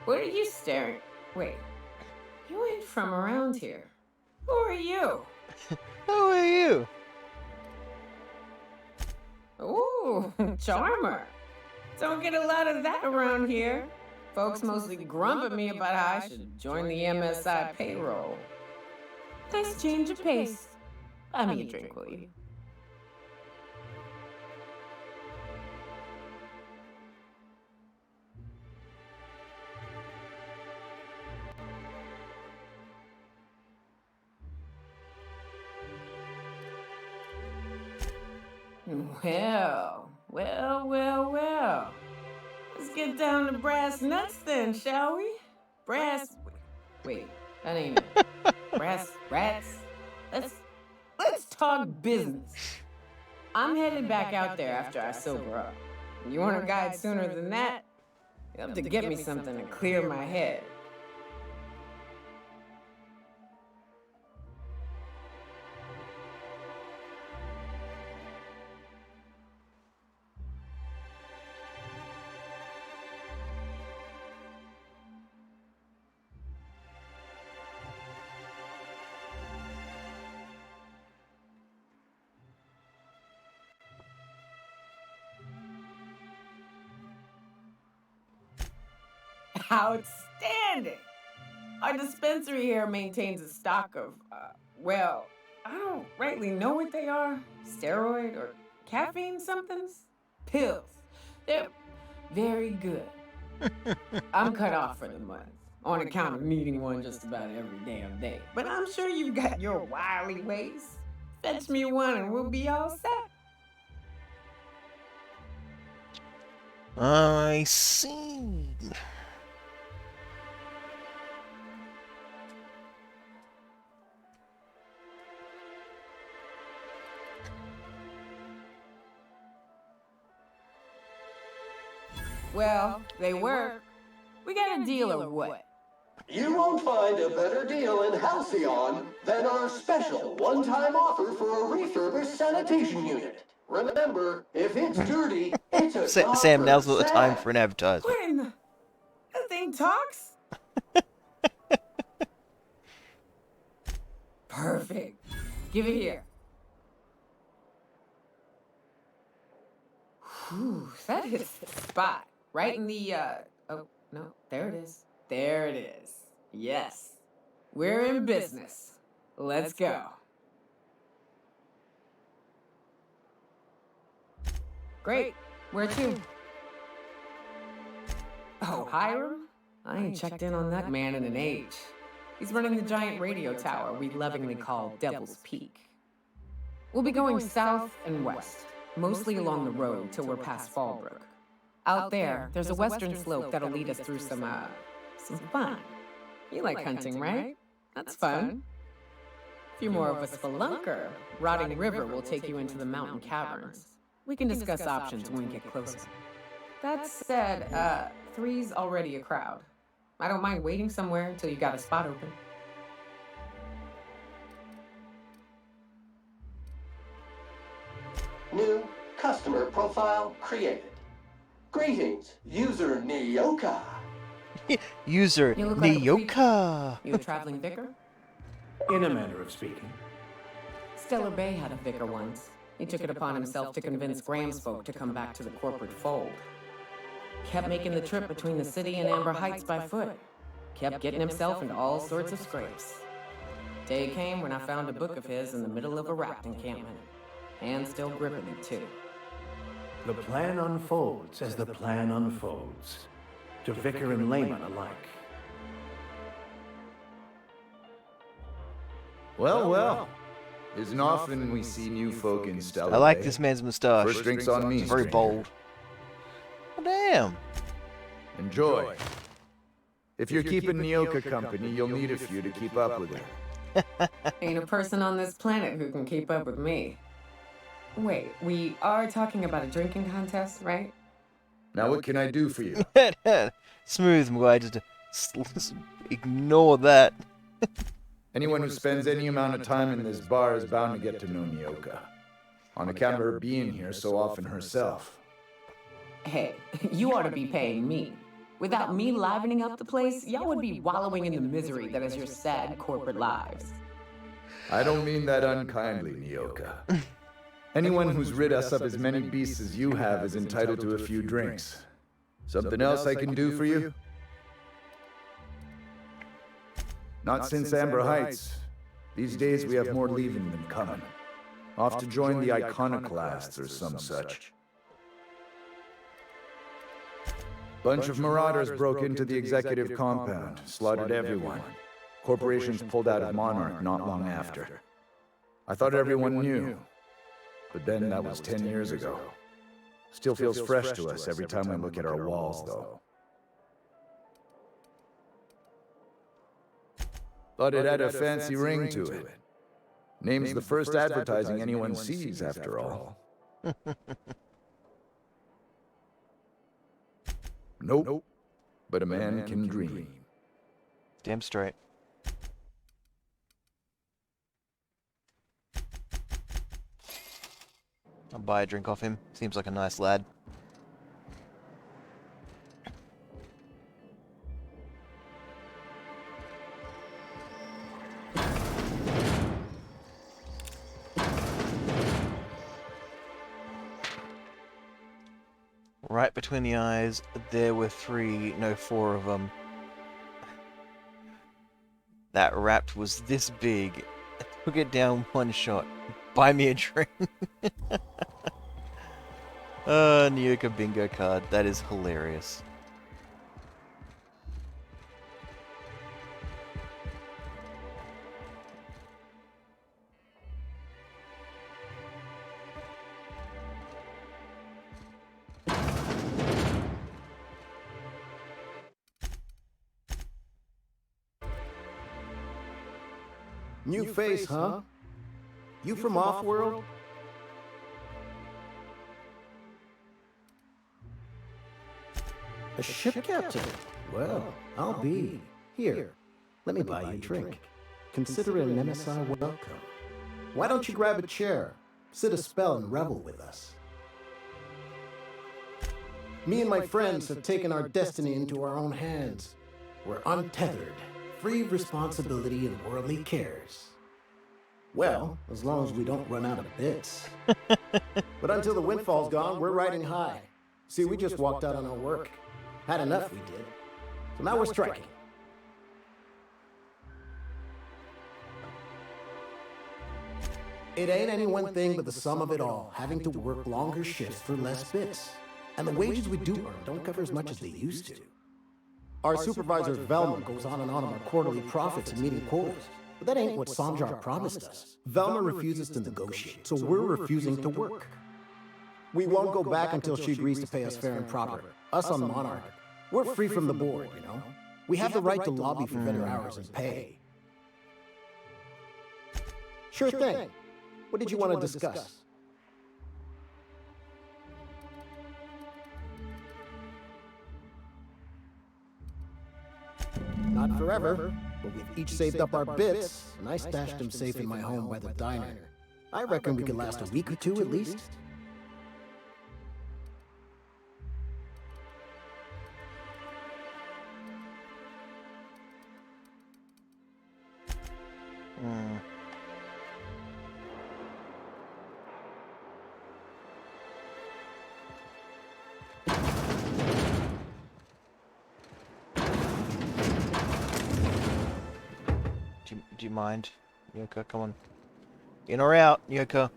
What are you staring? Wait. You ain't from around here. Who are you? Who are you? Ooh, charmer. Don't get a lot of that around here. Folks mostly grump at me about how I should join the MSI payroll. Nice change of pace. Buy me a drink, will you? Well. Let's get down to brass nuts then, shall we? Wait, that ain't it. Brass rats. Let's talk business. I'm headed back out there after I sober up. You want a guide sooner than that? You have to get me something to clear my head. Outstanding! Our dispensary here maintains a stock of, well, I don't rightly know what they are. Steroid or caffeine somethings? Pills. They're very good. I'm cut off for the month, on account of needing one just about every damn day. But I'm sure you've got your wily ways. Fetch me one and we'll be all set. I see. Well, they work. We got a deal or what? You won't find a better deal in Halcyon than our special one-time offer for a refurbished sanitation unit. Remember, if it's dirty, it's a Sam, now's not the time for an advertisement. What in the... That thing talks? Perfect. Give it here. Whew, that hits the spot. Right in the, oh, no, there it is. There it is. Yes. We're in business. Let's go. Great. Where to? Oh, Hiram? I ain't checked in on that man in an age. He's running the giant radio tower we lovingly call Devil's Peak. We'll be going south and west, mostly along the road till we're past Fallbrook. Out there, there's a western slope that'll lead us through some fun. You like hunting, right? That's fun. If you're more of a spelunker, Rotting River will take you into the mountain caverns. We can discuss options when we get closer. That said, 3's already a crowd. I don't mind waiting somewhere until you got a spot open. New customer profile created. Greetings, user Nyoka. User You look like a Nyoka. You a traveling vicar? In a manner of speaking. Stellar Bay had a vicar once. He took it upon himself to convince Graham's folk to come back to the corporate fold. Kept making the trip between the city and Amber Heights by foot. Kept getting himself into all sorts of scrapes. Day came when I found a book of his in the middle of a raft encampment. And still gripping it, too. The plan unfolds as the plan unfolds. To vicar and layman alike. Well. Isn't often we see new folk in Stellar I like Bay. this man's moustache. First drink's on me. It's very stranger. bold. Oh, damn. Enjoy. If you're keeping Nyoka company, you'll need a few to keep up with her. Ain't a person on this planet who can keep up with me. Wait, we are talking about a drinking contest, right? Now what can I do for you? Smooth, Mguy. Just ignore that. Anyone who spends any amount of time in this bar is bound to get to know Nyoka. On account of her being here so often herself. Hey, you ought to be paying me. Without me livening up the place, y'all would be wallowing in the misery that is your sad corporate lives. I don't mean that unkindly, Nyoka. Anyone who's rid us of as many beasts as you have is entitled to a few drinks. Something else I can do for you? Not since Amber Heights. These days we have more leaving than coming. Off to join the Iconoclasts or some such. Bunch of marauders broke into the executive compound, slaughtered everyone. Corporations pulled out of Monarch not long after. I thought everyone knew, but then that was 10 years ago. Still feels fresh to us every time we look at our walls, though. Thought it had a fancy ring to it. Name's the first advertising anyone sees, after all. Nope. But a man can dream. Damn straight. I'll buy a drink off him. Seems like a nice lad. Right between the eyes, there were 4 of them. That rat was this big. I took it down one shot. Buy me a drink. Nyoka bingo card. That is hilarious. New face, huh? You from Off-World? A ship captain? Well, I'll be. Here, let me buy you a drink. Consider it an MSI welcome. Why don't you grab a chair, sit a spell and revel with us? Me and my friends have taken our destiny into our own hands. We're untethered, free of responsibility and worldly cares. Well, as long as we don't run out of bits. But until the windfall's gone, we're riding high. See, we just walked out on our work. Had enough, we did. So now we're striking. It ain't any one thing but the sum of it all, having to work longer shifts for less bits. And the wages we do earn don't cover as much as they used to. Our supervisor Velma goes on about quarterly profits and meeting quotas. But that ain't what Sanjar promised us. Velma refuses to negotiate, so we're refusing to work. We won't go back until she agrees to pay us fair and proper. Us on Monarch. We're free from the board, you know? We have the right to lobby for better hours and pay. Sure thing. What did you want to discuss? Not forever, but we've each saved up our bits, and I stashed them safe in my home by the diner. I reckon we could last a week or two at least. Do you mind? Nyoka, come on. In or out, Nyoka?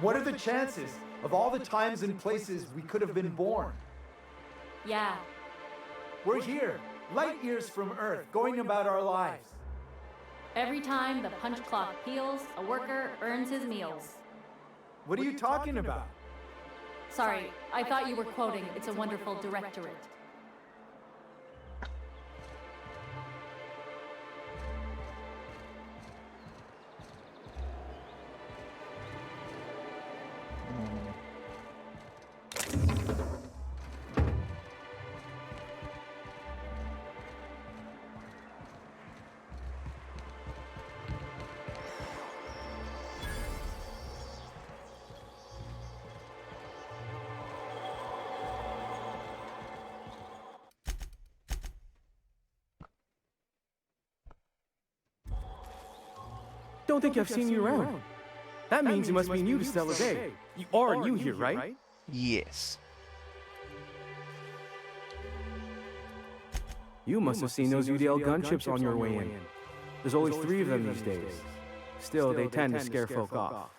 What are the chances of all the times and places we could have been born? Yeah. We're here, light years from Earth, going about our lives. Every time the punch clock peals, a worker earns his meals. What are you talking about? Sorry, I thought you were quoting It's a Wonderful Directorate. Don't think I've seen you around. That means you must be new to Stellar Bay. You are new here, right? Yes. You must have seen those UDL gunships on your way in. There's only 3 of them these days. Still, they tend to scare folk off.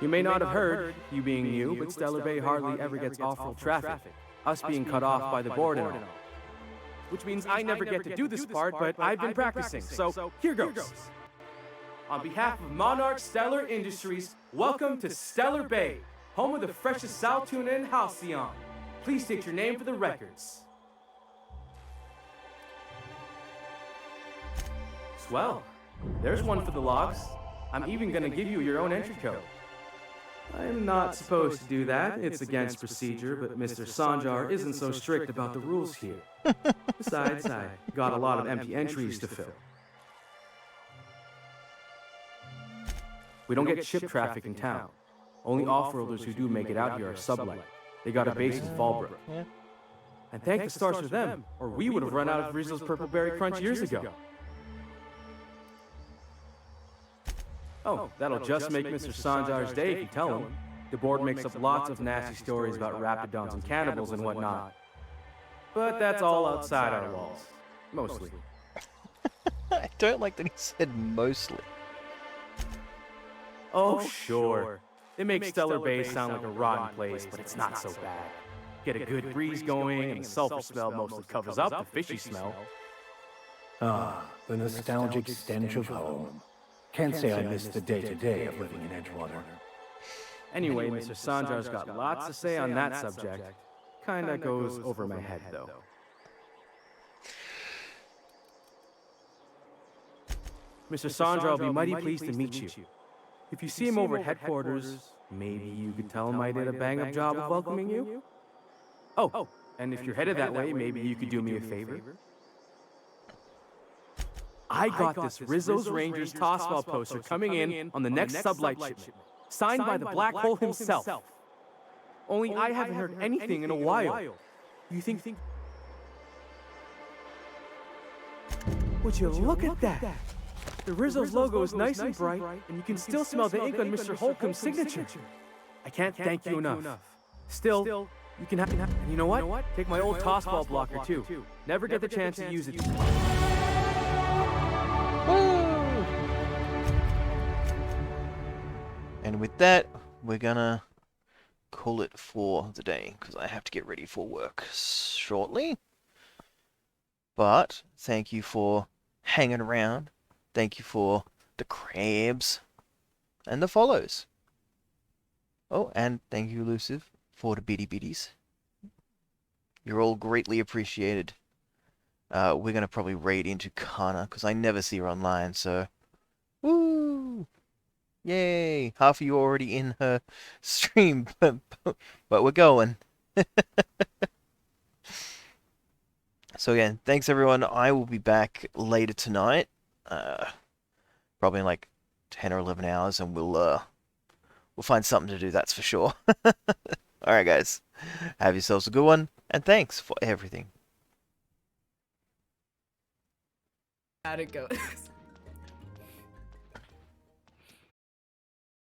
You may not have heard, you being new, but Stellar Bay hardly ever gets off-road traffic, us being cut off by the board and all. Which means I never get to do this part, but I've been practicing, so here goes. On behalf of Monarch Stellar Industries, welcome to Stellar Bay, home of the freshest sal tuna and halcyon. Please state your name for the records. Swell. There's one for the logs. I'm even gonna give you your own entry code. I'm not supposed to do that. It's against procedure, but Mr. Sanjar isn't so strict about the rules here. Besides, I got a lot of empty entries to fill. We don't get ship traffic in town. Only off-roaders who do make it out here are sublight. They got a base in Fallbrook. And thank the stars for them, or we would have run out of Rizzo's Purple Berry Crunch years ago. Oh, that'll just make Mr. Sanjar's day if you tell him. The board makes up lots of nasty stories about rapidons and cannibals and whatnot. But that's all outside our walls. Mostly. I don't like that he said mostly. Oh, sure. It makes Stellar Bay sound like a rotten place, but it's not so bad. Get a good breeze going, and the sulfur smell mostly covers up the fishy smell. Ah, the nostalgic stench of home. Can't say I miss the day-to-day of living in Edgewater. Anyway, Mr. Sanjar's got lots to say on that subject. Kinda goes over my head, though. Mr. Sanjar will be mighty pleased to meet you. If you see him over at headquarters, maybe you could tell him I did a bang-up job of welcoming you? Oh, and if you're headed that way, maybe you could do me a favor? I got this Rizzo's Rangers Tosswell poster coming in on the next sublight shipment, signed by the Black Hole himself. Only I haven't heard anything in a while. You think... Would you look at that? The Rizzo's logo is nice and bright, and you can still smell the ink on Mr. Holcomb's signature. I can't thank you enough. Still, you can have... You know what? Take my old tossball blocker, too. Never get the chance to use it. And with that, we're gonna call it for the day, because I have to get ready for work shortly. But thank you for hanging around. Thank you for the crabs and the follows. Oh, and thank you, Elusive, for the bitty bitties. You're all greatly appreciated. We're going to probably raid into Kana, because I never see her online, so... Woo! Yay! Half of you are already in her stream, but we're going. So again, thanks everyone. I will be back later tonight. Probably in like 10 or 11 hours, and we'll find something to do, that's for sure. Alright guys, have yourselves a good one, and thanks for everything. How'd it go?